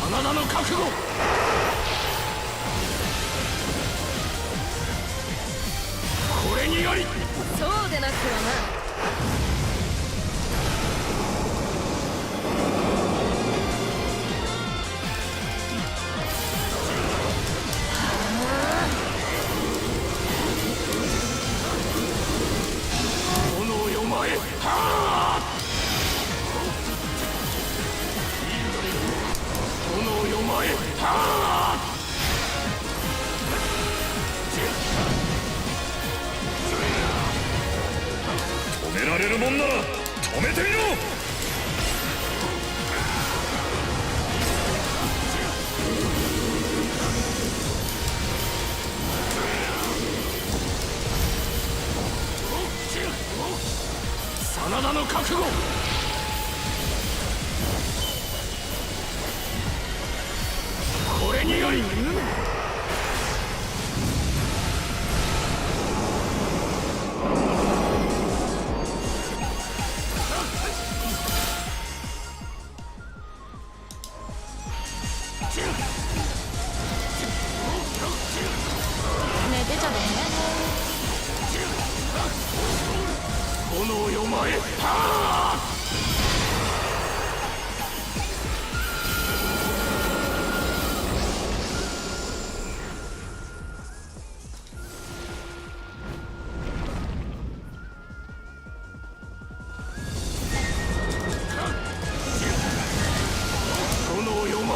真田の覚悟。これにより。
そうでなくはな。
炎よ前。炎よ前。止められるもんなら止めてみろ。真田の覚悟。これにより。
寝てちゃダメ。
炎よ前。炎よ前。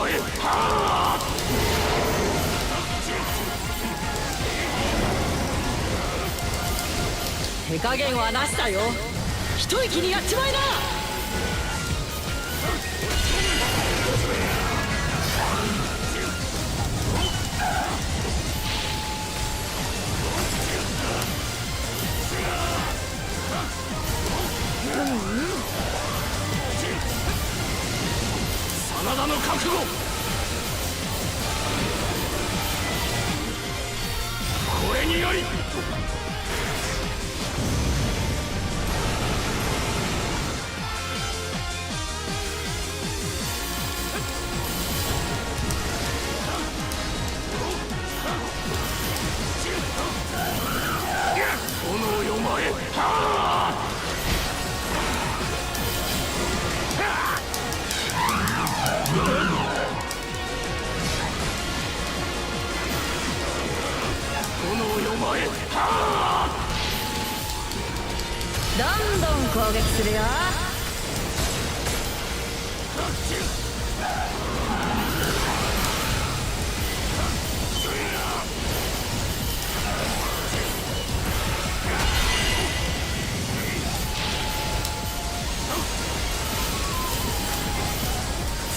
手加減はなしだよ。一息にやっちまいな。
真田の覚悟。これにより。炎よ前。炎よ前。
どんどん攻撃するよ。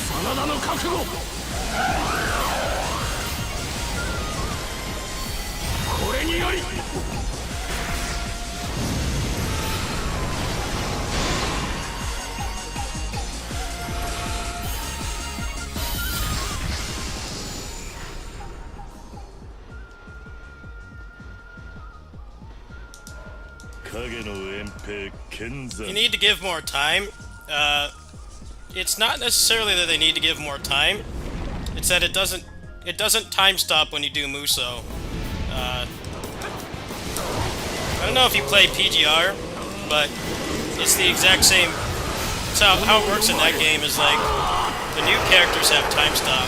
真田の覚悟。これにより。影の遠兵剣山。
You need to give more time. It's not necessarily that they need to give more time. It's that it doesn't time stop when you do Muso. I don't know if you play PGR, but it's the exact same. It's how it works in that game is like the new characters have time stop,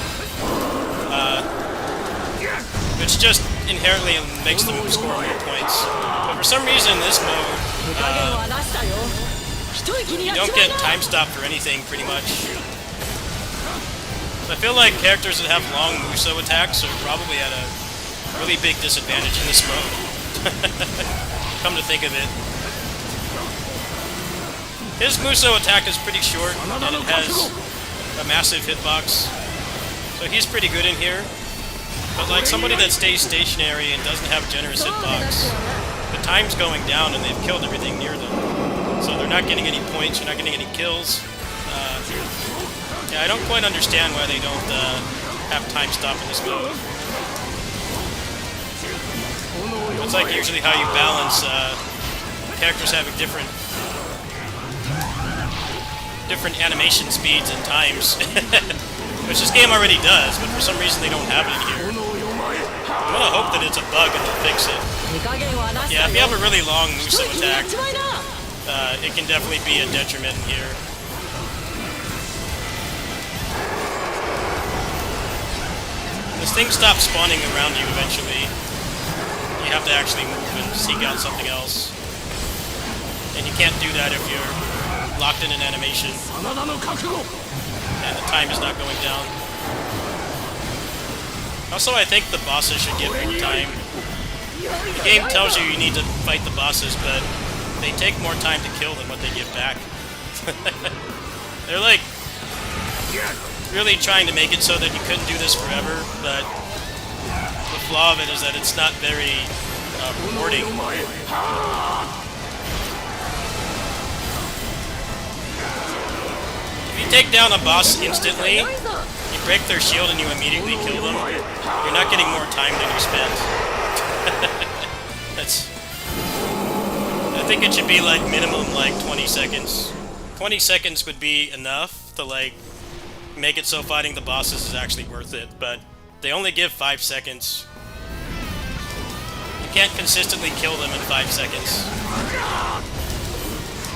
which just inherently makes them score more points. But for some reason, in this mode, you don't get time stop for anything, pretty much. I feel like characters that have long Muso attacks are probably at a really big disadvantage in this mode. Come to think of it. His Muso attack is pretty short, and it has a massive hitbox. So he's pretty good in here. But like somebody that stays stationary and doesn't have generous hitbox, the time's going down and they've killed everything near them. So they're not getting any points, you're not getting any kills. Yeah, I don't quite understand why they don't have time stop in this mode. It's like usually how you balance characters having different animation speeds and times. Which this game already does, but for some reason they don't have it in here. I'm gonna hope that it's a bug and they'll fix it. Yeah, if you have a really long Muso attack, it can definitely be a detriment in here. This thing stops spawning around you eventually. You have to actually move and seek out something else. And you can't do that if you're locked in an animation. And the time is not going down. Also, I think the bosses should get more time. The game tells you you need to fight the bosses, but they take more time to kill than what they give back. They're like really trying to make it so that you couldn't do this forever, but the flaw of it is that it's not very rewarding. If you take down a boss instantly, you break their shield and you immediately kill them, you're not getting more time than you spent. I think it should be like minimum like 20 seconds. 20 seconds would be enough to like make it so fighting the bosses is actually worth it, but they only give 5 seconds. You can't consistently kill them in 5 seconds.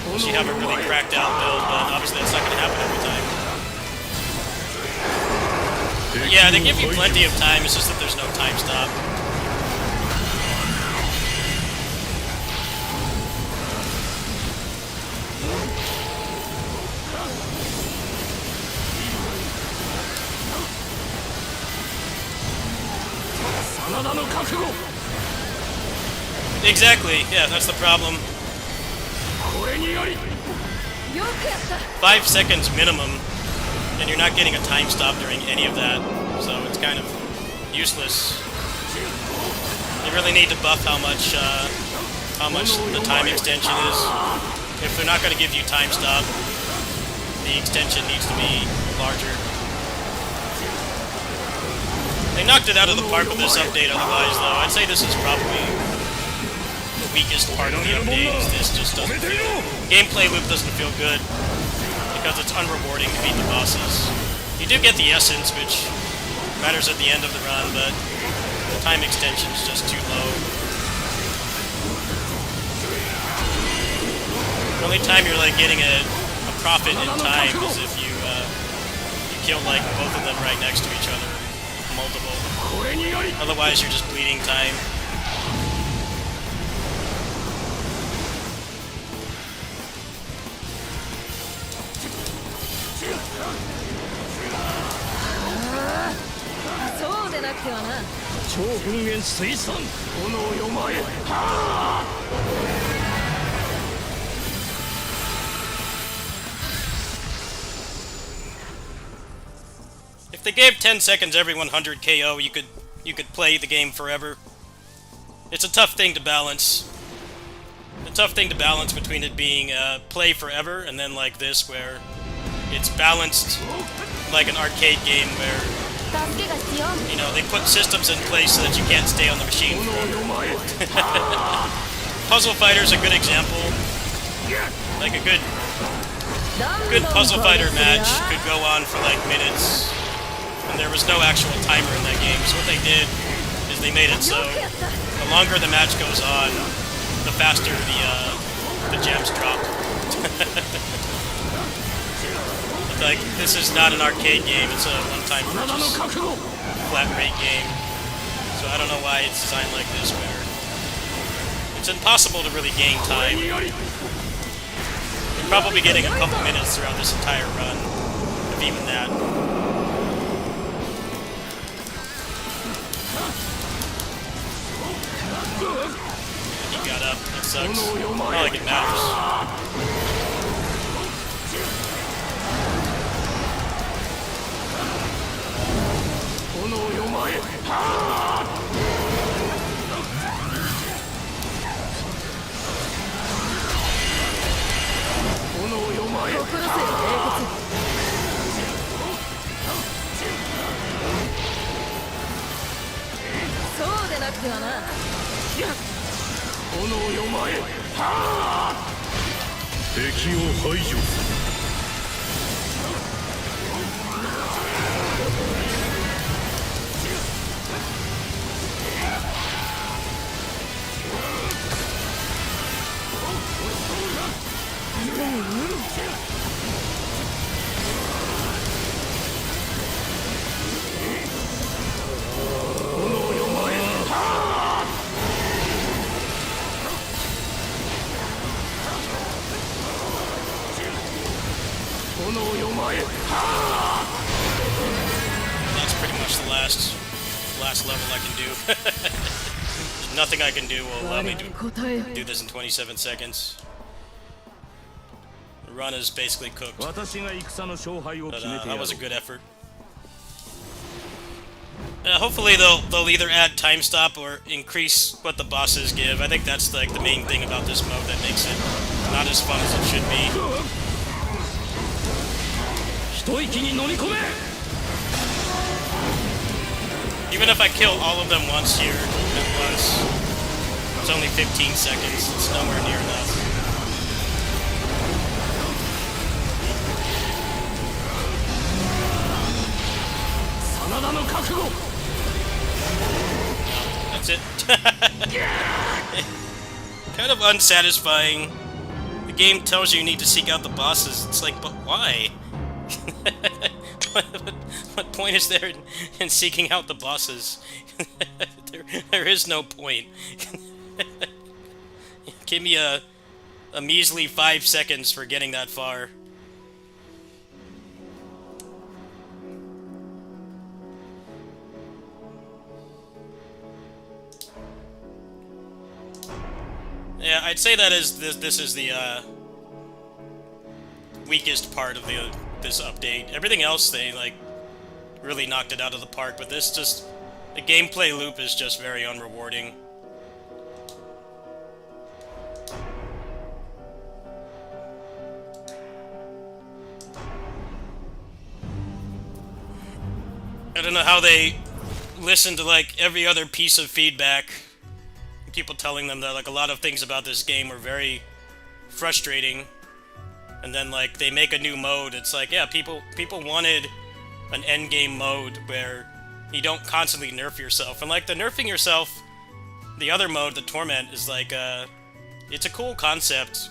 Unless you have a really cracked out build, but obviously that's not going to happen every time. Yeah, they give you plenty of time, it's just that there's no time stop. Exactly, yeah, that's the problem. 5 seconds minimum, and you're not getting a time stop during any of that, so it's kind of useless. You really need to buff how much the time extension is. If they're not going to give you time stop, the extension needs to be larger. They knocked it out of the park with this update otherwise, though. I'd say this is probably the weakest part of the update. This just doesn't feel... Gameplay loop doesn't feel good, because it's unrewarding to beat the bosses. You do get the essence, which matters at the end of the run, but the time extension is just too low. The only time you're like getting a profit in time is if you kill like both of them right next to each other. Multiple. Otherwise, you're just bleeding time. If they gave 10 seconds every 100 KO, you could play the game forever. It's a tough thing to balance. A tough thing to balance between it being play forever and then like this where it's balanced like an arcade game where, you know, they put systems in place so that you can't stay on the machine forever. Puzzle Fighter's a good example. Like a good Puzzle Fighter match could go on for like minutes. And there was no actual timer in that game, so what they did is they made it so the longer the match goes on, the faster the gems drop. Like, this is not an arcade game, it's a one-time purchase, flat rate game. So I don't know why it's designed like this, where it's impossible to really gain time. You're probably getting a couple minutes throughout this entire run, if even that. He got up. That sucks. Not like it matters.
そうでなくてはな。
敵を排除する。
That's pretty much the last level I can do. There's nothing I can do will allow me to
答えよ。
do this in 27 seconds. The run is basically cooked, but
私が戦の勝敗を決めてや
that
ろう
was a good effort. Hopefully they'll either add time stop or increase what the bosses give. I think that's like the main thing about this mode that makes it not as fun as it should be.
一息に飲み込め。
Even if I kill all of them once here at once, it's only 15 seconds. It's nowhere near enough.
真田の覚悟。
That's it. Kind of unsatisfying. The game tells you you need to seek out the bosses. It's like, but why? what point is there in seeking out the bosses? there is no point. Give me a measly 5 seconds for getting that far. Yeah, I'd say that is this is the weakest part of this update. Everything else they like really knocked it out of the park, but this just the gameplay loop is just very unrewarding. I don't know how they listen to like every other piece of feedback. People telling them that like a lot of things about this game are very frustrating, and then like they make a new mode. It's like, yeah, people wanted an end game mode where you don't constantly nerf yourself, and like the nerfing yourself, the other mode, the Torment, is like it's a cool concept,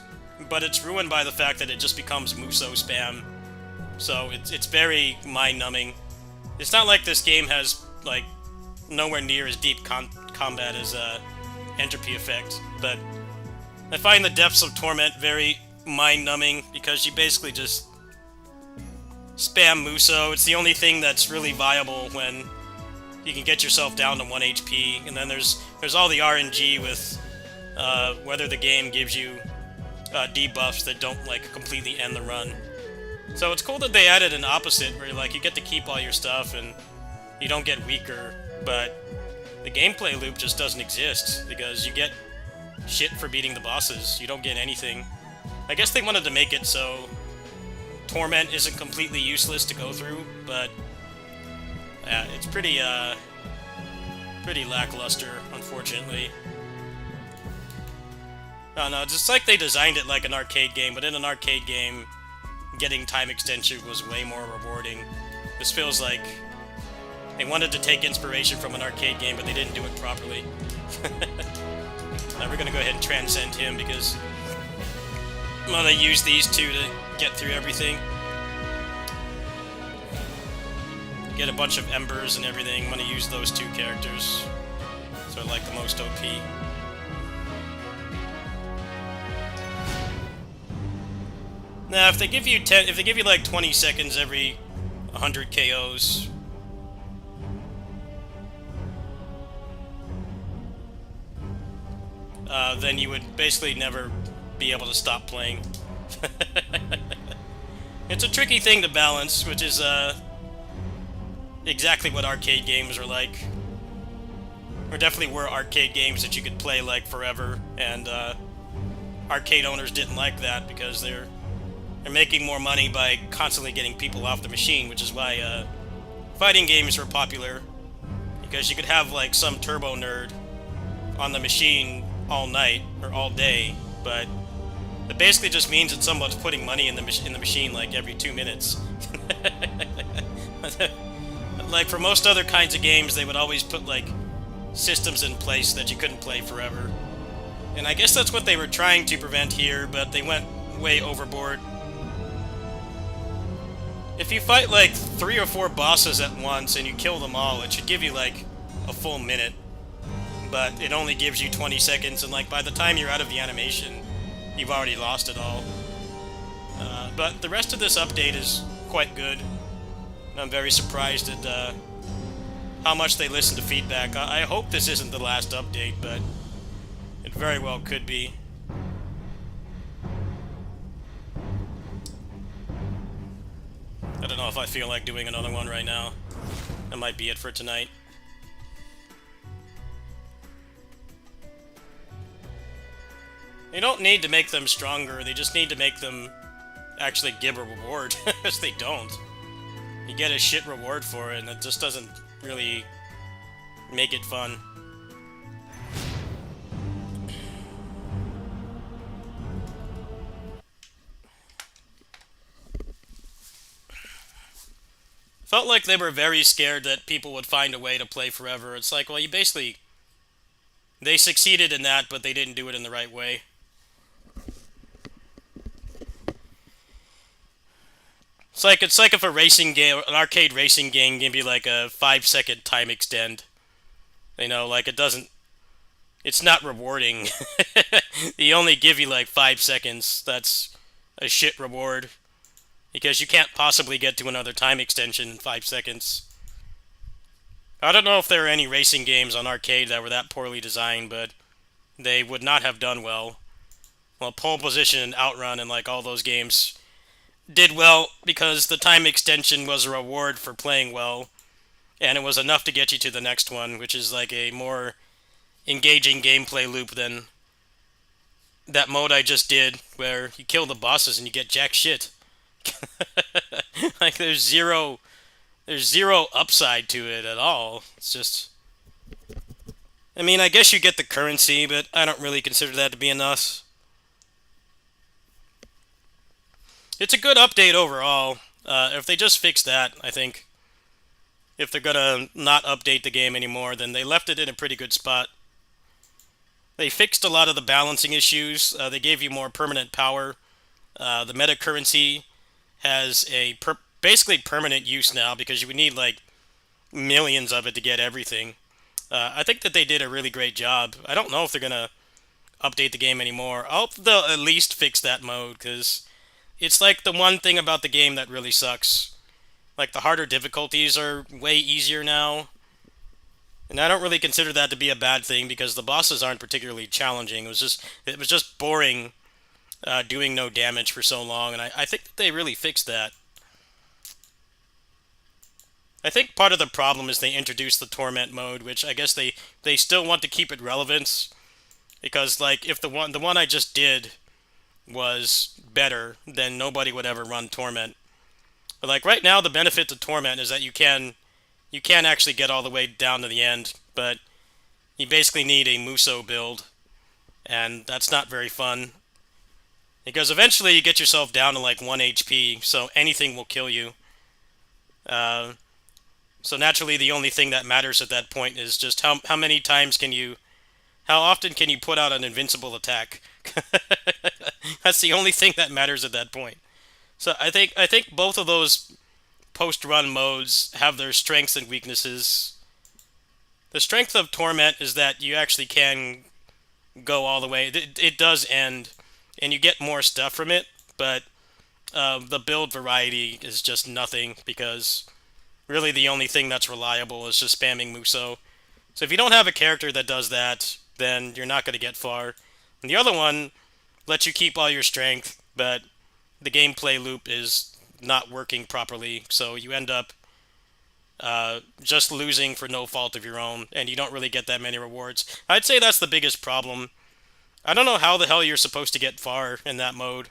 but it's ruined by the fact that it just becomes Muso spam. So it's very mind-numbing. It's not like this game has like nowhere near as deep combat as Entropy Effect, but I find the depths of Torment very mind-numbing because you basically just spam Muso. It's the only thing that's really viable when you can get yourself down to 1 HP, and then there's all the RNG with whether the game gives you debuffs that don't like completely end the run. So it's cool that they added an opposite where like you get to keep all your stuff and you don't get weaker, but the gameplay loop just doesn't exist because you get shit for beating the bosses. You don't get anything. I guess they wanted to make it so Torment isn't completely useless to go through, but yeah, it's pretty lackluster, unfortunately. I don't know, it's just like they designed it like an arcade game, but in an arcade game, getting time extension was way more rewarding. This feels like they wanted to take inspiration from an arcade game, but they didn't do it properly. Now we're gonna go ahead and transcend him because I'm gonna use these two to get through everything. Get a bunch of embers and everything. I'm gonna use those two characters. So I like the most OP. Now, if they give you like 20 seconds every 100 KOs, then you would basically never be able to stop playing. It's a tricky thing to balance, which is exactly what arcade games are like. Or definitely were arcade games that you could play like forever, and arcade owners didn't like that because they're making more money by constantly getting people off the machine, which is why fighting games were popular, because you could have like some turbo nerd on the machine all night or all day, but it basically just means that someone's putting money in the machine like every 2 minutes. Like for most other kinds of games, they would always put like systems in place that you couldn't play forever. And I guess that's what they were trying to prevent here, but they went way overboard. If you fight like 3 or 4 bosses at once and you kill them all, it should give you like a full minute. But it only gives you 20 seconds, and like by the time you're out of the animation, you've already lost it all. But the rest of this update is quite good. I'm very surprised at how much they listen to feedback. I hope this isn't the last update, but it very well could be. I don't know if I feel like doing another one right now. That might be it for tonight. You don't need to make them stronger, they just need to make them actually give a reward, because they don't. You get a shit reward for it, and it just doesn't really make it fun. Felt like they were very scared that people would find a way to play forever. It's like, well, you basically... They succeeded in that, but they didn't do it in the right way. It's like if a racing game, an arcade racing game, gave you like a 5-second time extend. You know, like it doesn't... It's not rewarding. They only give you like 5 seconds. That's a shit reward. Because you can't possibly get to another time extension in 5 seconds. I don't know if there are any racing games on arcade that were that poorly designed, but they would not have done well. Well, Pole Position and Outrun and like all those games did well because the time extension was a reward for playing well, and it was enough to get you to the next one, which is like a more engaging gameplay loop than that mode I just did, where you kill the bosses and you get jack shit. Like there's zero upside to it at all. It's just... I mean, I guess you get the currency, but I don't really consider that to be enough. It's a good update overall. If they just fix that, I think. If they're gonna not update the game anymore, then they left it in a pretty good spot. They fixed a lot of the balancing issues. They gave you more permanent power. The meta currency has a basically permanent use now because you would need like millions of it to get everything. I think that they did a really great job. I don't know if they're gonna update the game anymore. I hope they'll at least fix that mode, because it's like the one thing about the game that really sucks. Like the harder difficulties are way easier now. And I don't really consider that to be a bad thing because the bosses aren't particularly challenging. It was just boring doing no damage for so long, and I think that they really fixed that. I think part of the problem is they introduced the Torment mode, which I guess they still want to keep it relevant, because like if the one I just did was better, then nobody would ever run Torment. But like right now, the benefit to Torment is that you can actually get all the way down to the end, but you basically need a Muso build, and that's not very fun. Because eventually you get yourself down to like 1 HP, so anything will kill you. So naturally the only thing that matters at that point is just how many times how often can you put out an invincible attack? That's the only thing that matters at that point. So I think both of those post-run modes have their strengths and weaknesses. The strength of Torment is that you actually can go all the way. It does end, and you get more stuff from it, but the build variety is just nothing, because really the only thing that's reliable is just spamming Muso. So if you don't have a character that does that, then you're not going to get far. And the other one lets you keep all your strength, but the gameplay loop is not working properly, so you end up just losing for no fault of your own, and you don't really get that many rewards. I'd say that's the biggest problem. I don't know how the hell you're supposed to get far in that mode.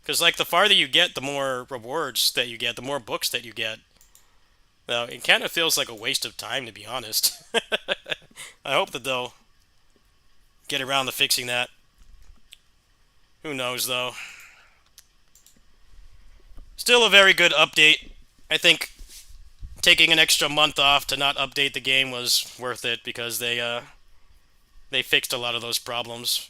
Because, like, the farther you get, the more rewards that you get, the more books that you get. Now, it kind of feels like a waste of time, to be honest. I hope that they'll get around to fixing that. Who knows, though. Still a very good update. I think taking an extra month off to not update the game was worth it, because they fixed a lot of those problems.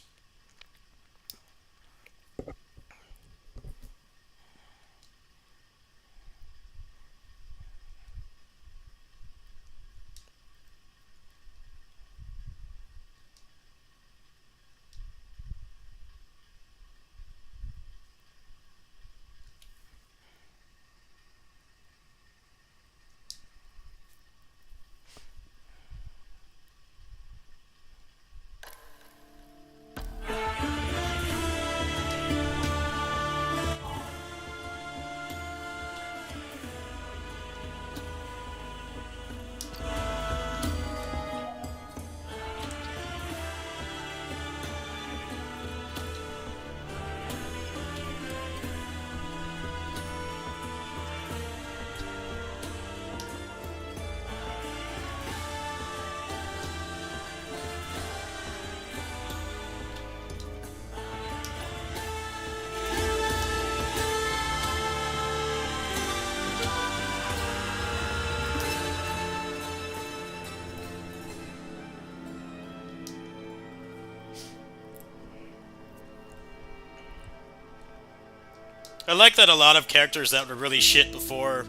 I like that a lot of characters that were really shit before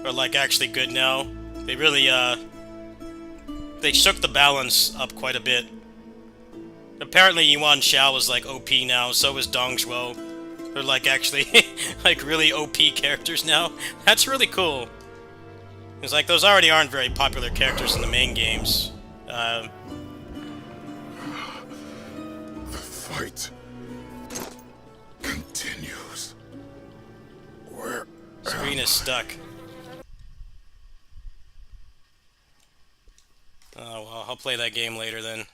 are, like, actually good now. They really, they shook the balance up quite a bit. Apparently Yuan Shao is, like, OP now, so is Dong Zhuo. They're, like, actually, like, really OP characters now. That's really cool. Because, like, those already aren't very popular characters in the main games.
The fight continues. Where?
Screen is stuck. Oh, well, I'll play that game later then.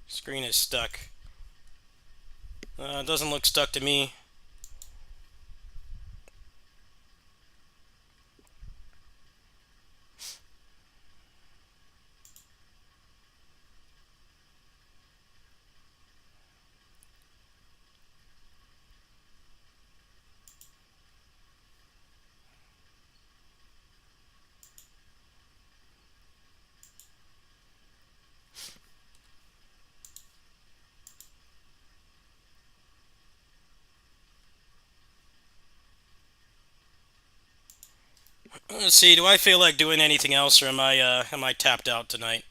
Screen is stuck. It doesn't look stuck to me. Let's see, do I feel like doing anything else, or am I tapped out tonight?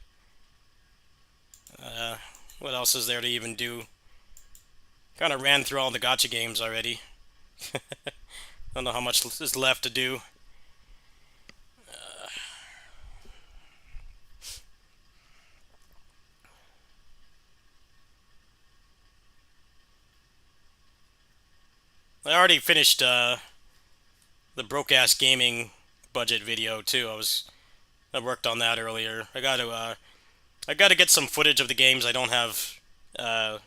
What else is there to even do? Kind of ran through all the gacha games already. Don't know how much is left to do. I already finished the broke-ass gaming budget video too. I worked on that earlier. I got to get some footage of the games I don't have I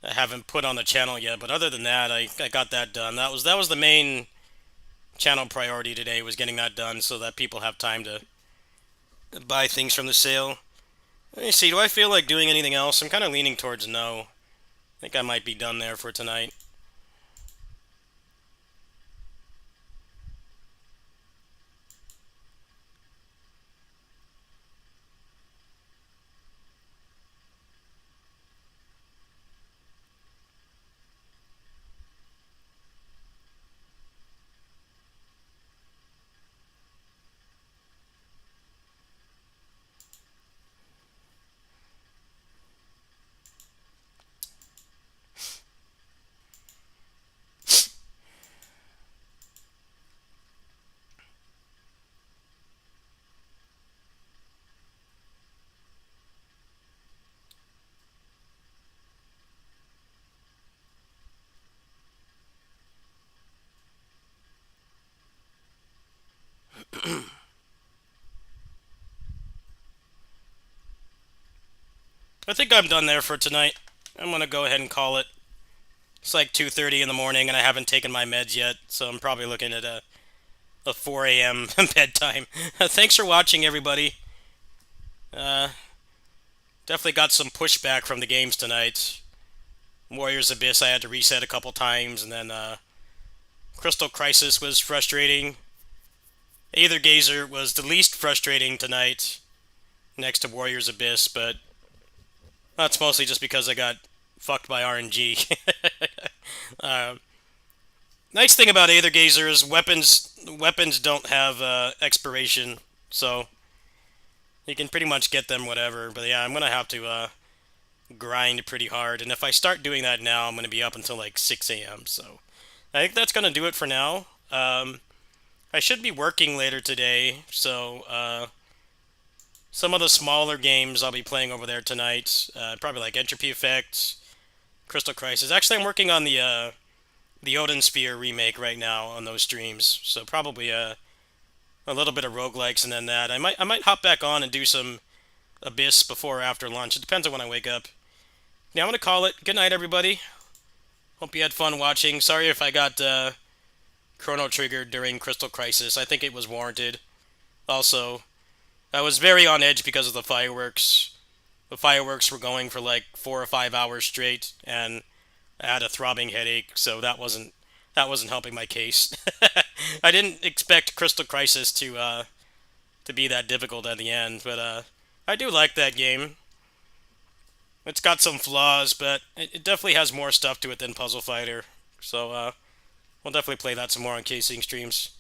haven't put on the channel yet, but other than that, I got that done. That was the main channel priority today, was getting that done so that people have time to buy things from the sale. Let me see, do I feel like doing anything else? I'm kind of leaning towards no. I think I might be done there for tonight. I think I'm done there for tonight. I'm gonna go ahead and call it. It's like 2:30 in the morning, and I haven't taken my meds yet, so I'm probably looking at a 4 a.m. bedtime. Thanks for watching, everybody. Definitely got some pushback from the games tonight. Warriors Abyss I had to reset a couple times, and then Crystal Crisis was frustrating. Aether Gazer was the least frustrating tonight, next to Warriors Abyss, but that's mostly just because I got fucked by RNG. Nice thing about Aether Gazer is weapons don't have expiration, so you can pretty much get them whatever. But yeah, I'm gonna have to grind pretty hard, and if I start doing that now, I'm gonna be up until like 6 a.m. So I think that's gonna do it for now. I should be working later today, so some of the smaller games I'll be playing over there tonight, probably like Entropy Effect, Crystal Crisis. Actually, I'm working on the Odin Sphere remake right now on those streams, so probably a little bit of roguelikes and then that. I might hop back on and do some Abyss before or after lunch. It depends on when I wake up. Now I'm gonna call it. Good night, everybody. Hope you had fun watching. Sorry if I got Chrono Triggered during Crystal Crisis. I think it was warranted. Also, I was very on edge because of the fireworks. The fireworks were going for like 4 or 5 hours straight, and I had a throbbing headache, so that wasn't helping my case. I didn't expect Crystal Crisis to be that difficult at the end, but I do like that game. It's got some flaws, but it definitely has more stuff to it than Puzzle Fighter. So we'll definitely play that some more on Casing streams.